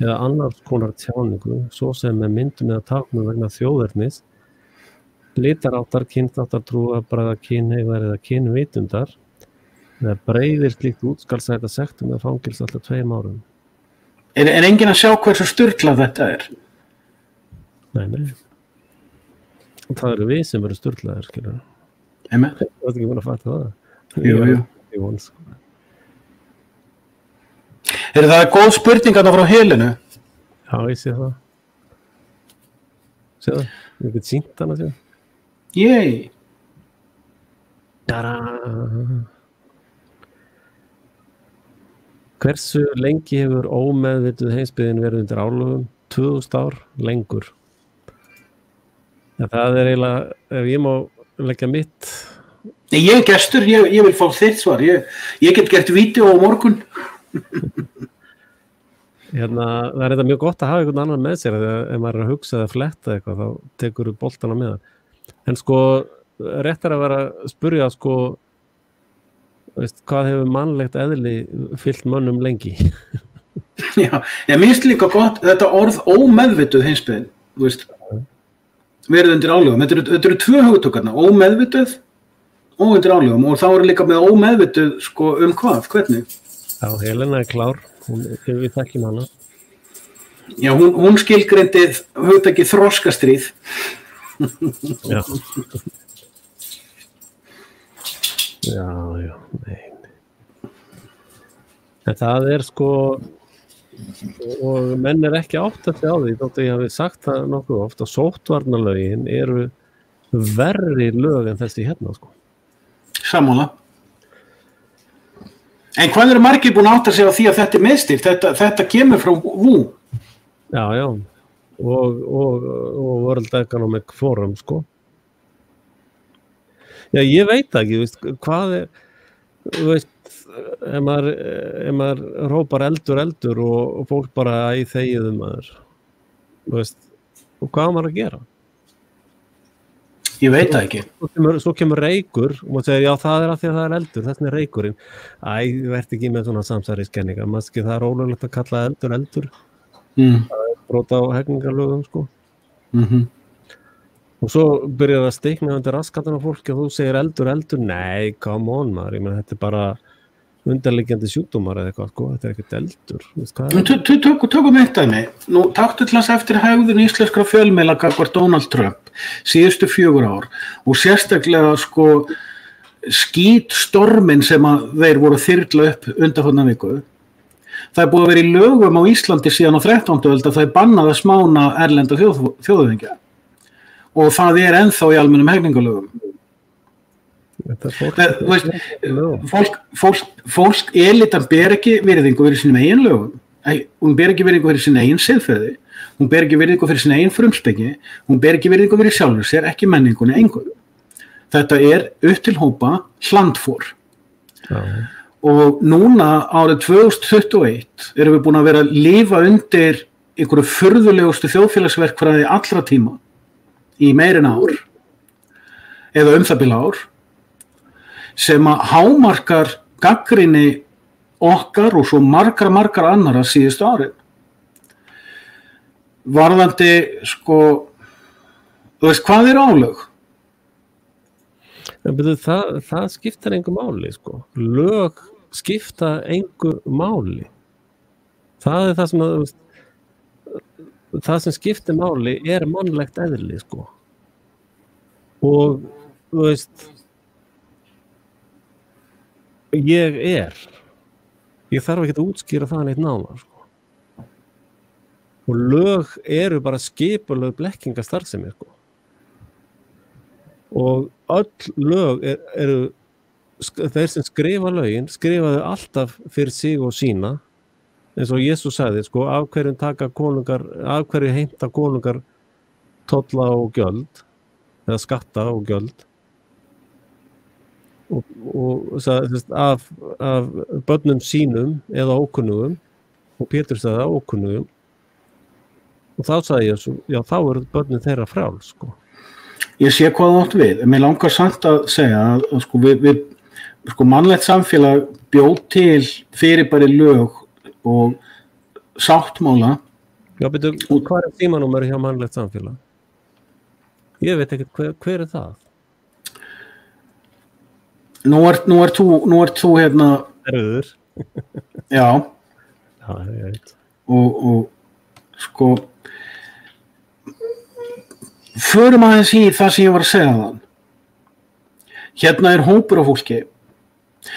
eða annars konar tjáningu, svo sem með myndum eða táknum vegna þjóðernis, litaráttar, kynþáttar, trúarbragða, kynhneigðar eða kynvitundar, eða breiðir slíkt út skal sæta sektum eða fangils alltaf 2 árum. Er enginn að sjá hversu sturlað þetta er? Nei. Það eru við sem eru sturlaðir, skilur. Amen. Það er ekki búin að fatta það. Jú. Það er góð spurning að það frá Helenu? Já, ég sé það. Sé það? Ég get sýnt hana sér. Yey. Hversu lengi hefur ómeðvituð heimsbyggðin verið undir álögum? 2000 ár lengur. Ja, það er eiginlega, ef ég má leggja mitt. Ég er gestur, ég vil fá þitt svar. Ég get gert vídeó á morgun. Það er þetta mjög gott að hafa einhvern annan með sér ef maður er að hugsa eða fletta eitthvað, þá tekur þú boltana með það. En sko, rétt er að vera að spyrja sko, hvað hefur mannlegt eðli fyllt mönnum lengi? Já, ég minnst líka gott þetta orð ómeðvituð heimsbyggðin, þú veist, verið undir álögum. Þetta eru 2 hugtökarna, ómeðvituð og undir álögum, og þá eru líka með ómeðvituð sko hvað, hvernig? Já, Helena er klár, við þekkjum hana. Já, hún skilgreindi hugtakið þroskastríð. Já. Já, nei. En það er sko, og menn er ekki átt að sjá því, þótt að ég hafi sagt það nokkuð oft, að sóttvarnalögin eru verri lög en þessi hérna, sko. Sammála. En hvað eru margir búin að átta sig á því að þetta mistýrt? Þetta kemur frá Who? Já, og World Economic Forum, sko. Já, ég veit ekki, hvað þú veist, ef maður rópar eldur og fólk bara í þegiðu maður, þú veist, og hvað á maður að gera? Ég veit það ekki. Svo kemur reykur og maður segir, já, það af því að það eldur, þess vegna reykurinn. Þú ert ekki með svona samsæriskenningar, það ólöglegt að kalla eldur. Það brota á hegningarlögum, sko. Og svo byrjar að stikna undir raskatan á fólki og þú segir eldur, nei, come on maður, ég meina þetta bara undarliggjandi sjúkdómar eða eitthvað, sko, þetta ekkert eldur. Tökum eitt dæmi. Nú, taktu til þess eftir hegðun íslenskra fjölmiðla gagnvart Donald Trump síðustu 4 ár og sérstaklega, sko, skítstorminn sem að þeir voru að þyrla upp undanfarna viku. Það búið að vera í lögum á Íslandi síðan á 13. öld að það bannað að smána erlenda þjóðhöfðingja. Og það ennþá í almennum hegningarlögum. Fólk elitan ber ekki virðingu fyrir sínum eigin lögum. Hún ber ekki virðingu fyrir sín eigin siðferði. Hún ber ekki virðingu fyrir sín eigin frumspeki. Hún ber ekki virðingu fyrir sjálfur sér, ekki menningunni einhver. Þetta upp til hópa hlandfór. Og núna árið 2021 erum við búin að vera að lifa undir einhverju furðulegustu þjóðfélagsverkfræði allra tíma. Í meira en ár eða það bil ár sem að hámarkar gagnrýni okkar og svo margar annara síðustu árið. Varðandi, sko, þú veist, hvað álög? Það skiptar engu máli, sko. Lög skipta engu máli. Það það sem að það sem skiptir máli mannlegt eðli, sko. Og þú veist, ég þarf ekki að útskýra það neitt nánar, sko. Og lög bara skipulög blekkingastarfsemi, sko. Og öll lög þeir sem skrifa lögin skrifa þau alltaf fyrir sig og sína. Eins og Jesús sagði, sko, af hverju heimta konungar tolla og gjöld, eða skatta og gjöld. Og af börnum sínum eða ókunnugum, og Pétur sagði ókunnugum. Og þá sagði Jesús, já, þá börnin þeirra frjáls, sko. Ég sé hvað það átt við, en mér langar samt að segja að sko, mannlegt samfélag bjóð til fyrirbæri lög og sáttmála. Já, betur, hvað símanúmer hjá mannlegt samfélag? Ég veit ekki hver það? Nú ert þú hérna Erður. Já. Já, ég veit. Og sko förum aðeins í það sem ég var að segja þann. Hérna hópur af fólki.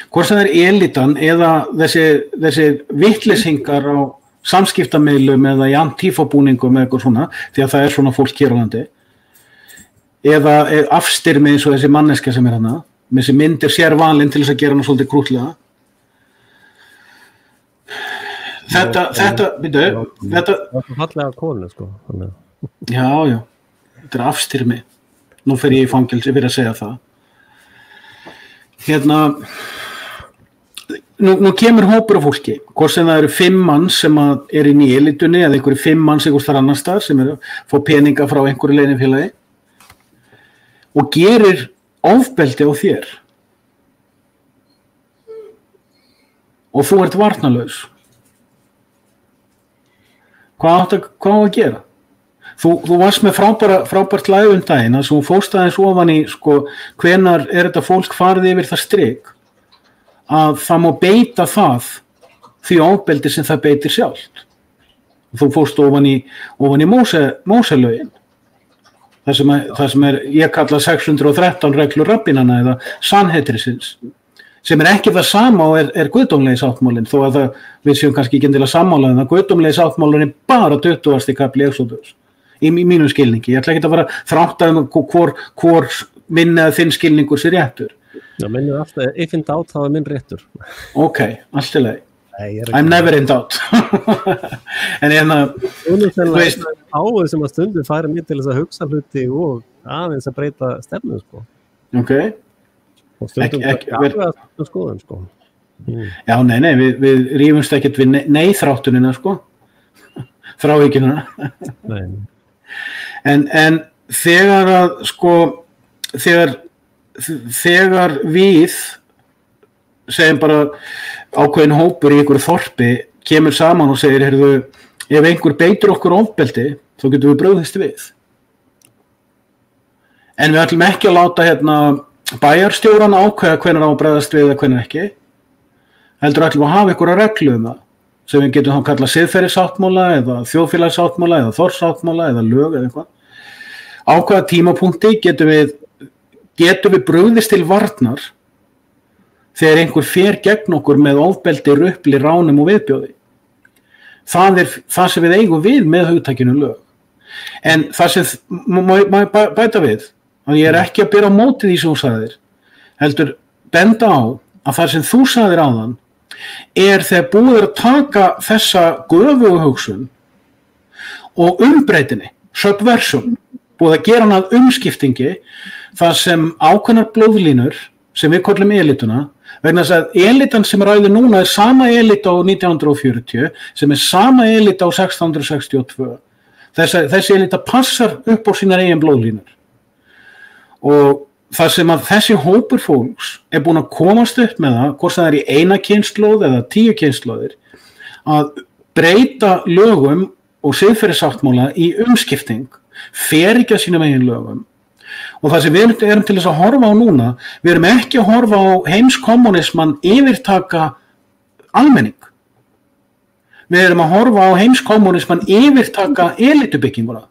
Hvort sem það elitan eða þessi vitleysingar á samskiptamiðlum eða í antífabúningum eða eitthvað svona, því að það svona fólk hér á landi, eða afstyrmi eins og þessi manneskja sem hana, með þessi myndir sér valinn til þess að gera hana svolítið krútlega. Þetta fallega konu, sko. Já, þetta afstyrmi. Nú fer ég í fangelsi fyrir að segja það. Hérna, nú kemur hópur af fólki, hvort sem það eru 5 manns sem inn í elitunni eða einhverju 5 manns einhvers þar annars staðar sem fá peninga frá einhverju leyniðfélagi og gerir ofbeldi á þér og þú ert varnarlaus. Hvað á að gera? Þú varst með frábært live daginn að þú fórst aðeins ofan í, sko, hvenær þetta fólk farið yfir það strik að það má beita það því ofbeldi sem það beitir sjálft. Þú fórst ofan í Móselögin. Það sem ég kalla 613 reglur rabbinanna eða Sanhedrisins, sem ekki það sama og guðdómlegi sáttmálinn, þó að við séum kannski ekki endilega sammála en það guðdómlegi sáttmálinn bara 20. kafli Exodus. í mínum skilningi. Ég ætla ekki að fara þrátt hvor minn eða þinn skilningur sér réttur. Já, minn alltaf, if in doubt, þá minn réttur. Ok, allt í lagi. I'm never in doubt. En þú veist áður sem að stundu færa mér til þess að hugsa hluti og aðeins að breyta stefnu, sko. Ok. Og stundum skoðum, sko. Já, nei, við rífumst ekkert við nei-þráttunina, sko. Þráhyggjuna. Nei. En þegar að, sko, þegar við segjum bara ákveðin hópur í einhverju þorpi kemur saman og segir, heyrðu, ef einhver beitir okkur ofbeldi, þá getum við brugðist við. En við ætlum ekki að láta bæjarstjóran ákveða hvenær á að bregðast við eða hvenær ekki. Heldur ætlum að hafa einhverja reglu það, sem við getum þá kallað siðferðissáttmála eða þjóðfélagssáttmála eða þorsáttmála eða lög eða eitthvað. Á hvaða tímapunkti getum við brugðist til varnar þegar einhver fer gegn okkur með ofbeldi, rupli, ránum og viðbjóði. Það það sem við eigum við með hugtakinu lög. En það sem má bæta við, að ég ekki að bera á móti því sem þú sagðir, heldur benda á að það sem þú sagðir áðan þegar búið að taka þessa göfugu hugsun og umbreytinni, subversion, búið að gera hana að umskiptingi, það sem ákveðnar blóðlínur sem við kollum elituna, vegna þess að elitan sem ræður núna sama elit á 1940 sem sama elit á 1662. Þessi elita passar upp á sínar eigin blóðlínur. Og það sem að þessi hópur fólks búin að komast upp með það, hvort það í eina kynslóð eða 10 kynslóðir, að breyta lögum og siðferðissáttmála í umskipting, fer ekki að sínum eigin lögum. Og það sem við erum til þess að horfa á núna, við erum ekki að horfa á heimskommunisman yfirtaka almenning. Við erum að horfa á heimskommunisman yfirtaka elitubygginguna.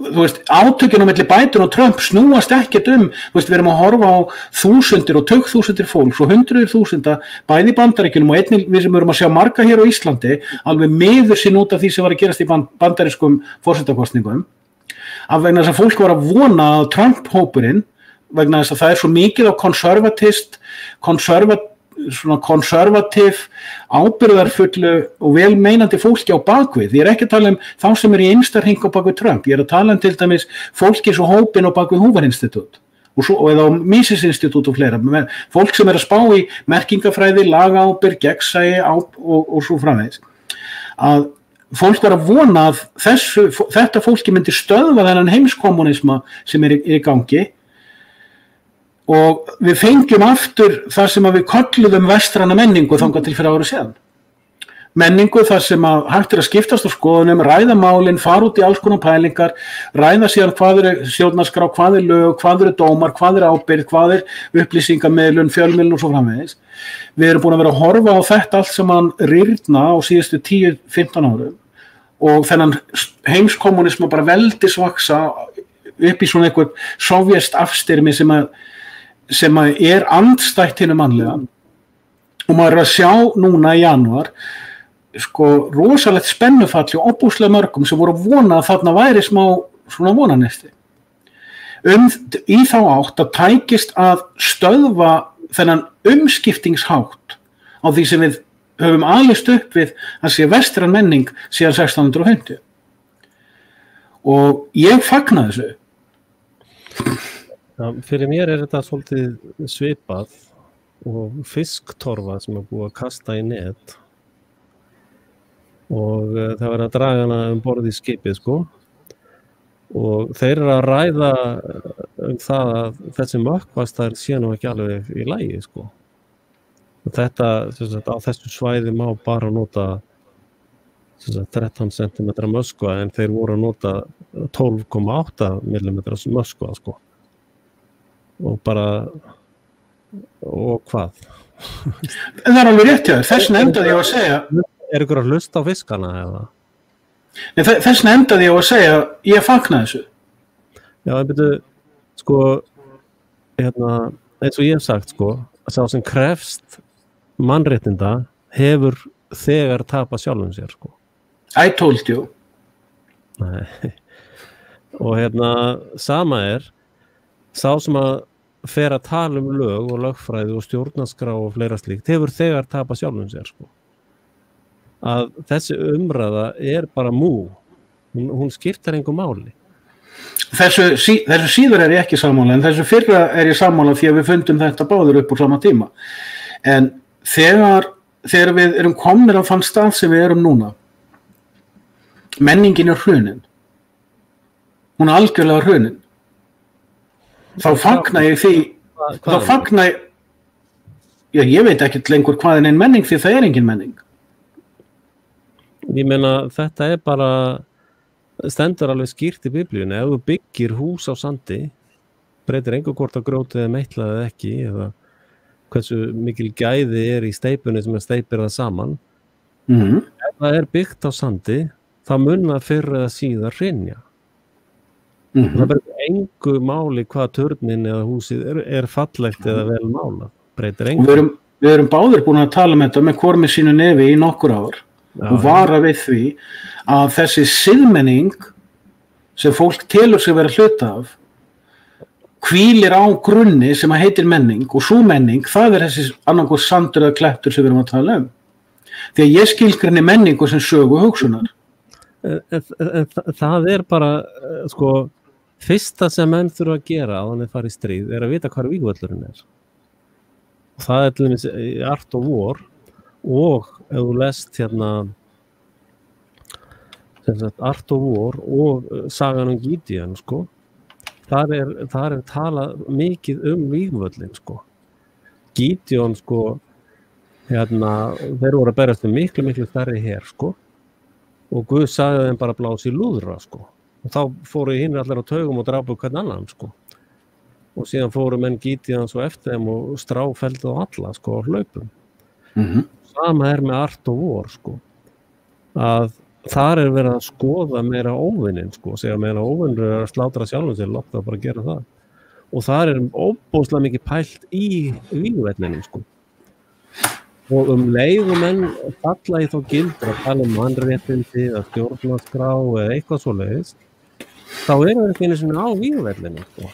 Þú veist, átökin á milli Biden og Trump snúast ekkert við erum að horfa á þúsundir og tugþúsundir fólks og hundruðir þúsunda bæði í Bandaríkjunum og einnig við sem erum að sjá marga hér á Íslandi alveg miður sín út af því sem var að gerast í bandarískum forsetakosningum, af vegna þess að fólk var að vona að Trump-hópurinn, vegna þess að það svo mikið á konservatív ábyrgðarfullu og velmeinandi fólki á bakvið. Ég ekki að tala þá sem í innsta hring á bakvið Trump, ég að tala til dæmis fólki svo hópin á bakvið Hoover Institute eða á Mises Institute og fleira, fólk sem að spá í merkingafræði, lagaábyrgð, gegnsæi og svo framvegis. Að fólk var að vona að þetta fólki myndi stöðva þennan heimskommunisma sem í gangi. Og við fengjum aftur það sem að við kölluðum vestrana menningu þangað til fyrir ári síðan. Menningu þar sem að hægt að skiptast á skoðunum, ræða málin, fara út í alls konar pælingar, ræða síðan hvað stjórnarskrá, hvað lög, hvað dómar, hvað ábyrgð, hvað upplýsingamiðlun, fjölmiðlun og svo framvegis. Við erum búin að vera að horfa á þetta allt sem hann rýrna á síðustu 10-15 árum og þennan heimskommunisma bara veldisvaksa upp í svona einhver sovjest afstyrmi sem andstætt hinu mannlega og maður að sjá núna í janúar rosalegt spennufall og opbúslega mörgum sem voru að vona að þarna væri smá svona vonanesti í þá átt að tækist að stöðva þennan umskiptingshátt á því sem við höfum alist upp við að sé vestræn menning síðan 1650 og ég fagna þessu. Já, fyrir mér þetta svolítið svipað og fisktorfa sem búið að kasta í net og það var að draga hana borð í skipið og þeir að ræða það að þessi mökkvastar sé nú ekki alveg í lagi og þetta á þessu svæði má bara nota 13 cm möskva en þeir voru að nota 12,8 mm möskva og bara og hvað? Það alveg rétt hjá þér, þess endaði ég að segja ykkur að hlusta á fiskana eða? Nei, þess endaði ég að segja ég fagna þessu. Já, en betur eins og ég hef sagt að sá sem krefst mannréttinda hefur þegar tapað sjálfum sér I told you. Nei. Og sama sá sem að fer að tala lög og lögfræði og stjórnarskrá og fleira slíkt hefur þegar tapað sjálfum sér sko. Að þessi umræða bara hún skiptir engu máli. Þessu síður ég ekki sammála, en þessu fyrra ég sammála því að við fundum þetta báður upp úr sama tíma. En þegar við erum komnir á þann stað sem við erum núna, menningin hrunin. Hún algjörlega hrunin. Þá fagna ég því, ég veit ekki lengur hvað er menning því það engin menning. Ég meina, þetta bara stendur alveg skýrt í Biblíunni. Ef þú byggir hús á sandi, breytir engu hvort að grjótið meitlað eða ekki, eða hversu mikil gæði í steypunni sem steypir það saman. Ef það byggt á sandi, þá mun það fyrr eða síðar hrynja. Það breytir engu máli hvað turnin eða húsið fallegt eða vel málað. Breytir engu. Við erum báðir búin að tala þetta með hvor með sínu nefi í nokkur ár. Og vara við því að þessi siðmenning sem fólk telur sig vera hluta af hvílir á grunni sem að heitir menning og sú menning, það þessi annarkos sandur eða klettur sem við erum að tala því að ég skilgreini menningu sem sögu hugsunar. Það bara sko, fyrsta sem menn þurfa að gera á þannig að fara í stríð að vita hvar vígvöllurinn og það til dæmis í Art of War. Og ef þú lest Art of War og sagan Gideon sko, þar talað mikið vígvöllin sko. Gideon sko, þeir voru að berast miklu stærri her sko, og Guð sagði þeim bara blási í lúðra sko, og þá fóru hinn allir á taugum og drápu hvern annan sko, og síðan fóru menn Gideon svo eftir þeim og stráfelldu á alla sko á hlaupum. Sama með Art of War sko, að þar verið að skoða meira óvinnin sko, segja meira óvinnur að slátra sjálfum sér, láta það bara gera það, og þar óbúslega mikið pælt í vígvellinum sko, og leið og menn falla í þá gildur að tala mannréttindi eða stjórnarskrá eða eitthvað svoleiðis, þá það ekki einu sinni á vígvellinum sko.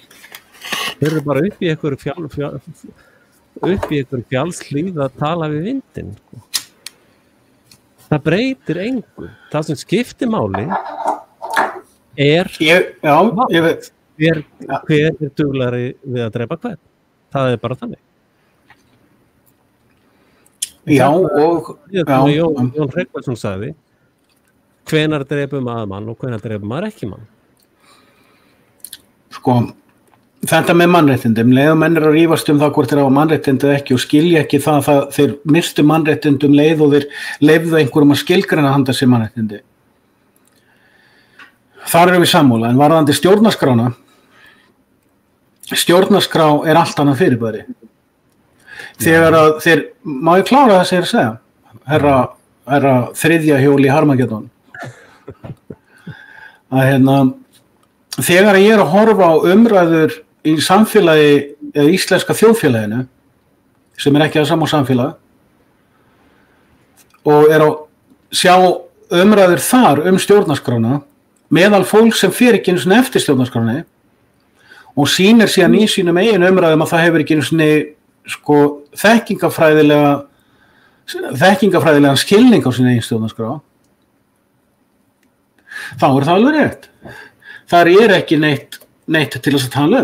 Þeir bara upp í einhver fjallslíð að tala við vindinn sko. Það breytir engu. Það sem skiptir máli hver duglari við að drepa hvern. Það bara þannig. Jón Hreggvarsson sagði, hvenær drepur maður mann og hvenær drepur maður ekki mann. Sko, þetta með mannréttindum, leið og menn að rífast það hvort þeir hafa mannréttindi ekki og skilja ekki það að þeir mistu mannréttindum leið og þeir leifðu einhverjum að skilgreina handa sér mannréttindi. Þar erum við sammála, en varðandi stjórnarskrána, stjórnarskrá allt annað fyrirbæri. Þegar að þeir, má ég klára það að segja, herra þriðja hjól í Harmageddon, að þegar ég að horfa á umræður í samfélagi eða íslenska þjóðfélaginu sem ekki að sama samfélag og að sjá umræður þar stjórnarskrána meðal fólk sem fer ekki einu sinni eftir stjórnarskráni og sýnir síðan í sínum eigin umræðum að það hefur ekki einu sinni sko þekkingarfræðilegan skilning á sín eigin stjórnarskrá, þá það alveg rétt. Þar ekki neitt til þess að tala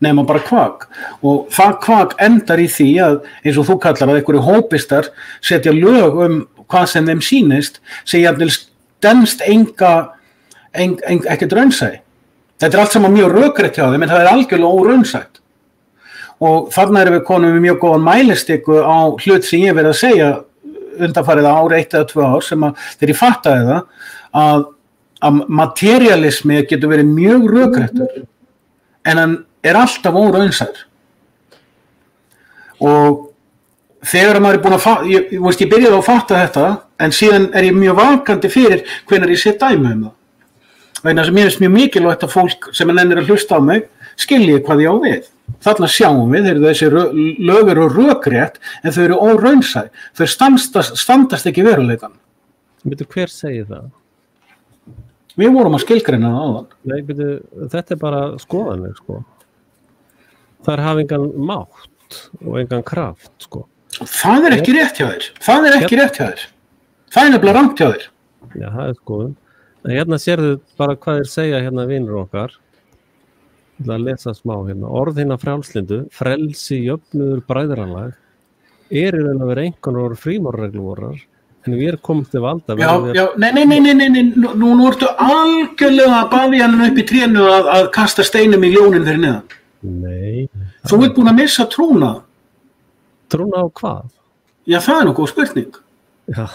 nema bara kvak, og það kvak endar í því að, eins og þú kallar að einhverju hópistar setja lög hvað sem þeim sýnist, sem jafnvel stenst ekkert raunsæi. Þetta allt saman mjög rökrétt hjá þeim, en það algjörlega óraunsætt. Og þarna erum við konum með mjög góðan mælistiku á hlut sem ég verið að segja undanfarið ár 1 eða 2 ár, sem að þegar ég fattaði það að materialismi getur verið mjög rökréttur, en hann alltaf óraunsær. Og þegar maður búin að ég byrjaði að fatta þetta, en síðan ég mjög vakandi fyrir hvenær ég sé dæmi það. Vegna sem mér finnst mjög mikilvægt að fólk sem nennir að hlusta á mig skilji hvað ég á við. Þarna sjáum við, þessi lög eru rökrétt, en þau eru óraunsæ. Þau standast ekki veruleikann. Hver segir það? Við vorum að skilgreina það áðan. Nei, þetta bara skoðanir, sko. Það hafa engan mátt og engan kraft, sko. Það ekki rétt hjá þér. Það ekki rétt hjá þér. Það nefnilega rangt hjá þér. Já, það skoðun. En hérna sérðu bara hvað þeir segja hérna vinur okkar. Ég ætla að lesa smá hérna. Orð hérna frjálslindu, frelsi, jöfnuður, bræðranlag í raun að vera einhvern frímárreglu vorar, en við komum til valda. Nei, nú ertu algjörlega að baði hann upp í trénu að kasta steinum í ljónin fyrir neðan. Nei. Þú ert búin að missa trúna. Trúna á hvað? Já, það nú góð spurning. Já,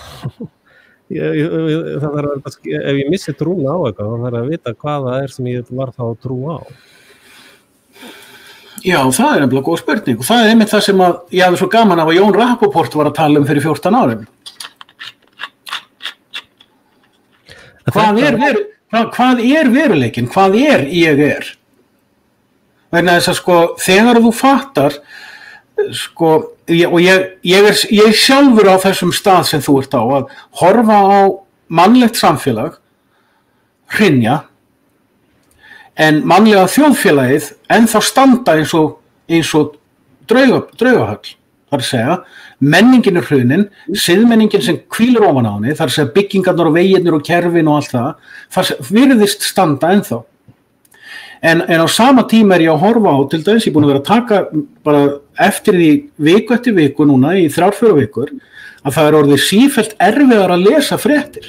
það ef ég missi trúna á eitthvað, þá þarf að vita hvað það sem ég var þá að trú á. Já, það nefnilega góð spurning og það einmitt það sem að ég hafði svo gaman af að Jón Rappaport var að tala fyrir 14 árum. Hvað veruleikinn? Hvað ég er? Vegna þess að sko, þegar þú fattar, sko, ég sjálfur á þessum stað sem þú ert á, að horfa á mannlegt samfélag, hrynja, en mannlega þjóðfélagið ennþá standa eins og draugahöll. Það að segja, menningin hrunin, siðmenningin sem hvílir ofan á henni, það að segja byggingarnar og veginir og kerfin og allt það virðist standa ennþá. En á sama tíma ég að horfa á, til dæmis ég búin að vera að taka bara eftir því viku eftir viku núna í 3-4 vikur, að það orðið sífellt erfiðar að lesa fréttir.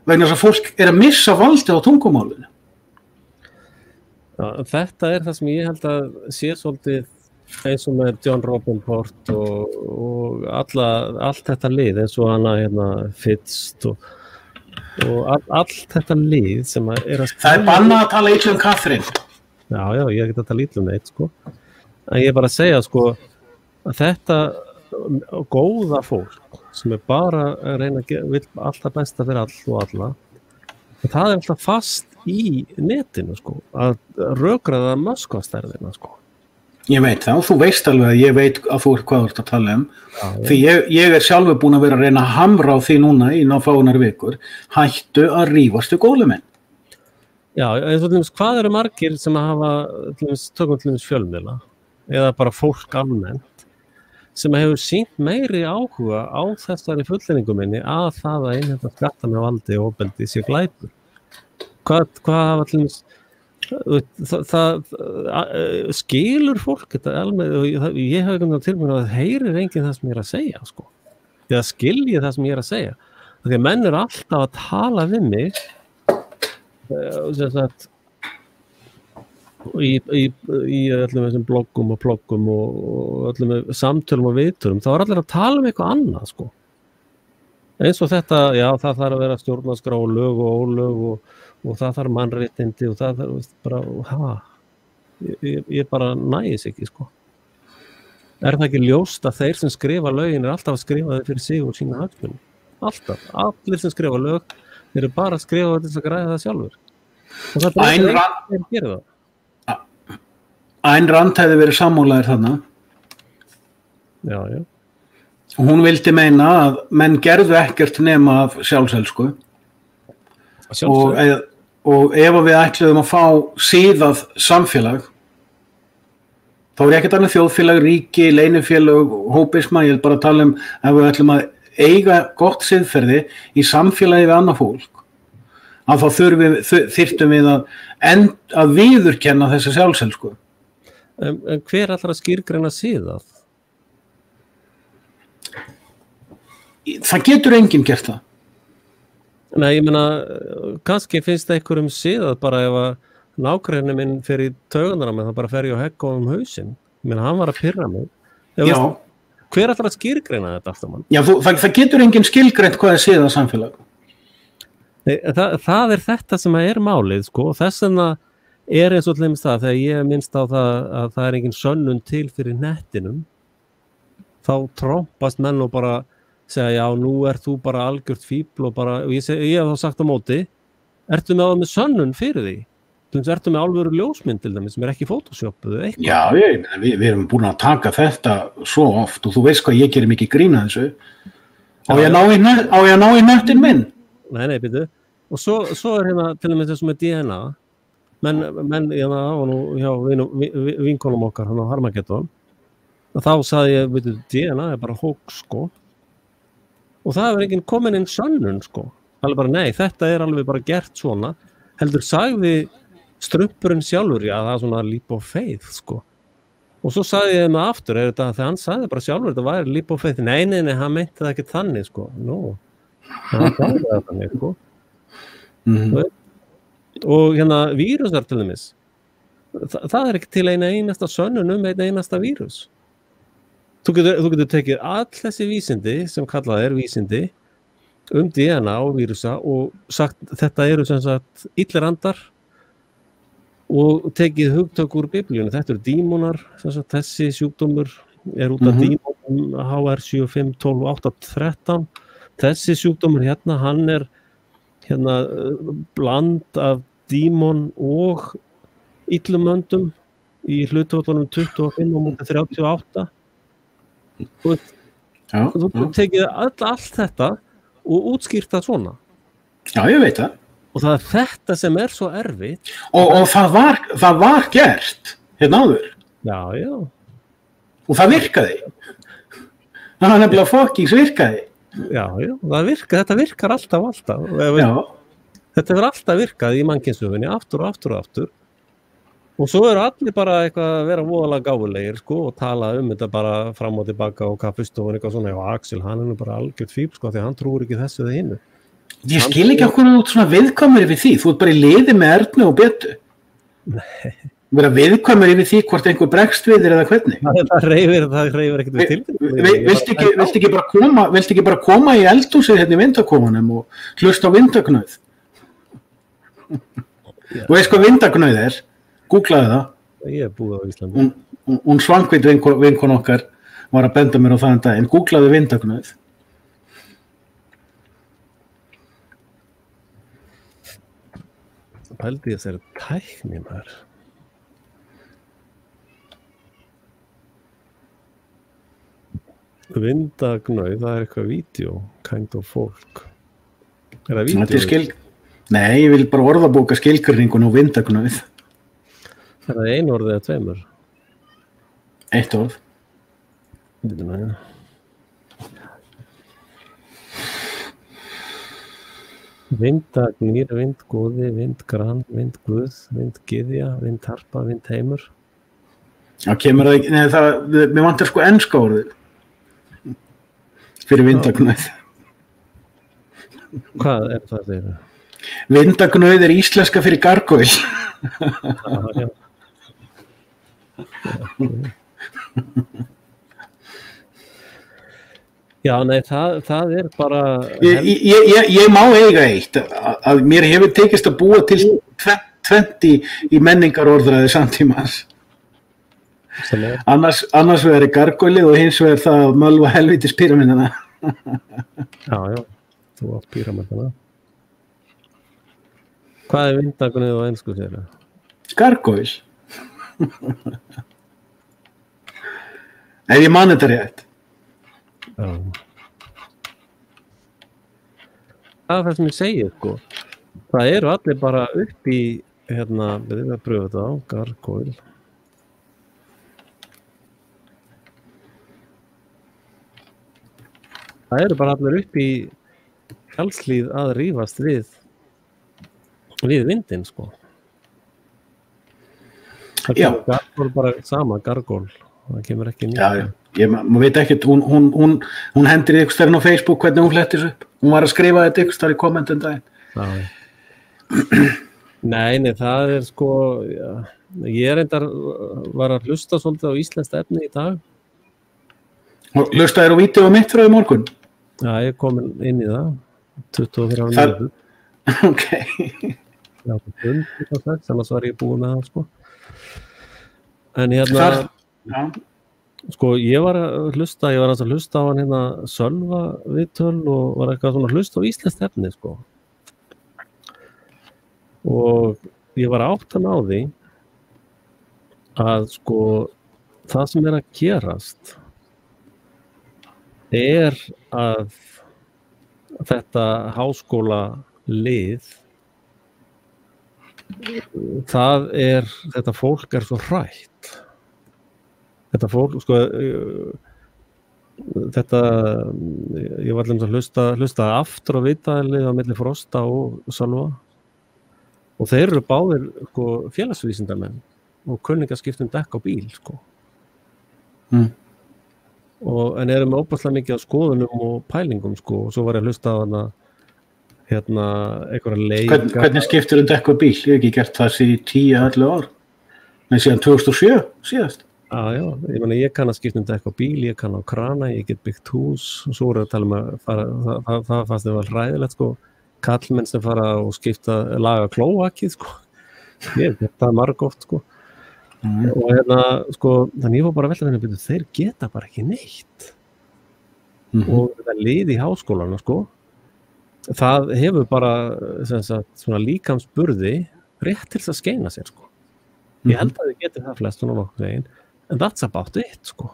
Vegna þess að fólk að missa valdið á tungumálinu. Já, þetta það sem ég held að sé svolítið eins og með John Rappaport og allt þetta lið eins og hana hérna Fitst og allt þetta lið sem að Það bannað að tala illa Katrín. Já, ég get að tala illa neitt, sko. En ég bara að segja, sko, að þetta góða fólk sem bara að reyna að vil alltaf besta fyrir all og alla, það alltaf fast í netinu, sko, að rökraða Moskva-stærðina, sko. Ég veit það, og þú veist alveg að ég veit að þú hvað þú ert að tala um. Já. Því ég sjálfur búin að vera að reyna að hamra á því núna í fáunar vikur, hættu að rífast gólumenn. Já, eins og til dæmis, hvað eru margir sem að hafa, tökum til dæmis fjölmiðla, eða bara fólk almennt, sem hefur sýnt meiri áhuga á þessari fullyrðingu minni að það að innheimta skatta með valdi og ofbeldi sé glæpur. Hvað hafa til dæmis það skilur fólk þetta alveg, og ég hef ekki tilbúin að heyrir enginn það sem ég er að segja, sko. Eða skilji það sem ég er að segja. Því að menn eru alltaf að tala við mig í öllum þessum bloggum og ploggum og öllum samtölum og viðtölum, þá allir að tala um eitthvað annað, sko. Eins og þetta, já, það þarf að vera stjórnarskrá og lög og ólög og það þarf mannréttindi og það þarf bara, ég bara nægis ekki, sko. Það ekki ljóst að þeir sem skrifa lögin alltaf að skrifa þau fyrir sig og sína hagsmuni? Alltaf, allir sem skrifa lög, þeir bara að skrifa þess að græða það sjálfur. Og það er ekki að gera það. Ayn Rand hefði verið sammálaðir þarna. Já. Hún vildi meina að menn gerðu ekkert nema af sjálfselsku. Og ef við ætluðum að fá síðað samfélag, þá ég ekki að tala um þjóðfélag, ríki, leynifélag, hópisma, ég bara að tala ef við ætlum að eiga gott siðferði í samfélagi við annað fólk, að þá þyrftum við að viðurkenna þessa sjálfselsku. En hver ætlar að skýrgreina síðað? Það getur enginn gert það. Nei, ég meina, kannski finnst það einhverjum síðað bara ef að nágrenni minn fer í taugunar á mig, það bara fer ég og hegg á hausinn. Ég meina, hann var að pirra mig. Já. Hver ætlar að skýrgreina þetta aftur mann? Já, það getur enginn skilgreint hvað síðað samfélag. Nei, það þetta sem er málið, sko, og þess vegna eins og til dæmis það, þegar ég minnst á það að það engin sönnun til fyrir nettinum, þá trompast menn og bara segja, já, nú þú bara algjört fíbl og bara, og ég hef þá sagt á móti, ertu með sönnun fyrir því? Ertu með alvöru ljósmynd til dæmis sem ekki photoshopuð eða eitthvað? Já, við erum búin að taka þetta svo oft og þú veist hvað ég gerir mikið grín að þessu. Á ég að ná í nettin minn? Nei, byrju. og svo hérna til og með þessum með DNA menn hérna og nú hjá vinkonum okkar hann á Harmageddon og þá sagði ég, veitu, DNA bara hóks sko og það hefur enginn komin inn sönnun sko alveg bara nei, þetta alveg bara gert svona heldur sagði strumpurinn sjálfur, já það svona leap of faith sko og svo sagði ég með aftur, þetta þegar hann sagði bara sjálfur þetta væri leap of faith, nei, hann meinti það ekki þannig sko, hann sagði það þannig sko og hérna vírusar til dæmis það ekki til einasta sönnun einn einasta vírus þú getur tekið all þessi vísindi sem kallað vísindi DNA og vírusa og sagt þetta eru sem sagt illir andar og tekið hugtök úr biblíunni, þetta eru dímonar sem sagt þessi sjúkdómur út af dímonum HR 7, 5, 12, 8, 13 þessi sjúkdómur hérna, hann hérna bland af dímon og illum öndum í hlutföllunum 25 og mútið 38 og þú tekið allt þetta og útskýrt það svona. Já, ég veit það. Og það þetta sem svo erfitt. Og það var gert hérna áður. Já. Og það virkaði. Það var nefnilega fuckings virkaði. Já, þetta virkar alltaf. Já. Þetta hefur alltaf virkað í mannkynssögunni, aftur og aftur og aftur. Og svo eru allir bara eitthvað að vera voðalega gáfulegir, sko, og tala þetta bara fram og tilbaka og kaffistofun eitthvað svona. Já, Axel, hann nú bara algjört fíbl, sko, því hann trúir ekki þessu eða hinnu. Ég skil ekki okkur út svona viðkvæmur yfir því. Þú ert bara í liði með Ernu og Betu. Nei. Vera viðkvæmur yfir því hvort einhver bregst við þér eða hvernig. Það hreyfir ekkert við tilfinningu. Viltu ekki bara koma í eldhúsið hérna í vindakofunum og hlusta á vindaknauð? Þú veist hvað vindaknauð Googlaði það. Ég búið á Íslandi. Hún Svangvít vinkon okkar var að benda mér á það en daginn. Googlaði vindaknauð. Pældi ég þessari tækni maður. Vindagnauð, það eitthvað vídeó, kind of folk. Það vídeó? Nei, ég vil bara orðabóka skilgreiningun og vindagnauð. Það einu orð eða tveimur? Eitt orð. Vindagnýr, vindgóði, vindgrann, vindguð, vindgyðja, vindharpa, vindheimur. Já, kemur það ekki, nei, mér vantar sko enska orðið fyrir vindagnauð. Hvað það þeirra? Vindagnauð íslenska fyrir gargoyle. Já. Já, nei, það bara... Ég má eiga eitt, að mér hefur tekist að búa til 20 í menningarorðræði samtímans. Annars vegar gargoylið og hins vegar það að mölva helvítis píramídana. Já, þú átt píramídana. Hvað vindagnauð á ensku þeirra? Gargoyle. Ef ég man þetta rétt. Já. Það það sem ég segi, sko. Það eru allir bara upp í, við erum að pröfa þetta á, gargoyle. Það eru bara allir upp í fjallslíð að rífast við vindinn, sko. Það kemur gargoyle bara sama, gargoyle. Það kemur ekki nýtt. Já, maður veit ekkert, hún hendir ykkur stærn á Facebook hvernig hún hlettir upp. Hún var að skrifa þetta ykkur stærn í kommentum daginn. Nei, það sko, ég reyndar var að hlusta svolítið á íslenskt efni í dag. Hlustaðir á vídeó mitt frá í morgun? Já, ég kom inn í það, 23 mínútur. Ok. Já, annars var ég búin með það, sko. En sko, ég var að hlusta á hann Sölva viðtöl og var eitthvað svona að hlusta á íslenskt efni, sko. Og ég var áttan á því að, sko, það sem að gerast að þetta háskóla lið þetta fólk svo hrætt. Þetta fólk, sko, ég var allir að hlusta aftur á viðtalið á milli Frosta og Sölva og þeir eru báðir, sko, félagsvísindamenn og kunningaskiptum dekk á bíl, sko. En erum með óbærslega mikið á skoðunum og pælingum, sko, og svo var ég að hlusta á hana einhverja leika. Hvernig skiptir dekk á bíl? Ég hef ekki gert það síðan 10-11 ár. Nei, síðan 2007 síðast. Já, ég meina, ég kann að skipta dekk á bíl, ég kann á krana, ég get byggt hús, og svo að tala að fara, það fannst þeim vel hræðilegt, sko, kallmenn sem fara og laga klóakið, sko. Ég get það margoft, sko. Og sko, þannig ég var bara að velta þennan, þeir geta bara ekki neitt. Og þetta lið í háskólanum, sko, það hefur bara, sem sagt, svona líkamsburði rétt til að skeina sér, sko. Ég held að þið geti það flest svona nokkuð veginn, en that's about it, sko.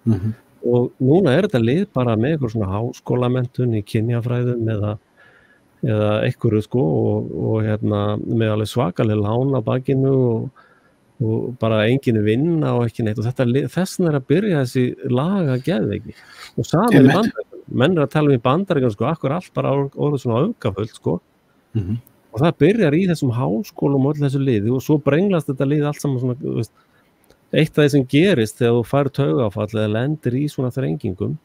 Og núna þetta lið bara með eitthvað svona háskólamenntun í kynjafræðum eða einhverju, sko, og með alveg svakaleg lán á bakinu og bara enginn vinna og ekki neitt og þessan að byrja þessi laga geðveiki og saman í Bandaríkjunum, menn að tala í Bandaríkjunum, sko, akkur allt bara orðið svona öfgafullt, sko, og það byrjar í þessum háskólum og öll þessu liði og svo brenglast þetta liði allt saman svona, þú veist, eitt af því sem gerist þegar þú fær taugaáfall eða lendir í svona þrengingum,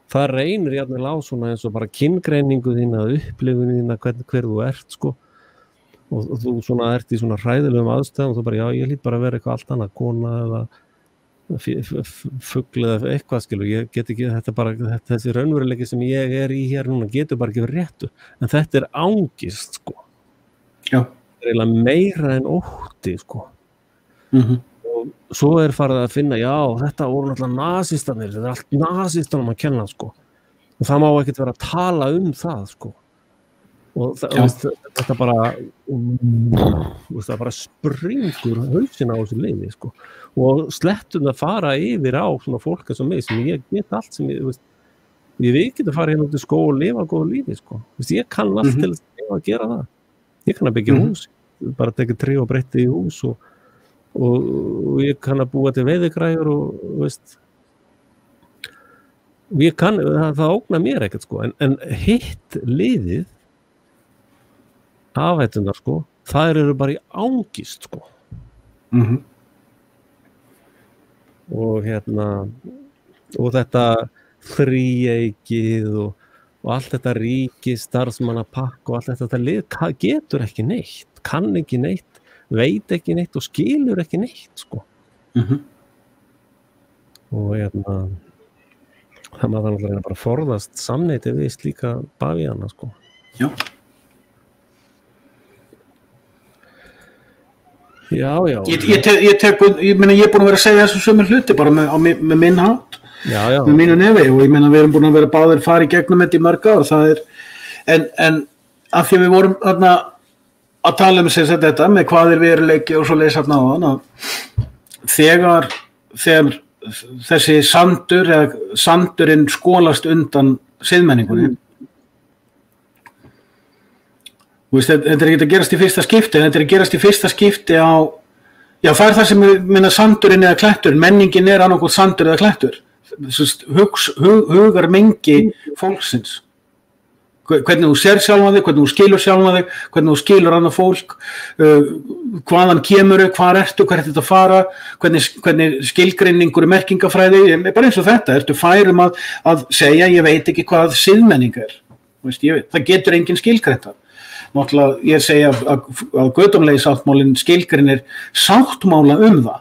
það reynir jafnvel á svona eins og bara kynngreiningu þína, upplifun þína, hver þú ert, sko, og þú svona ert í svona hræðilegum aðstæðum og þú bara, já, ég hlýt bara að vera eitthvað allt annað, kona eða fugl eða eitthvað, skilu, ég get ekki, þessi raunveruleiki sem ég í hér núna getur bara ekki verið réttu, en þetta angist, sko. Já. Það eiginlega meira en ótti, sko. Og svo farið að finna, já, þetta voru náttúrulega nasistarnir, þetta allt nasistarnum að kenna, sko. Og það má ekkert vera að tala það, sko. Og þetta bara það bara springur hausinn á þessu liði, sko. Og slettum að fara yfir á svona fólk eins og mig sem ég get allt sem ég getur farið hérna út í skóla og lifa góðu lífi, sko. Ég kann allt til að gera það. Ég kann að byggja hús, bara tekið tré og bretti í hús og ég kann að búa til veiðigræjur og ég kann, það ógnar mér ekkert, sko. En hitt liðið afhættunar, sko, þær eru bara í angist, sko. Og og þetta þríeikið og allt þetta ríkisstarfsmannapakk og allt þetta lið getur ekki neitt, kann ekki neitt, veit ekki neitt og skilur ekki neitt, sko. Og það maður náttúrulega bara forðast samneyti við slíka bavíana, sko. Já. Já. Ég meina, ég er búin að vera að segja þessu sömu hluti bara með minn hátt, já. Með mínu nefi og ég meina við erum búin að vera báðir fara í gegnum þetta í mörg ár, það en af því við vorum þarna að tala þetta með hvað veruleiki og svo leysa þarna á hann að þegar þessi sandurinn skolast undan siðmenningunni. Þetta ekki að gerast í fyrsta skipti, en þetta að gerast í fyrsta skipti á, já, það það sem minna sandurinn eða kletturinn, menningin annarkot sandur eða klettur, hugar mengi fólksins, hvernig þú sér sjálfan þig, hvernig þú skilur sjálfan þig, hvernig þú skilur annað fólk, hvaðan kemur, hvar ertu, hvert þetta fara, hvernig skilgreiningur merkingafræði, bara eins og þetta, ertu færum að segja, ég veit ekki hvað siðmenning það getur engin skilgreint það. Náttúrulega, ég segja að Götumlegi sáttmálinn skilgreinir sáttmála það.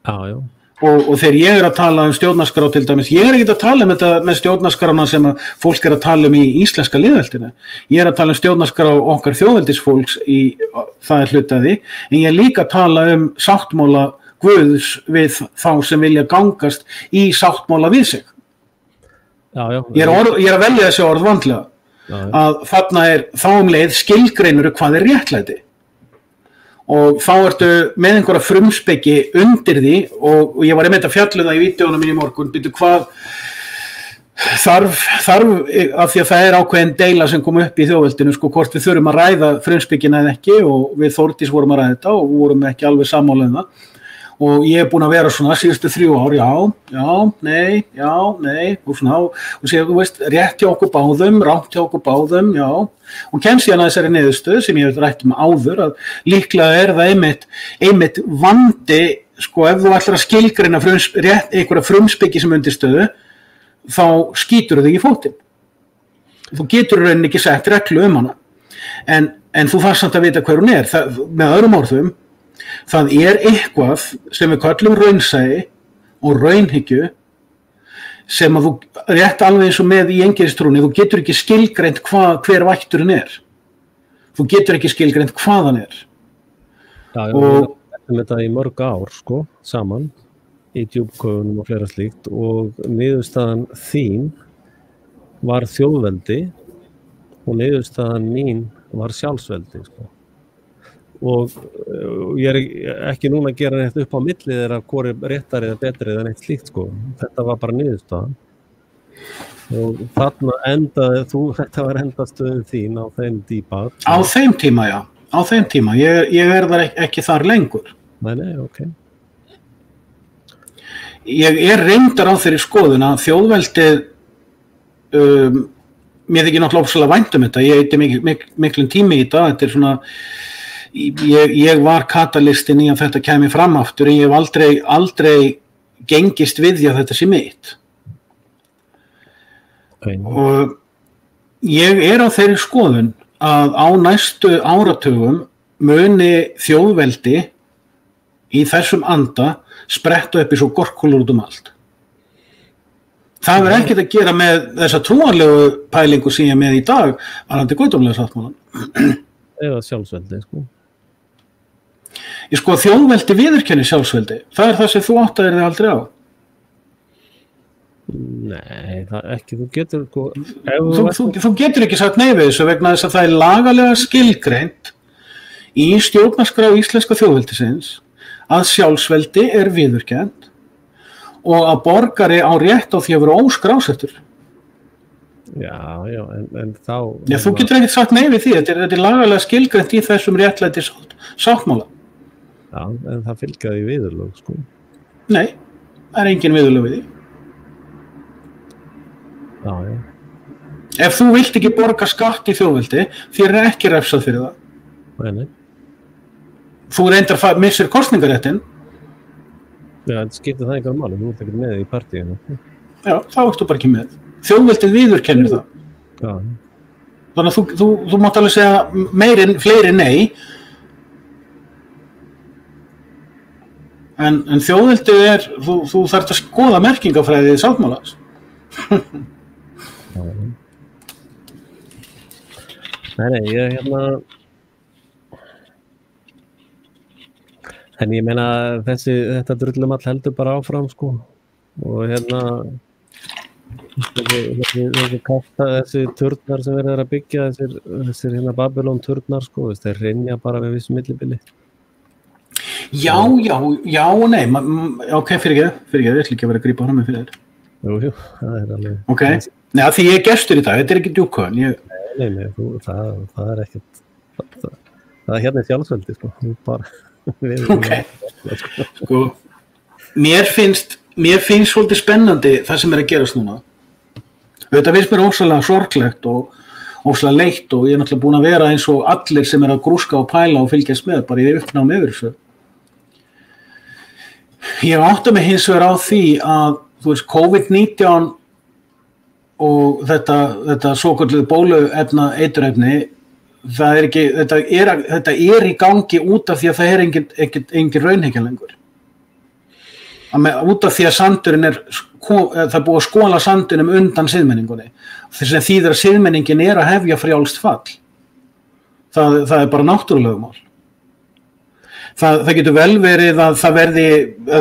Já. Og þegar ég að tala stjórnarskrá til dæmis, ég ekki að tala þetta með stjórnarskrána sem að fólk að tala í íslenska lýðveldinu. Ég að tala stjórnarskrá okkar þjóðveldisfólks í það hlutaði, en ég líka að tala sáttmála Guðs við þá sem vilja gangast í sáttmála við sig. Já. Ég að velja þessi orð vandlega. Að þarna þá leið skilgreinur hvað réttlæti og þá ertu með einhverja frumspeki undir því og ég var einmitt að fjalla það í vídeónu mín í morgun, hvað þarf af því að það ákveðin deila sem kom upp í þjóðveldinu, sko, hvort við þurfum að ræða frumspyggina eða ekki, og við Þórdís vorum að ræða þetta og vorum ekki alveg sammála um það, og ég búin að vera svona síðustu 3 ár, nei, og svona, og segja, þú veist, rétt hjá okkur báðum, rangt hjá okkur báðum, já, og kemst ég að þessari niðurstöðu sem ég hef rætt áður, að líklega það einmitt vandi, sko, ef þú ætlar að skilgreina einhverja frumspyggi sem undirstöðu, þá skýtur þig í fótinn. Þú getur rauninni ekki sett reglu hana. En þú þarft samt að vita hver hún með öðrum orðum, það eitthvað sem við köllum raunsæi og raunhyggju sem að þú, rétt alveg eins og með í einkennistrúnni, þú getur ekki skilgreint hver vætturinn Þú getur ekki skilgreint hvað hann Já, og þetta í mörg ár, sko, saman í djúpköfunum og fleira slíkt, og niðurstaðan þín var þjóðveldi og niðurstaðan mín var sjálfsveldi, sko. Og ég ekki núna að gera neitt upp á milli þeirra hvor réttari eða betri eða neitt slíkt, sko. Þetta var bara niðurstaðan. Og þarna þetta var endastöðin þín á þeim tíma. Á þeim tíma, já. Á þeim tíma. Ég þar ekki þar lengur. Nei, ok. Ég reyndar á þeirri skoðun að þjóðveldið, mér þykir náttúrulega óslega vænt um þetta, ég eyddi miklum tími í þetta er svona, ég var katalistinn í að þetta kæmi fram aftur, en ég hef aldrei gengist við því að þetta sé mitt. Og ég á þeirri skoðun að á næstu áratugum muni þjóðveldi í þessum anda spretta upp í svo gorkúlur út allt. Það ekkert að gera með þessa trúarlegu pælingu sem ég með í dag, varðandi guðdómlega sáttmálann. Eða sjálfsveldi, sko. Sko, þjóðveldi viðurkennir sjálfsveldi. Það það sem þú áttaðir þig aldrei á. Nei, það ekki, þú getur þú getur ekki sagt nei við þessu vegna þess að það lagalega skilgreint í stjórnarskrá íslenska þjóðveldisins að sjálfsveldi viðurkennt og að borgari á rétt á því að vera óskrásettur. Já, en þá... Já, þú getur ekki sagt nei við því, þetta lagalega skilgreint í þessum réttlætis sáttmála. Já, en það fylgjaði viðurlög, sko. Nei, það engin viðurlög við því. Já. Ef þú vilt ekki borga skatt í þjóðveldi, þér ekki refsað fyrir það. Nei. Þú reyndar missir kosningaréttin. Já, þetta skiptir það einhverjum máli, þú ert ekki með í partíinu. Já, þá ertu bara ekki með. Þjóðveldið viðurkennir það. Já. Þannig að þú mátt alveg segja fleiri nei. En þjóðveldið þú þarft að skoða merkingafræðið sáttmálans. Nei, ég en ég meina þetta drullumall heldur bara áfram, sko, og þessi turnar sem verið að byggja, þessir Babylon turnar, sko, þeir hrynja bara með vissu millibili. Já og nei, ok, fyrir ekki, ég ætla ekki að vera að grípa hana með fyrir þér. Jú, það alveg. Ok, nei, því ég gestur í dag, þetta ekki djúkvöðan. Nei, það ekkert, það hérna sjálfsveldi, sko, bara... Ok, sko, mér finnst svolítið spennandi það sem að gerast núna. Þetta finnst mér óslega sorglegt og óslega leitt og ég náttúrulega búin að vera eins og allir sem að grúska og pæla og fylgjast með, bara í uppnámi yfir þessu. Ég átta mig hins vegar á því að, þú veist, COVID-19 og þetta svokölluðu bóluefna eiturefni, þetta í gangi út af því að það engin raunhyggja lengur. Út af því að sandurinn það búið að skóla sandinum undan siðmenningunni. Þess að þýðir að siðmenningin að hefja frjálst fall. Það bara náttúrulögumál. Það getur vel verið að að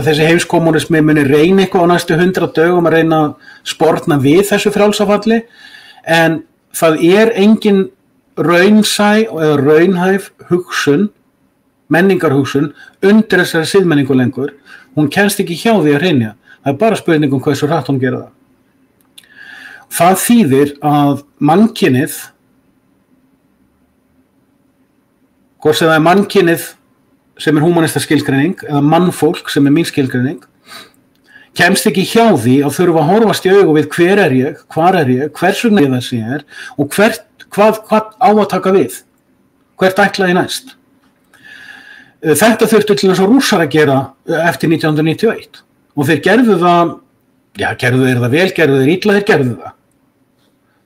þessi heimskommunismi muni reyna eitthvað á næstu 100 dögum að reyna að sporna við þessu frjálsafalli, en það engin raunsæ eða raunhæf hugsun, menningarhugsun undir þessari siðmenningu lengur. Hún kemst ekki hjá því að hrynja. Það bara spurning hversu hratt hún gera það. það þýðir að mannkynið, hvort sem það er mannkynið sem er húmanista skilgreining eða mannfólk sem er mín skilgreining, kemst ekki hjá því að þurfa að horfast í augu við hver er ég, hvar er ég, hvers vegna ég þessi er og hvað á að taka við, hvert ætla ég næst. Þetta þurftu til þess að Rússar að gera eftir 1991 og þeir gerðu það, gerðu þeir það vel, gerðu þeir illa, þeir gerðu það.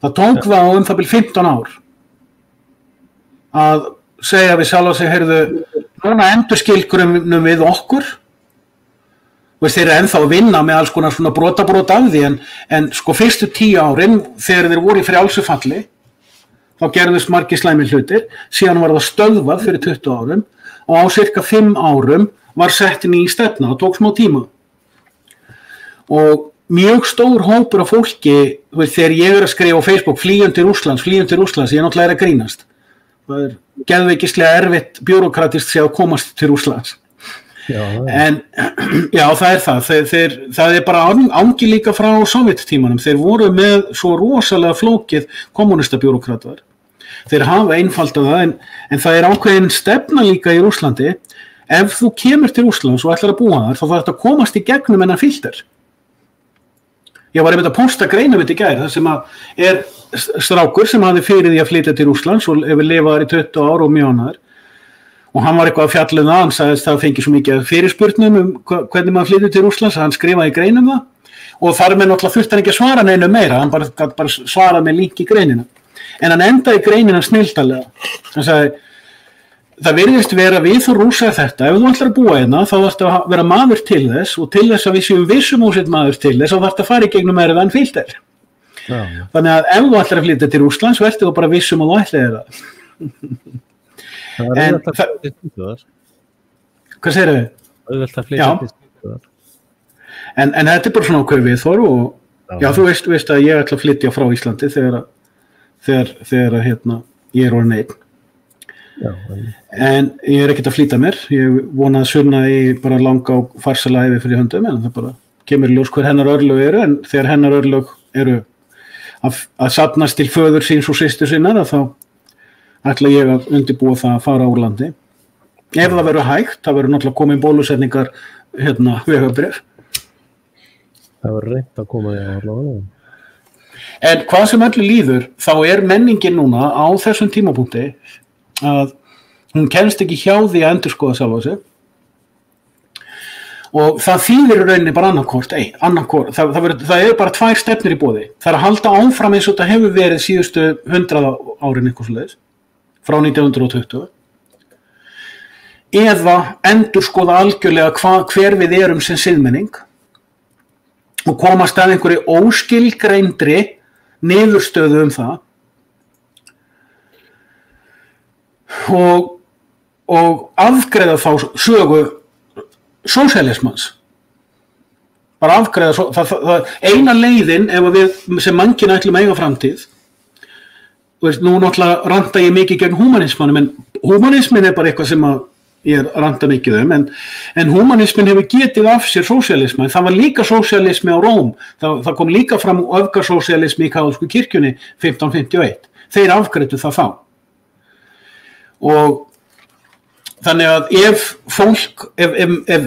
Það tók það á það bil 15 ár að segja við sjálfa sig, heyrðu, núna endurskilgrunum við okkur, þeir eru ennþá að vinna með alls konar svona brota af því, en sko fyrstu 10 árin, þegar þeir voru í frjálsu falli, þá gerðust margir slæmir hlutir, síðan var það stöðvað fyrir 20 árum, og á cirka 5 árum var sett ný stefna, það tók smá tíma. Og mjög stór hópur af fólki, þegar ég er að skrifa á Facebook, flýjum til Rússlands, ég er náttúrulega að grínast. Það er geðveikislega erfitt bjúrókratist sé að komast til Rússlands. En já, það er það. Það er bara angi líka frá sovjettímanum. Þeir voru með svo rosalega flókið kommunista bjúrókratar. Þeir hafa einfaldað það, en það er ákveðin stefna líka í Rússlandi. Ef þú kemur til Rússlands og ætlar að búa þar, þá þarf þetta að komast í gegnum hennar filter. Ég var einmitt að posta greinavit í gær, það sem að er strákur sem hafði fyrir því að flytja til Rússlands og hefur lifað þar í 20 ár og mjög ánægður. Og hann var eitthvað að fjalla það, hann sagðist það fengi svo mikið fyrirspurnum hvernig maður flytja til Rússlands, hann skrifaði í greinum það og þar með náttúrulega þurfti hann ekki að svara neinu meira, hann bara svaraði með link í greinina. En hann endaði greinina snilldarlega. Hann sagði, það virðist vera við og Rússa þetta, ef þú ætlar að búa hérna, þá þarftu að vera maður til þess og til þess að við séum vissum úr sitt maður til þess, þá þarftu að fara í gegnum erfiðan filter. Þannig að ef þú ætlar að flytja til Rússlands, verður þú bara vissum að þú ætlir það. Hvað segir þau? En þetta er bara svona ákveð viðhorf og já, þú veist að ég ætla að flytja frá Íslandi þegar ég er orðinn einn. En ég er ekkert að flýta mér, ég vona að Sunna í bara langa og farsæla ævi fyrir höndum, en það bara kemur í ljós hver hennar örlög eru, en þegar hennar örlög eru að safnast til föður síns og systur sinnar, þá ætla ég að undirbúa það að fara úr landi. Ef það verður hægt, það verður náttúrulega komið bólusetningar vegabréf. Það verður reynt að koma því allavega. En hvað sem öllu líður, þá er menningin núna á þessum tímapunkti að hún kemst ekki hjá því að endurskoða sjálfa sig. Og það þýðir í rauninni bara annarkort. Það er bara 2 stefnir í boði. Það er að halda áfram eins og þetta hefur verið síðustu 100 árin eitthvað svoleiðis, frá 1920. Eða endurskoða algjörlega hver við erum sem siðmenning og komast að einhverju óskilgreindri niðurstöðu það. Og afgreiða þá sögu sósíalismans. Bara afgreiða eina leiðin ef við sem mannkyn ætlum að eiga framtíð. Nú náttúrulega ranta ég mikið gegn húmanismanum, en húmanismin er bara eitthvað sem ég ranta mikið en húmanismin hefur getið af sér sósíalisma, en það var líka sósíalismi á Róm, það kom líka fram öfgasósíalismi í kaþólsku kirkjunni 1551, þeir afgreiddu það þá. Og þannig að ef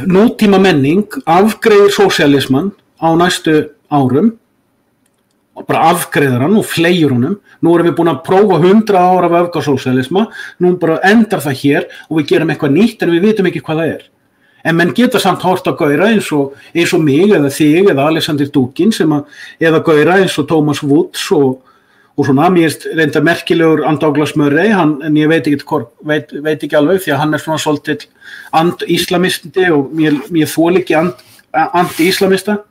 nútíma menning afgreiðir sósíalisman á næstu árum, og bara afgreiðar hann og fleygir honum, nú erum við búin að prófa 100 ára af öfgasósíalisma, nú bara endar það hér og við gerum eitthvað nýtt en við vitum ekki hvað það er. En menn geta samt hort á gauðra eins og mig eða þig eða Alexander Dugin eða gauðra eins og Thomas Woods og svona, mér er reynda merkilegur Douglas Murray, en ég veit ekki alveg því að hann er svona svolítill and-íslamisti og mér þoli ekki anti-íslamista.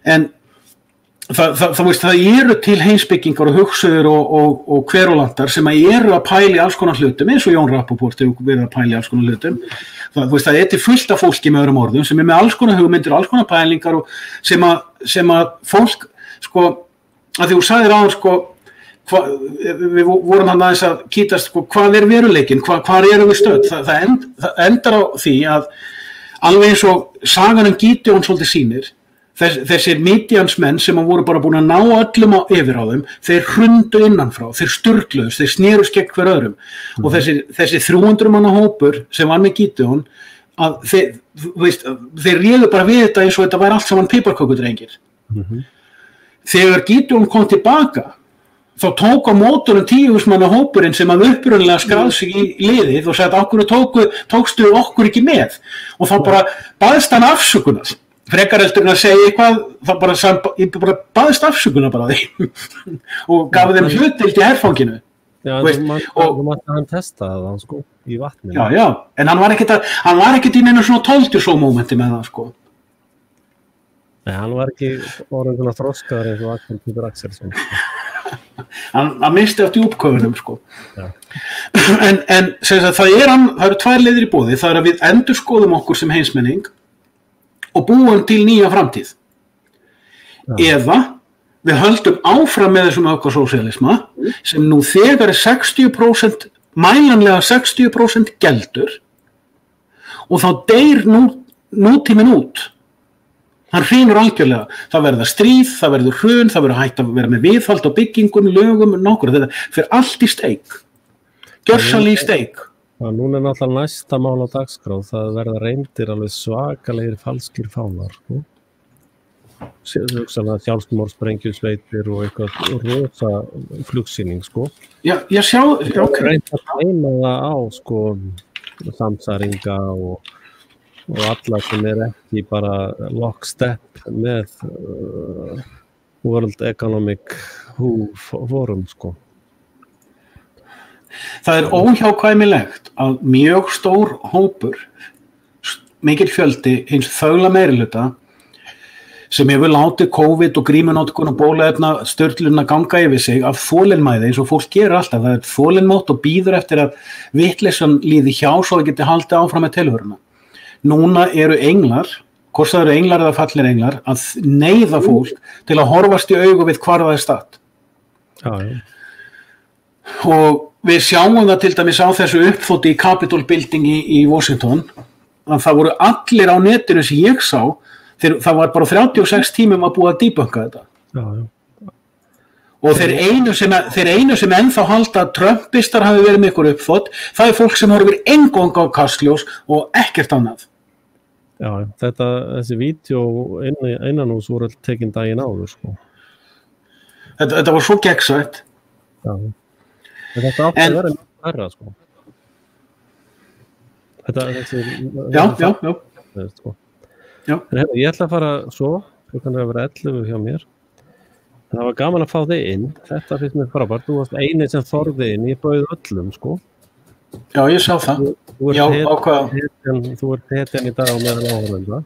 En það eru til heimspekingar og hugsuður og hverulandar sem eru að pæla í alls konar hlutum, eins og Jón Rappaport hefur verið að pæla í alls konar hlutum. Það er til fullt af fólki með öðrum orðum sem er með alls konar hugmyndir, alls konar pælingar og sem að fólk, að því þú sagðir áður, við vorum hann aðeins að kýtast, hvað er veruleikinn, hvað erum við stödd? Það endar á því að alveg eins og sagan Gídeon svolítið sýnir, þessir Midjansmenn sem voru bara búin að ná öllum á yfirráðum, þeir hrundu innanfrá, þeir sturgluðust, þeir snerust gegn hver öðrum og þessi 300 manna hópur sem var með Gideon, að þeir réðu bara við þetta eins og þetta væri allt saman piparkökudrengir. Þegar Gideon kom tilbaka, þá tók á mótorinn 10.000 manna hópurinn sem að upprunalega skráð sig í liðið og sagði að okkur tókstu okkur ekki með og þá bara baðst hann afsökunar. Frekar heldur en að segja eitthvað, ég bara baðist afsökunar bara því og gaf þeim hlutdeild í herfanginu. Já, þú mátti hann testa það sko, í vatninu. Já, en hann var ekkert í neina svona tóltjusó-mómenti með það sko. Nei, hann var ekki orðin svona þroskaður eins og Axel Pítur Axelsson. Hann misti á djúpköfunum sko. En það eru tvær leiðir í boði, það er að við endurskoðum okkur sem heimsmenning og búum til nýja framtíð. Eða við höldum áfram með þessum ökosósíalisma sem nú þegar er 60%, mælanlega 60% geldur og þá deyr nútíminn út. Hann hrynur algjörlega. Það verða stríð, það verður hrun, það verður hægt að vera með viðhald á byggingum, lögum, nokkur. Þetta fyrir allt í steik. Gjörsamlega í steik. Já, núna er náttúrulega næsta mál á dagskrá. Það verða reyndir alveg svakalegir falskir fánar. Sko. Sjálfsmorðsprengjusveitir og eitthvað rosa flugsýning. Sko. Já, ok. Reynda að reyna það á sko, samsæringa og alla sem ekki bara lockstep með World Economic Forum sko. Það er óhjákvæmilegt að mjög stór hópur, mikill fjöldi hins þögla meirihluta sem hefur látið COVID og grímunotkun og bóluefna störluna ganga yfir sig af þolinmæði eins og fólk gerir alltaf. Það er þolinmótt og bíður eftir að vitleysan líði hjá svo það geti haldið áfram með tilhöruna. Núna eru englar, hvort það eru englar eða fallir englar, að neyða fólk til að horfast í augu við hvar það er statt. Og við sjáum það til dæmis á þessu uppþoti í Capitol Building í Washington, að það voru allir á netinu sem ég sá, það var bara 36 tímum að búa að debunka þetta. Og þeir einu sem ennþá halda að Trumpistar hafi verið með ykkur uppþot, það er fólk sem horfir eingong á Kastljós og ekkert annað. Já, þessi vídeo innanús voru tekin daginn áður, sko. Þetta var svo gegnsætt. Já, en þetta átti að vera mjög verra, sko. Já. En ég ætla að fara svo, klukkan er að vera 11 hjá mér. Það var gaman að fá þig inn, þetta finnst mér frábært, þú varst eini sem þorði inn, ég bauð öllum, sko. Já, ég sá það. Þú ert hetjan í dag á meðan áhorfenda.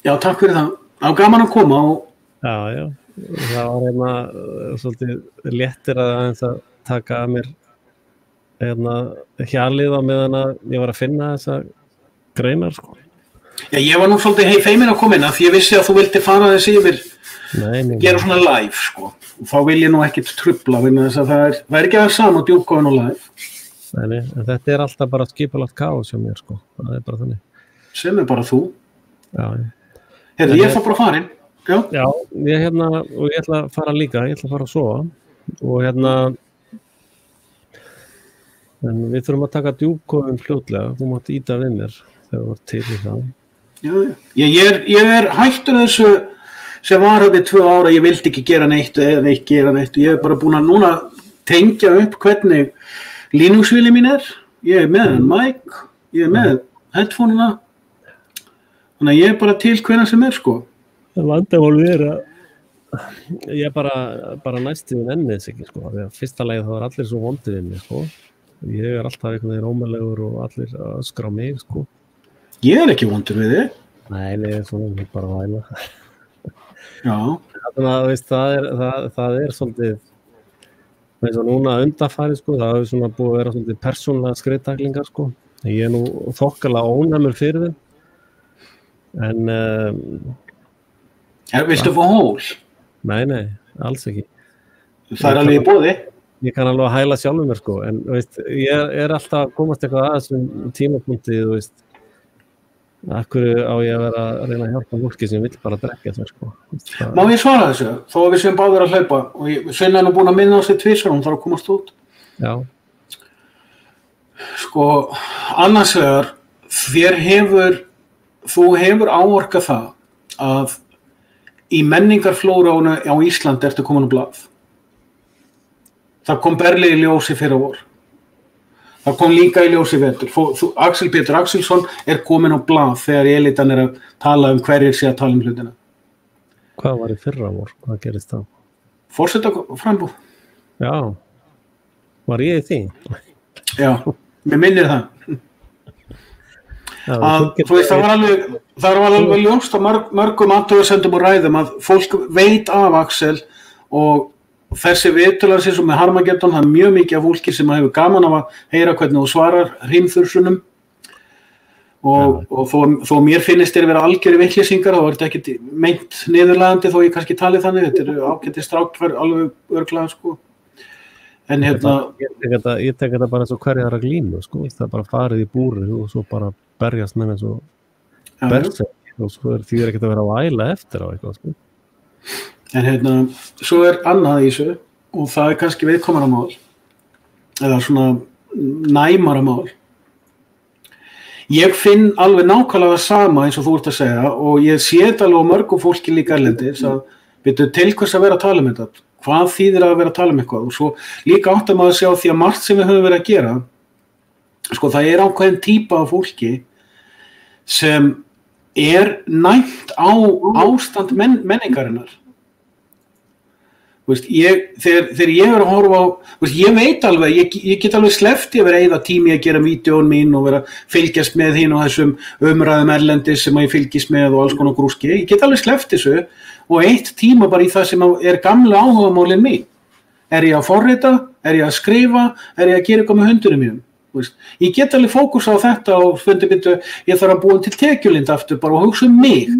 Já, takk fyrir það. Það var gaman að koma og... Já, það var svolítið léttir að taka að mér hjalið á meðan að ég var að finna þessa greinar, sko. Já, ég var nú svolítið feimin að koma inn að því ég vissi að þú vildi fara þessi yfir gera svona live sko og þá vil ég nú ekkert trufla vegna þess að það er ekki að sama djúpkóðun og live. Nei, en þetta er alltaf bara skipulagt kaos hjá mér sko, það er bara þannig. Sem er bara þú. Já. Hérna, ég fór bara farin. Já, ég og ég ætla að fara líka, ég ætla að fara að sofa og en við þurfum að taka djúpkóðun fljótlega, þú mátt íta við mér þegar þú var til í það. Já. Ég er hættur þessu sem var þetta 2 ára, ég vildi ekki gera neitt eða ekki gera neitt. Ég er bara búin að núna tengja upp hvernig Linux-vili mín er. Ég er með mic, ég er með headphone-una. Þannig að ég er bara til hvenær sem er, sko. Það vandamálið er að ég bara næstu við ennið þess ekki, sko. Þegar fyrsta lagi þá er allir svo vondir við mig, sko. Ég er alltaf einhvern veginn ómælegur og allir að öskra á mig, sko. Ég er ekki vondur við þig. Nei, svona bara væla. Já. Þannig að veist, það er svolítið eins og núna undanfarið, sko, það hefur svona búið að vera svolítið persónulega skriðtaklingar, sko. Ég er nú þokkalega ónæmur fyrir þeim. En viltu fá hól? Nei, alls ekki. Það er alveg í boði. Ég kann alveg að hæla sjálfum mér, sko, en veist, ég er alltaf að komast eitthvað að þessum tímapunkti, þú veist, Akkur á ég að vera að reyna að hjálpa fólki sem vill bara drekka sér, sko. Má ég svara þessu? Þó að við séum báðir að hlaupa og Sveinn er nú búin að minna á sig tvisvar, hún þarf að komast út. Já. Sko, annars vegar, þú hefur áorkað það að í menningarflóránu á Íslandi ertu komin á blað. Það kom berlega í ljósi fyrir vor. Það kom líka í ljósi vetur. Axel Pétur Axelsson komin á blað þegar elitan að tala hverjir sé að tala hlutina. Hvað var í fyrra vor? Hvað gerist það? Forsetaframboð. Já. Var ég í því? Já, mér minnir það. Já, það var alveg ljóst á mörgum athugasemdum og ræðum að fólk veit af Axel og þessi viðtölar sem með Harmageddon, það mjög mikið af fólki sem hefur gaman af að heyra hvernig þú svarar hrímþursunum og þó mér finnist þeir vera algjöri vitleysingar, þá er þetta ekkert meint niðurlægandi þó ég kannski tali þannig, þetta eru ágætis strákar alveg örglega, sko. En hérna... Ég tek þetta bara eins og hverja aðra glímu, sko, það er bara farið í búrið og svo bara berjast með eins og berserkir og svo því ekkert að vera að væla eftir á eitthvað, sko. En hérna, svo annað í þessu og það kannski viðkomara mál eða svona næmara mál. Ég finn alveg nákvæmlega sama eins og þú ert að segja og ég sé þetta alveg á mörgum fólki líka erlendis að byrju til hvers að vera að tala um þetta. Hvað þýðir að vera að tala um eitthvað? Og svo líka áttum að sjá því að margt sem við höfum verið að gera, sko það ákveðin típa af fólki sem næmt á ástand menningarinnar. Þegar ég að horfa á, ég veit alveg, ég get alveg sleppt ég vera eða tími að gera vídeón mín og vera fylgjast með hinn og þessum umræðum erlendis sem ég fylgist með og alls konar grúski, ég get alveg sleppt þessu og eitt tíma bara í það sem gamla áhugamálin mín. Ég að forrita, ég að skrifa, ég að gera eitthvað með hundunum mínum. Ég get alveg fókus á þetta og ég þarf að búa til tekjulind aftur bara og hugsa um mig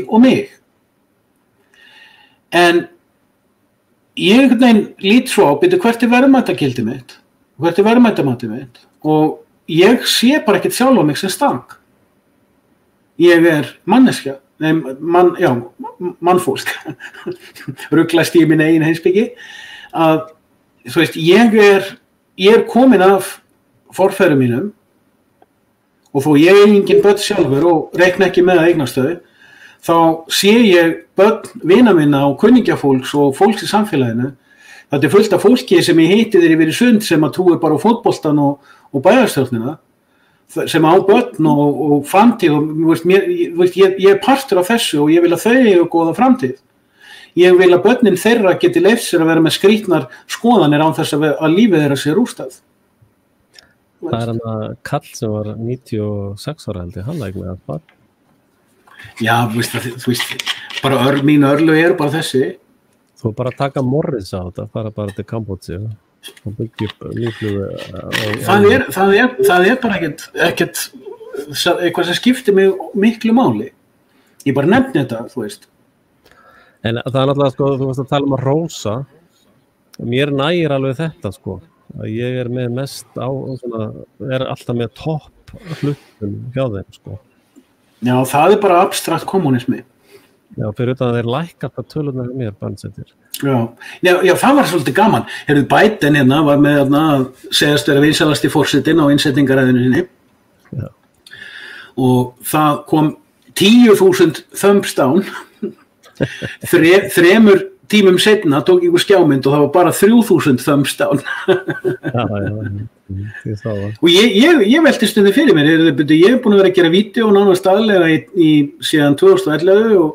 og mig. En ég lít svo á, hvert verðmætagildi mitt, hvert verðmætamatið mitt og ég sé bara ekkert sjálf á mig sem stang. Ég manneskja, mannfólk, ruglast í mín eigin heimspeki, að þú veist, ég komin af forfeðrum mínum og þó ég engin börn sjálfur og reikna ekki með að eignastöðu, þá sé ég börn, vina minna og kunningjafólks og fólks í samfélaginu. Þetta fullt af fólki sem ég hitti þegar ég verið sund sem að trúi bara á fótboltan og bæjarstjórnina, sem á börn og framtíð og ég partur af þessu og ég vil að þau eiga góða framtíð. Ég vil að börnin þeirra geti leyft sér að vera með skrýtnar skoðanir án þess að lífið þeirra sé rústað. Það hann að kall sem var 96 ára held ég, hann ekki með að fara. Já, þú veist, bara mín örlög bara þessi. Þú bara taka Morris á þetta, fara bara til Kambódíu og byggja upp líflugu. Það bara ekkert eitthvað sem skiptir mig miklu máli. Ég bara nefni þetta, þú veist. En það náttúrulega, sko, þú veist að tala um að rósa. Mér nægir alveg þetta, sko. Að ég með mest á, svona, alltaf með topp hlutum hjá þeim, sko. Já, það bara abstrakt kommunismi. Já, fyrir utan að þeir lækka alltaf tölunar mér, bannsettir. Já, það var svolítið gaman. Biden var með að segjast vera vinsælasti forsetinn á innsetningaræðinu sinni. Já. Og það kom 10.000 thumbs down. Þremur tímum seinna tók ykkur skjámynd og það var bara 3.000 thumbs down. Og ég velti stundum fyrir mér, ég búin að vera að gera vídeo nánast daglega síðan 2011 og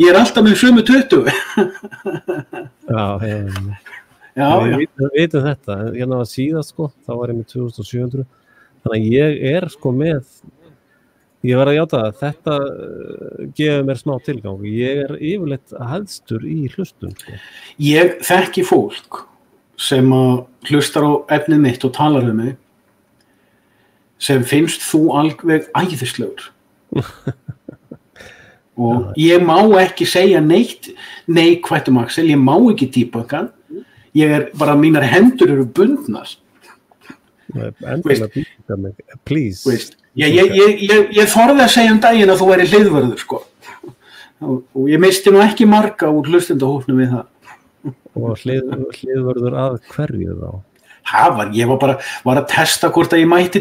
ég alltaf með sömu 20. Já. Við veitum þetta, hérna var síðast, sko, þá var ég með 2700, þannig að ég sko með, ég verð að játa að þetta gefur mér smá tilgang. Ég yfirleitt hæðstur í hlustun. Sko. Ég þekki fólk sem hlustar á efnið mitt og talar um mig sem finnst þú alveg æðislegur. Og ég má ekki segja neitt neikvætt um Axel, ég má ekki debugga. Bara mínar hendur eru bundnar. Please. Ég þorði að segja daginn að þú væri hliðvörður, sko. Og ég misti nú ekki marga úr hlustendahópnum við það. Og hliðvörður að hverju þá? Ég var að testa hvort að ég má ekki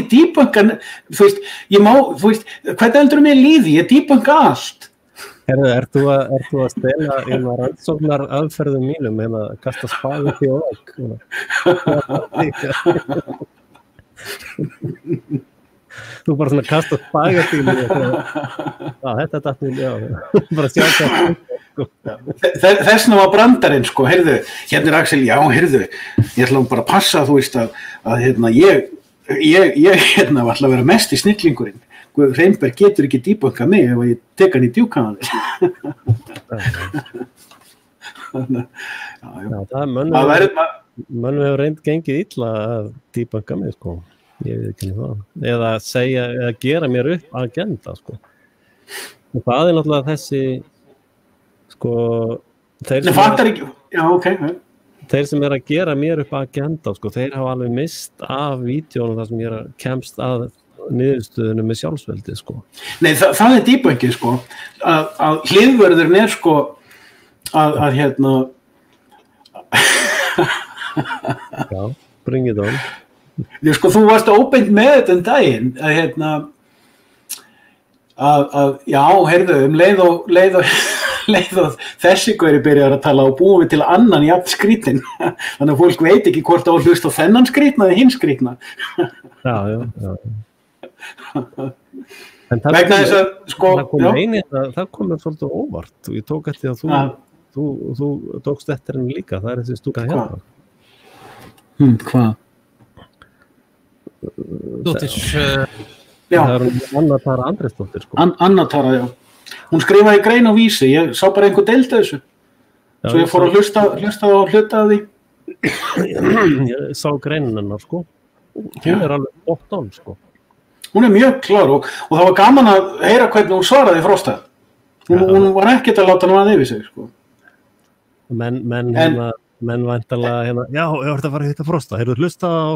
debunka, hvernig heldur mér líði, ég debunka allt. Ert þú að stela rannsóknar aðferðum mínum að kasta spagetti og vegg? Þú bara svona kasta spagetti þetta datt mér, já. Bara sjá þetta. Þessna var brandarinn, sko, heyrðu, hérna Axel, já, heyrðu, ég ætla bara að passa, þú veist, að ég var alltaf að vera mest í snillingurinn. Reynberg getur ekki debunka mig ef ég tek hann í djúkaðan. Mönnum hefur reynd gengið illa að debunka mig, sko. Ég veit ekki það. Eða gera mér upp agenda, sko. Og það náttúrulega þessi, sko, þeir sem að gera mér upp agenda, sko, þeir hafa alveg mist af vídeónum þar sem ég kemst að niðurstöðinu með sjálfsveldi, sko. Nei, það debunkið, sko, að hliðvörðurinn sko, Já, bring it on. Sko, þú varst óbeint með þetta daginn, já, heyrðu, leið og þessi gauri byrjar að tala og búum við til annan jafn skrítinn. Þannig að fólk veit ekki hvort á að hlusta á þennan skrítna eða hinn skrítna. Já. Vegna þess að, sko, það komur svolítið óvart og ég tók eftir að þú tókst eftir henni líka, það þessi stúka hérna. Hvað? Það Anna Tara Andrésdóttir, sko. Anna Tara, já. Hún skrifaði grein á Vísi, ég sá bara einhver deildi þessu. Svo ég fór að hlusta á hluta af því. Ég sá greinin hennar, sko. Hún alveg bótt án, sko. Hún mjög klár og það var gaman að heyra hvernig hún svaraði Frosta. Hún var ekkert að láta hann að yfir sig, sko. Menn væntanlega já, ég vart að fara að hitta Frosta. Heyrðu hlusta á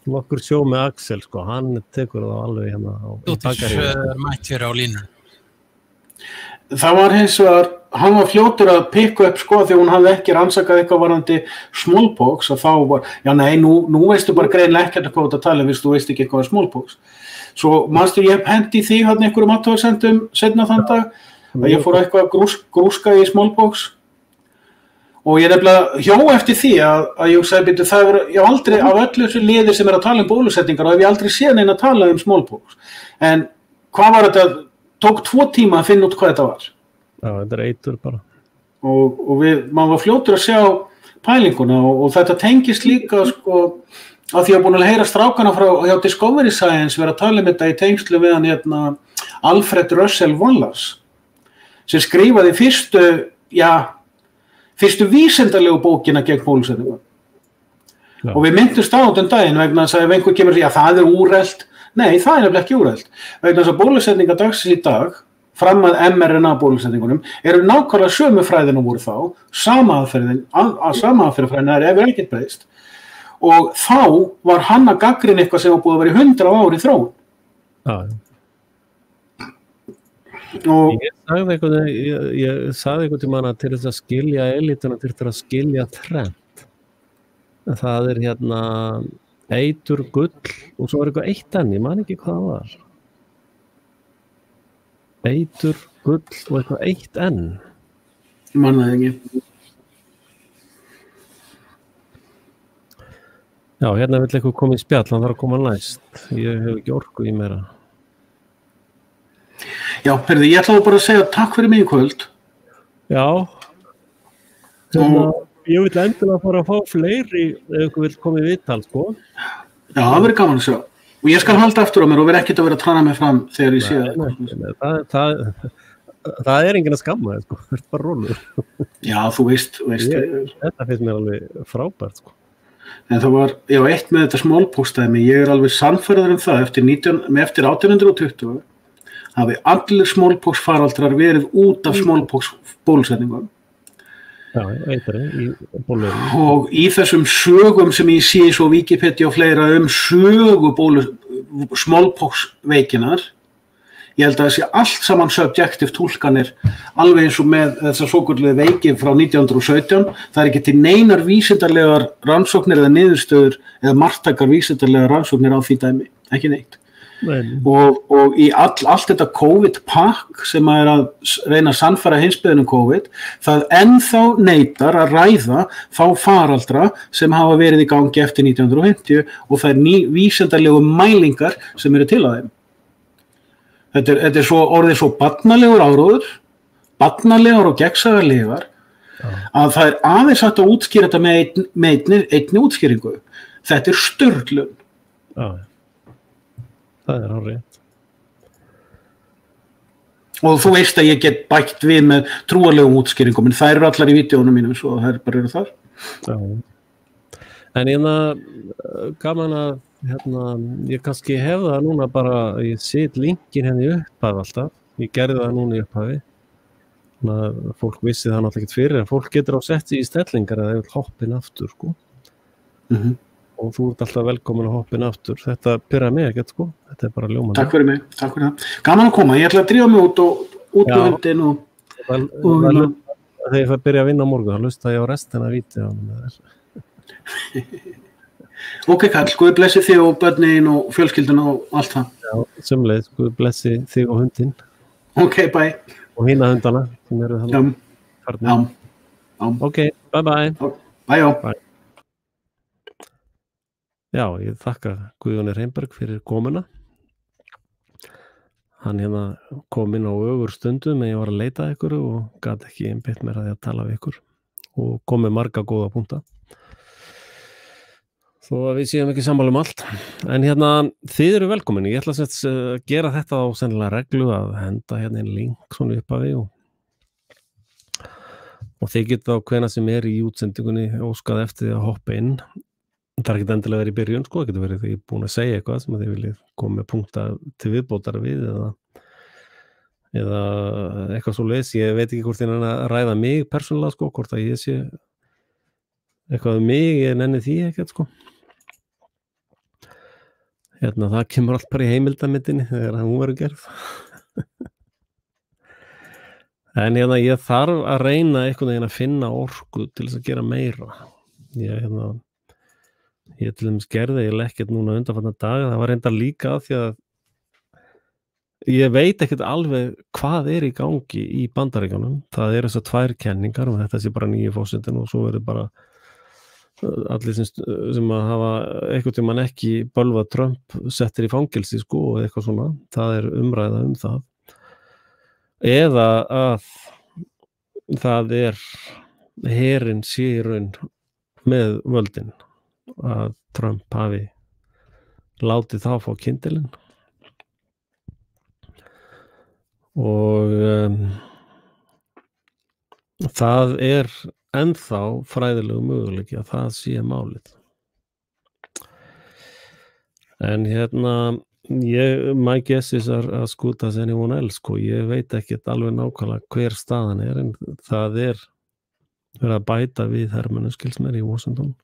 nokkur sjó með Axel, sko. Hann tekur það alveg mætt hér á línu. Það var hins vegar, hann var fljótur að pikka upp, sko, því hún hafði ekki rannsakað eitthvað varandi smallpox og þá var, já nei, nú veistu bara greinlega ekkert hvað þetta tala, þú veist ekki eitthvað smallpox. Svo, manstu, ég hendi því hann einhverjum athugasemdum seinna þann dag, að ég fór eitthvað að grúska í smallpox og ég nefnilega hjó eftir því að ég sagði, ég aldrei, af öllu þessu liði sem að tala bólusetningar og hef ég aldrei séð neina að tala smallpox. En hvað var þetta? Tók 2 tíma að finna út hvað þetta var. Já, þetta eitur bara. Og maður var fljótur að sjá pælinguna og þetta tengist líka, sko, að því að búin að heyra strákana hjá Discovery Science vera að tala þetta í tengslu við hann Alfred Russel Wallace sem skrifaði fyrstu vísindalegu bókina gegn bólusetningu. Og við myndumst á þenn daginn vegna þess að ef einhver kemur að það úrelt. Nei, það nefnilega ekki úrelt. Vegna þess að bólusetningar dagsins í dag, fram að mRNA bólusetningunum, eru nákvæmlega sömu fræðin og voru þá, sama aðferðafræðin ef ekkert breyst. Og þá var hann að gagnrýna eitthvað sem var búið að vera í 100 ár í þróun. Ég sagði einhvern tímann að til þess að skilja elituna þyrfti að skilja trend. Það eitur, gull og svo eitthvað eitt enn, ég man ekki hvað það var. Eitur, gull og eitthvað eitt enn. Ég man það ekki. Já, hérna vill eitthvað koma í spjall, hann þarf að koma næst. Ég hef ekki orku í meira. Já, heyrðu, ég ætlaði bara að segja takk fyrir mig í kvöld. Já. Ég vil endilega fara að fá fleiri ef ykkur vil koma í viðtal, sko. Já, það verður gaman að sjá. Og ég skal halda aftur á mér og verð ekkert að vera að trana mig fram þegar ég sé það. Það enginn að skamma, sko. Það bara rólur. Já, þú veist. Þetta finnst mér alveg frábært, sko. En það var, eitt með þetta smallpox-dæmi, ég alveg sannfærður það eftir 1820 hafi allir smallpox faraldrar verið út af smallpox bólusetningum. Já, eitri í bóluefni. Og í þessum sögum sem ég sé svo Wikipedia og fleira sögu smallpox veikinar, ég held að það sé allt saman subjective túlkanir, alveg eins og með þessar svokölluðu veiki frá 1917, það ekki til neinar vísindarlegar rannsóknir eða niðurstöður eða margtækar vísindarlegar rannsóknir á því dæmi, ekki neitt. Og í allt þetta COVID-pakk sem að reyna að sannfæra heimsbyggðina COVID, það ennþá neitar að ræða þá faraldra sem hafa verið í gangi eftir 1950 og það vísindarlegu mælingar sem eru til að þeim. Þetta svo orðið svo barnalegur áróður, barnalegar og gegnsæðarlegar, að það aðeins hægt að útskýra þetta með einni útskýringu. Þetta sturlun. Já. Það árið. Og þú veist að ég get bætt við með trúarlegum útskýringum, en þær eru allar í vídeónum mínum, svo þær bara eru þar. Já. En gaman að ég kannski hef það núna bara, ég set linkin í upphaf alltaf, ég gerði það núna í upphafi, þannig að fólk vissi það náttúrulega ekkert fyrir, en fólk getur á setti í stellingar að það er hoppin aftur, sko. Og þú ert alltaf velkomin að hoppin aftur, þetta pyrra mig ekkert, sko, þetta bara ljómandi. Takk fyrir mig, takk fyrir það. Gaman að koma, ég ætla að drífa mig út með hundin og þegar ég fær byrja að vinna á morgun, þá hlusta ég á restina af vídeónum með þess. Ok, Karl, Guð blessi þig og börnin og fjölskylduna og allt það. Já, sömuleiðis, Guð blessi þig og hundin. Ok, bye. Og hina hundana sem eru þannig. Já. Ok, bye. Bye. Já, ég þakka Guðjóni Reynberg fyrir komuna. Hann kom inn á ögur stundum en ég var að leita ykkur og gat ekki einbeitt mér að ég að tala við ykkur og kom með marga góða punkta. Þó að við séum ekki sammála allt. En þið eru velkomin. Ég ætla að gera þetta á sennilega reglu að henda inn link svona upphafi og þið geta á hvenær sem í útsendingunni óskað eftir því að hoppa inn. Það ekki endilega verið í byrjun, sko, það getur verið því ég er búin að segja eitthvað sem þið viljið koma með punkta til viðbótar við eða eitthvað svo leys. Ég veit ekki hvort ég að ræða mig persónulega, sko, hvort að ég sé eitthvað mig, ég nenni því ekkert, sko. Það kemur allt bara í heimildamyndinni þegar hún verður gerð. En ég þarf að reyna einhvern veginn að finna orku til þess að gera meira. Ég til dæmis gerði ekkert núna undanfarna daga, það var reyndar líka því að ég veit ekkert alveg hvað í gangi í Bandaríkjunum. Það þessar tvær kenningar og þetta sé bara nýju forsetinn og svo verður bara allir sem að hafa einhvern tímann ekki bölvað Trump settir í fangelsi, sko, og eitthvað svona. Það umræða það. Eða að það herinn sé í raun með völdin, að Trump hafi látið þá fá kyndilinn og það ennþá fræðilegu möguleiki að það sé málið. En my guess is as good as anyone else, sko. Ég veit ekkert alveg nákvæmlega hver staðan en það verið að bæta við hermönnum, skilst mér, í Washington.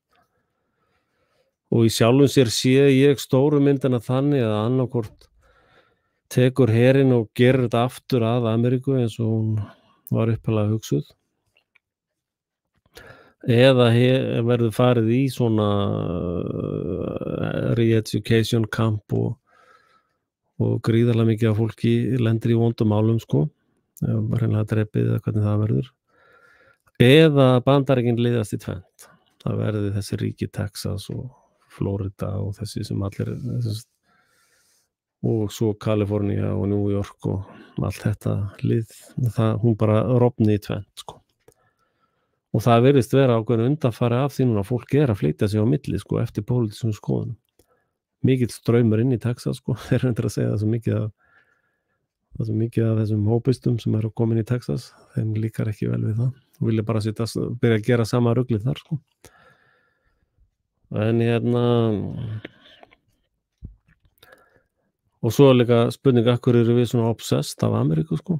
Og í sjálfum sér sé ég stóru myndina þannig að annarkvort tekur herinn og gerir þetta aftur að Ameríku eins og hún var upphaflega hugsuð. Eða verður farið í svona re-education camp og gríðarlega mikið af fólki lendir í vondum málum, sko. Hreinlega drepið eða hvernig það verður. Eða Bandaríkin liðast í tvennt. Það verði þessi ríki Texas og Florida og þessi sem allir og svo Kalifornía og New York og allt þetta lið, hún bara rofni í tvennt, sko. Og það virðist vera ákveðin undanfari af því núna að fólk að flytja sig á milli, sko, eftir pólitískum skoðunum. Mikill straumur inn í Texas, sko, þeir að segja það svo mikið af þessum hópistum sem eru komin í Texas, þeim líkar ekki vel við það. Þú vilja bara byrja að gera sama ruglið þar, sko. En og svo líka spurning, af hverju eru við svona obsessed af Ameríku, sko?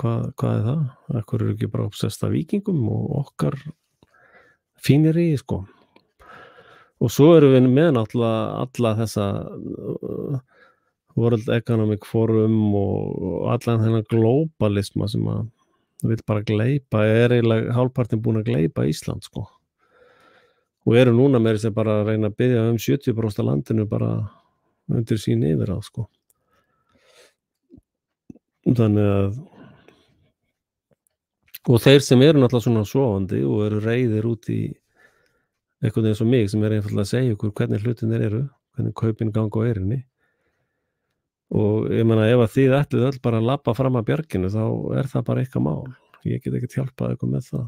hvað það? Akkur eru ekki bara obsessed af Víkingum og okkar fínir í, sko. Og svo erum við með náttúrulega alla þessa World Economic Forum og allan þennan globalisma sem að vill bara gleypa, eiginlega hálfpartinn búin að gleypa Ísland, sko. Og eru núna með þess að bara reyna að biðja 70% af landinu bara undir sín yfir á, sko. Þannig að og þeir sem eru náttúrulega svona sofandi og eru reiðir út í eitthvað eins og mig sem einfaldlega að segja ykkur hvernig hlutinir eru, hvernig kaupin ganga á eyrinni. Og ég meina ef að þið ætlið öll bara að labba fram að bjarginu þá það bara eitthvað mál. Ég get ekkert hjálpað ykkur með það.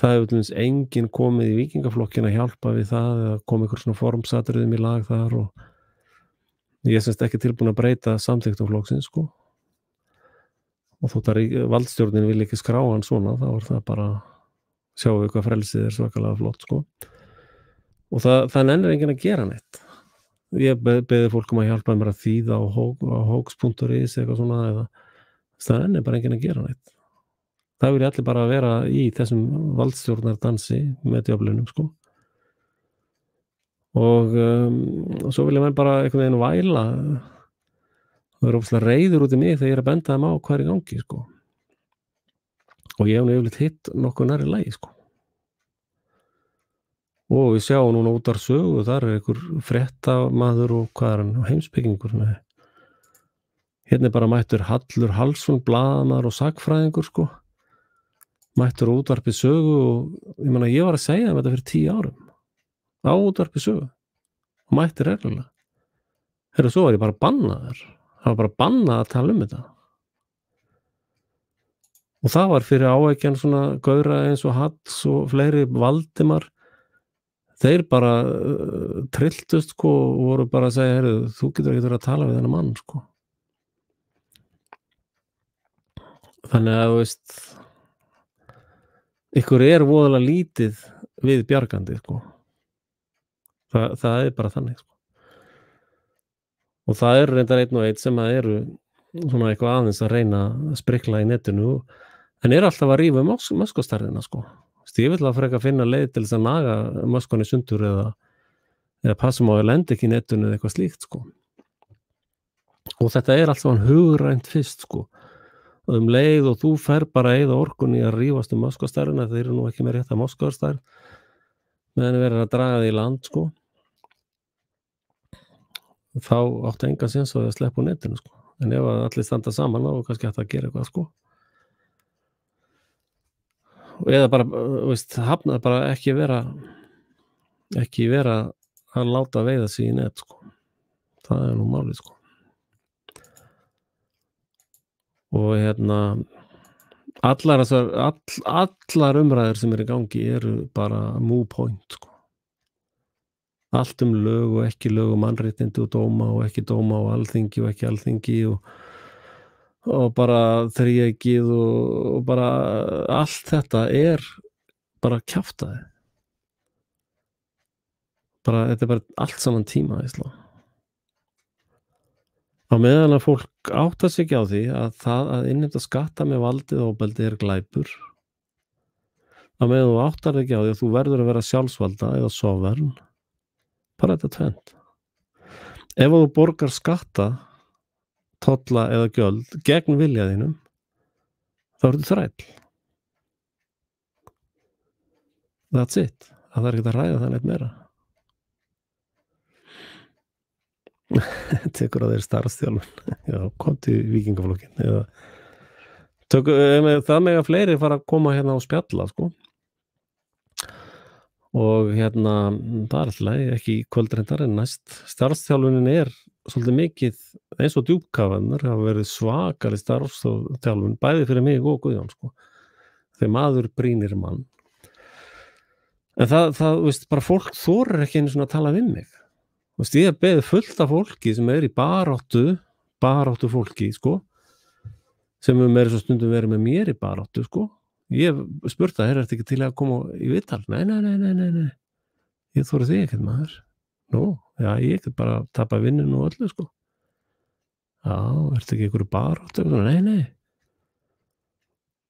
Það hefur enginn komið í Víkingaflokkin að hjálpa við það eða komið ykkur svona formsatriðum í lag þar og ég semst ekki tilbúin að breyta samþykktum flokksins, sko. Og þótt að valdstjórnin vil ekki skrá hann svona, þá það bara sjáum við hvað frelsið svakalega flott, sko. Og það nennir enginn að gera neitt. Ég beði fólk að hjálpa mér að þýða á hoax.is eitthvað svona, eða það nennir bara enginn að gera neitt. Það vil allir bara vera í þessum valdstjórnardansi með djöflunum, sko. Og svo vil ég menn bara einhvern veginn væla og eru óslega reiður út í mig þegar ég að benda þeim á hvað í gangi, sko. Og ég hef nefnilegt hitt nokkuð nærri lagi, sko. Og við sjáum núna út af sögu, þar einhver fréttamaður og hvað hann, heimspekingur. Hérna bara mættur Hallur Hallsson, blaðamaður og sagfræðingur, sko. Mættur útvarpið sögu og ég meina, ég var að segja þetta fyrir 10 árum. Á útvarpið sögu. Og mættur reglulega. Herra, svo var ég bara bannaður. Það var bara bannað að tala þetta. Og það var fyrir áeggjan svona gaura eins og Hats og fleiri Valdimar. Þeir bara trilltust, sko, og voru bara að segja, herru, þú getur ekki verið að tala við þennan mann, sko. Þannig að, þú veist, ykkur voðalega lítið við bjargandi, sko. Það bara þannig, sko. Og það reyndar einn og einn sem að eru svona eitthvað aðeins að reyna að sprikla í netinu en alltaf að rífa Moskvastarðina, sko. Ég vil að freka finna leið til þess að naga Moskvan í sundur eða passum á að lenda ekki í netinu eða eitthvað slíkt, sko. Og þetta alltaf hugrænt fyrst, sko. Og leið og þú fer bara eða orkunni að rífast Moskvastarðina, þeir eru nú ekki með rétt að Moskvastarð meðan verður að draga því í land, sko. Þá áttu engan séns að sleppa úr netinu, sko. En ef allir standa saman þá kannski hægt að gera eitthvað, sko. Eða bara, veist, hafna bara ekki vera að láta veiða sig í net, sko. Það nú málið, sko. Og allar umræður sem í gangi eru bara move point, sko. Allt lög og ekki lög og mannréttindi og dóma og ekki dóma og alþingi og ekki alþingi og bara þríeykið og bara allt þetta bara kjaftaði. Þetta bara allt saman tíma, Ísland. Á meðan að fólk áttar sig ekki á því að það að innheimta skatta með valdið og ofbeldi glæpur. Á meðan þú áttar ekki á því að þú verður að vera sjálfsvalda eða sofvern. Bara þetta tvennt. Ef þú borgar skatta, tolla eða gjöld gegn vilja þínum, þá ertu þræll. That's it. Það ekki að ræða það neitt meira. Tekur á þeir starfstjálfun. Já, kom til Víkingaflokkin. Það með að fleiri fara að koma hérna á spjalla, sko. Og það alltaf ekki kvöldreyndar en næst starfstjálfunin svolítið mikið eins og djúpkafannar hafa verið svakari starfstjálfun bæði fyrir mig og Guðjón, sko. Þegar maður brýnir mann en það veist, bara fólk þorir ekki einu svona að tala við mig, veist, ég beðið fullt af fólki sem í baráttu fólki, sko, sem meira svo stundum verið með mér í baráttu, sko. Ég spurt það, þetta ekki til að koma í viðtal? Nei. Ég þori því ekkert, maður. Nú, já, ég get bara að tapa vinninu og öllu, sko. Já, ertu ekki einhverju baráttu? Nei.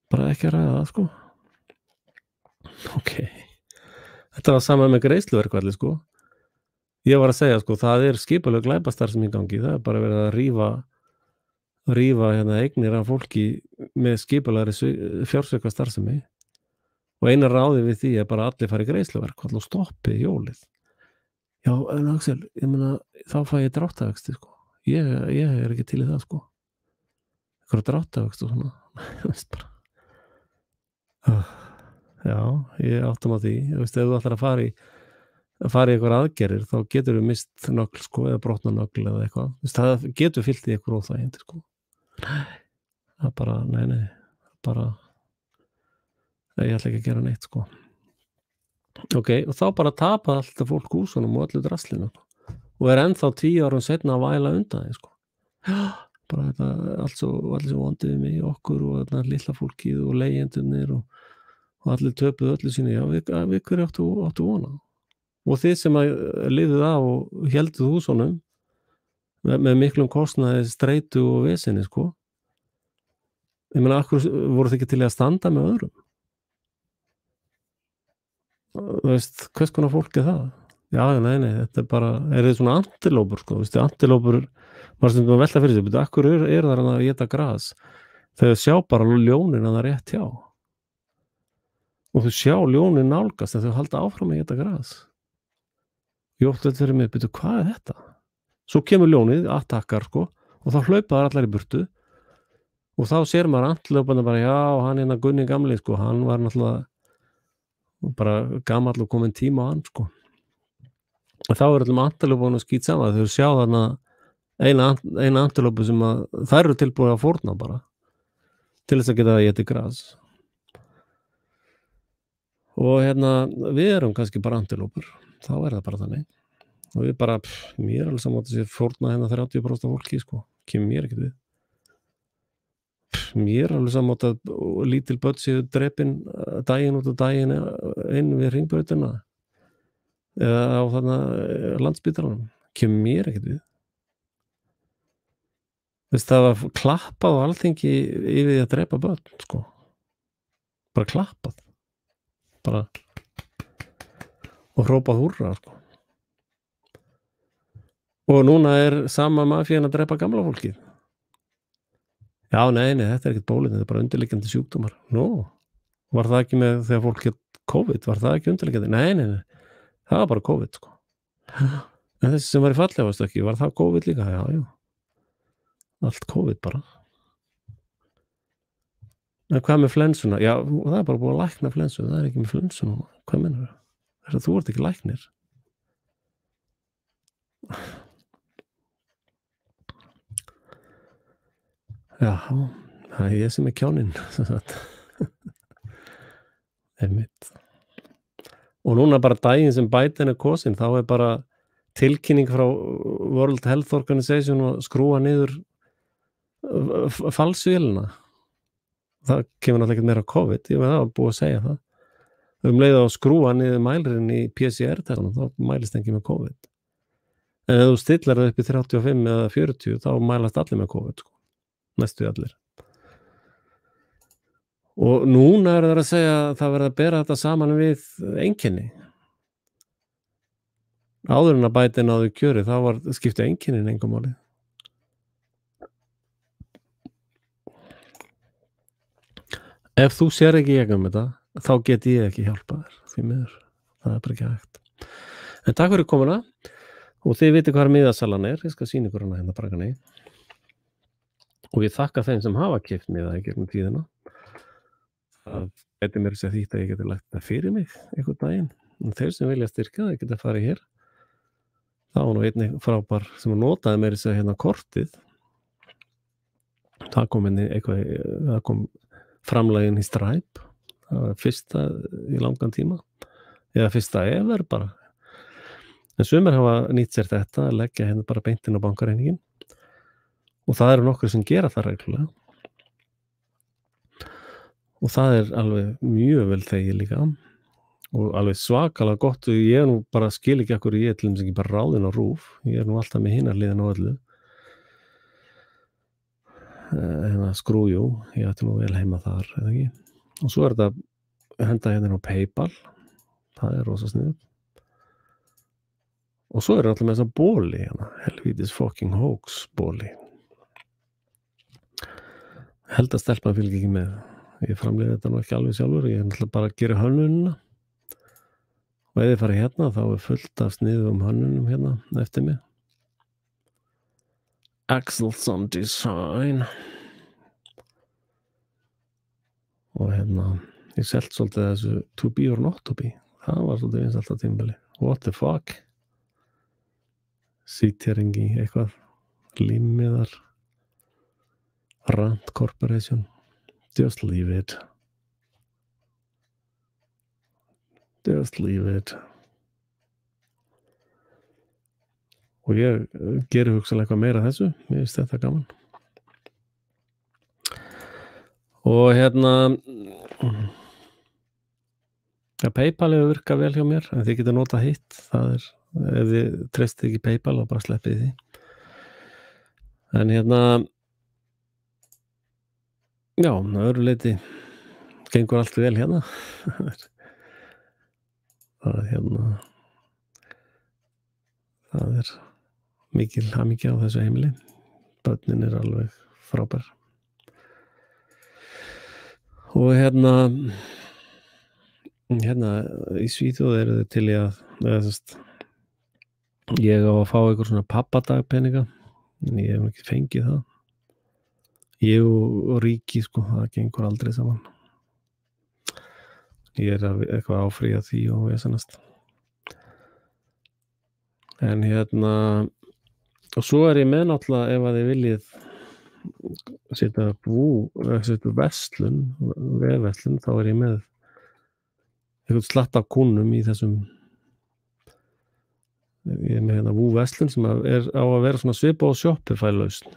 bara ekki að ræða það, sko. Ok. Þetta var sama með greiðsluverkfalli, sko. Ég var að segja, sko, það skipuleg glæpastarfsemi í gangi, það bara verið að rífa hérna eignir af fólki með skipulagri fjársvika-starfsemi og eina ráði við því bara allir fari greiðsluverkfall og stoppi hjólið. Já, en Axel, ég meina, þá fæ ég dráttarvexti, sko. Ég ekki til í það, sko. Eitthvað dráttarvexti og svona. Veist bara. Já, ég áttum á því. Ég veist, ef þú ætlar að fara í eitthvað aðgerðir, þá getur þú mist nögl, sko, eða brotna nögl eða eitthvað. Veist, það getur fyllt í eitthvað óþægindi, sko. Það bara, nei, bara ég ætla ekki að gera neitt, sko. Ok, og þá bara tapa alltaf fólk húsunum og öllu draslinu og ennþá 10 árum seinna að væla undan því, sko. Bara þetta, allir svo vondið við mig, okkur og þetta litla fólkið og leigjendurnir og allir töpuð öllu sínu, já, við hverju áttu vona. Og þið sem að lifið af og helduð húsunum með miklum kostnaði, streitu og vesinni, sko. Ég meina, akkur voru þið ekki til að standa með öðrum? Þú veist, hvers konar fólk það? Já, nei, þetta bara, þið svona antilópur, sko, veistu, antilópur, maður stundum að velta fyrir sig, betur, akkur það að éta gras, þegar sjá bara ljónin að það rétt hjá. Og þau sjá ljónin nálgast, en þau halda áfram að éta gras. Ég ótti þetta fyrir mig, betur, hvað þetta? Svo kemur ljónið, attakkar, sko, og þá hlaupa þar allar í burtu, og þá sér maður antilóparna bara, já, hann Gunni gamli, sko, hann var náttúrulega bara gamall og komin tíma á hann, sko. Og þá öllum antilópunum skýt saman, þau sjá þarna eina antilópu sem að þær eru tilbúin að fórna bara til þess að geta étið gras. Og við erum kannski bara antilópur, þá það bara þannig. Og við bara, mér alveg saman að þessi fórna 30% af fólki, sko, kemur mér ekkert við. Mér alveg saman að lítil börn séu drepin daginn út og daginn inn við hringbrautina eða á þarna Landspítalanum, kemur mér ekkert við. Veist, það var klappað á Alþingi yfir því að drepa börn, sko. Bara klappað. Bara og hrópað húrra, sko. Og núna sama mafían að drepa gamla fólkið. Já, nei, þetta ekkert bólið, þetta bara undirliggjandi sjúkdómar. Var það ekki með þegar fólk hétt COVID, var það ekki undirliggjandi? Nei, það var bara COVID, sko. En þessi sem var í fallefastökki, var það COVID líka? Já. Allt COVID bara. En hvað með flensuna? Já, það bara búið að lækna flensu, það ekki með flensuna. Hvað mennur það? Þú ert ekki læknir. Já, það ég sem kjáninn. Einmitt. Og núna bara daginn sem Biden kosin, þá bara tilkynning frá World Health Organization og skrúa niður falsvélina. Það kemur náttúrulega ekkert meira COVID, ég veit það var búið að segja það. Leið að skrúa niður mælirinn í PCR-testunum, þá mælist ekki með COVID. En ef þú stillar það upp í 35 eða 40, þá mælast allir með COVID, sko. Næstu allir. Og núna það að segja að það verður að bera þetta saman við einkenni. Áður en að Biden náði kjöri, þá var skipti einkennin engum máli. Ef þú sér ekki í gegnum þetta, þá get ég ekki hjálpa þér, því miður. Það bara ekki hægt. En takk fyrir komuna, og þið vitið hvað miðasalan ég skal sýna ykkur hana braganni. Og ég þakka þeim sem hafa keypt miða í gegnum tíðina. Það geti mér sér þýtt að ég geti lagt það fyrir mig einhvern daginn. En þeir sem vilja styrka það geta farið hér. Það var nú einnig frábær sem notaði mér sér kortið. Það kom framlaginn í Stripe. Það var fyrsta í langan tíma. Eða fyrsta ever bara. En sumir hafa nýtt sér þetta að leggja bara beint inn á bankareiningin. Og það eru nokkur sem gera það reglulega. Og það alveg mjög vel þegið líka. Og alveg svakalega gott. Og ég nú bara skil ekki akkur ég til þess ekki bara ráðin á RÚV. Ég nú alltaf með hinar liðin á öllu. hérna skrújú, ég ætti nú vel heima þar, eða ekki? Og svo þetta henda hérna á PayPal, það rosa sniðugt. Og svo alltaf með þessa bóli hérna, helvítis fucking hoax bóli. Held að stelpan fylgir ekki með. Ég framleiði þetta nú ekki alveg sjálfur, ég náttúrulega bara að gera hönnunina. Og ef þið farið hérna, þá fullt af sniðum hönnunum hérna eftir mig. Axelson Design. Og hérna, ég selt svolítið þessu to be or not to be. Það var svolítið vinsælt á tímabili. What the fuck? Sítjæringi, eitthvað. Límiðar. Rand Corporation. Just leave it. Just leave it. Og ég geri hugsanlega eitthvað meira þessu. Mér finnst þetta gaman. Og hérna PayPal hefur virkað vel hjá mér, en þið getur notað hitt. Það ef þið treystið ekki PayPal og bara sleppið því. En hérna já, öðru leyti gengur allt vel hérna. Það mikil hamingja á þessu heimili. Börnin alveg frábær. Og hérna í Svíþjóð eru þau til í að ég á að fá einhver svona pappadagpeninga, en ég hef ekki fengið það. Ég og ríki, sko, það gengur aldrei saman. Ég eitthvað áfrýja því og vesenast. En hérna, og svo ég með náttúrulega, ef að þið viljið setja upp verslun, vefverslun, þá ég með eitthvað slatt af kúnnum í þessum, ég með hérna verslun sem á að vera svona svipa og Shopify lausn.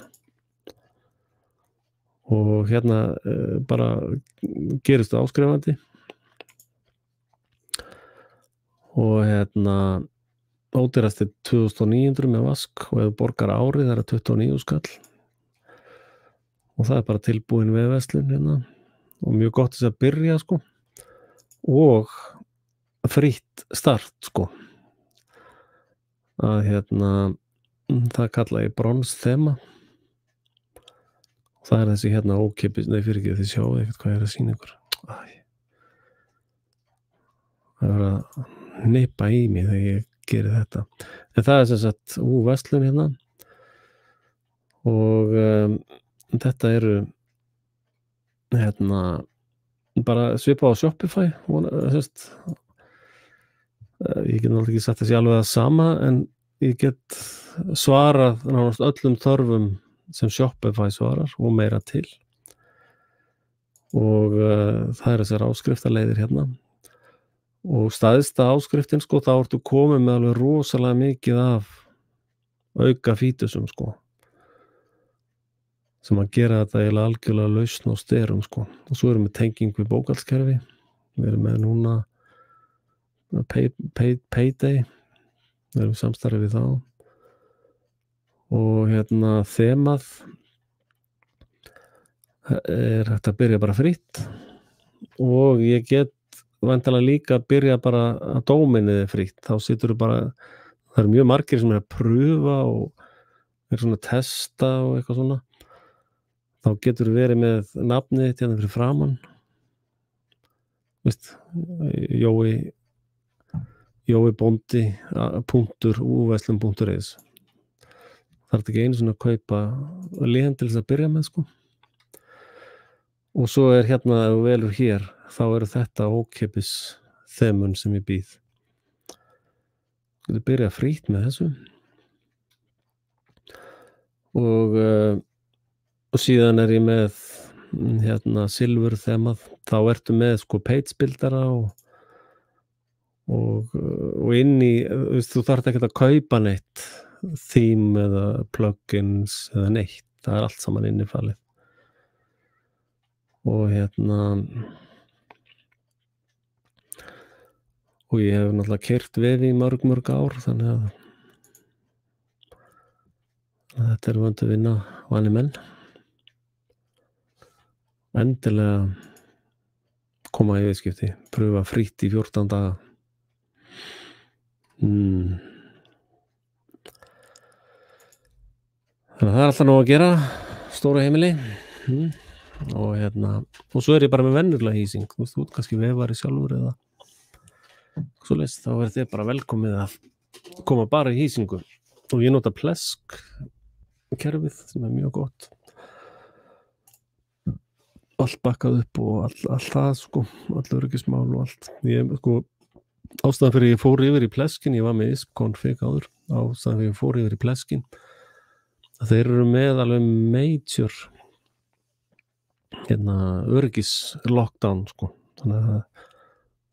Og hérna bara gerist það áskrifandi. Og hérna ódýrast 2.900 með vask og ef þú borgar árið það 29 skall. Og það bara tilbúin vefverslun hérna og mjög gott þess að byrja, sko. Og frítt start, sko. Að hérna það kalla ég bronsþema. Það þessi hérna ókeypis, nei fyrir ekki, þið sjáu ekkert hvað ég að sýna ykkur. Það að nippa í mig þegar ég geri þetta. En það sem sagt verslun hérna. Og þetta eru hérna bara svipað á Shopify. Ég get náttúrulega ekki sagt þessi alveg það sama, en ég get svarað nánast öllum þörfum sem Shopify svarar og meira til. Og það þessar áskriftarleiðir hérna. Og staðista áskriftin, sko, þá ertu komið með alveg rosalega mikið af auka fítusum, sko. Sem að gera þetta eiginlega algjörlega lausn og styrum, sko. Og svo erum við tenging við bókhaldskerfi. Við erum með núna Payday. Við erum samstarfið við þá. Og hérna þemað hægt að byrja bara fritt og ég get væntanlega líka að byrja bara að dómeinið fritt, þá situr bara, það mjög margir sem að pröfa og svona að testa og eitthvað svona, þá getur verið með nafnið þitt hérna fyrir framann, veist, Jói Bóndi .uverslun.is. Það ekki einu svona að kaupa liðan til þess að byrja með, sko. Og svo hérna, ef þú velur hér, þá eru þetta ókeypis þemun sem ég býð. Þú getur byrjað frítt með þessu. Og síðan ég með hérna silfur þemað, þá ertu með sko page buildera og inn í, þú þarft ekki að kaupa neitt theme eða plugins eða neitt, það allt saman innifalið. Og hérna og ég hef náttúrulega keyrt vefi í mörg ár, þannig að þetta vöndu vinna vanir menn. endilega koma í viðskipti, pröfa frítt í 14 daga. Þannig að það alltaf nóg að gera, stóra heimili. Og og svo ég bara með venjulega hýsing, þú ert kannski vefari sjálfur eða svoleiðis, þá þið bara velkomið að koma bara í hýsingu og ég nota Plesk kerfið sem mjög gott, allt bakkað upp og allt það sko, all öryggismál og allt. Ég sko, ástæðan fyrir ég fór yfir í Pleskin, ég var með ISP-config áður, ástæðan fyrir ég fór yfir í Pleskin, að þeir eru með alveg major öryggis lockdown sko, þannig að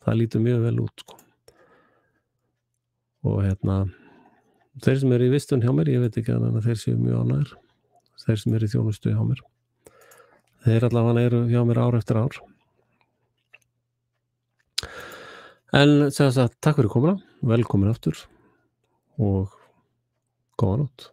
það lítur mjög vel út sko. Og þeir sem eru í vistun hjá mér, ég veit ekki að þeir séu mjög ánægðir, þeir sem eru í þjónustu hjá mér, þeir allavega eru hjá mér ár eftir ár. En segja þess að takk fyrir komuna, velkomin aftur og góða nótt.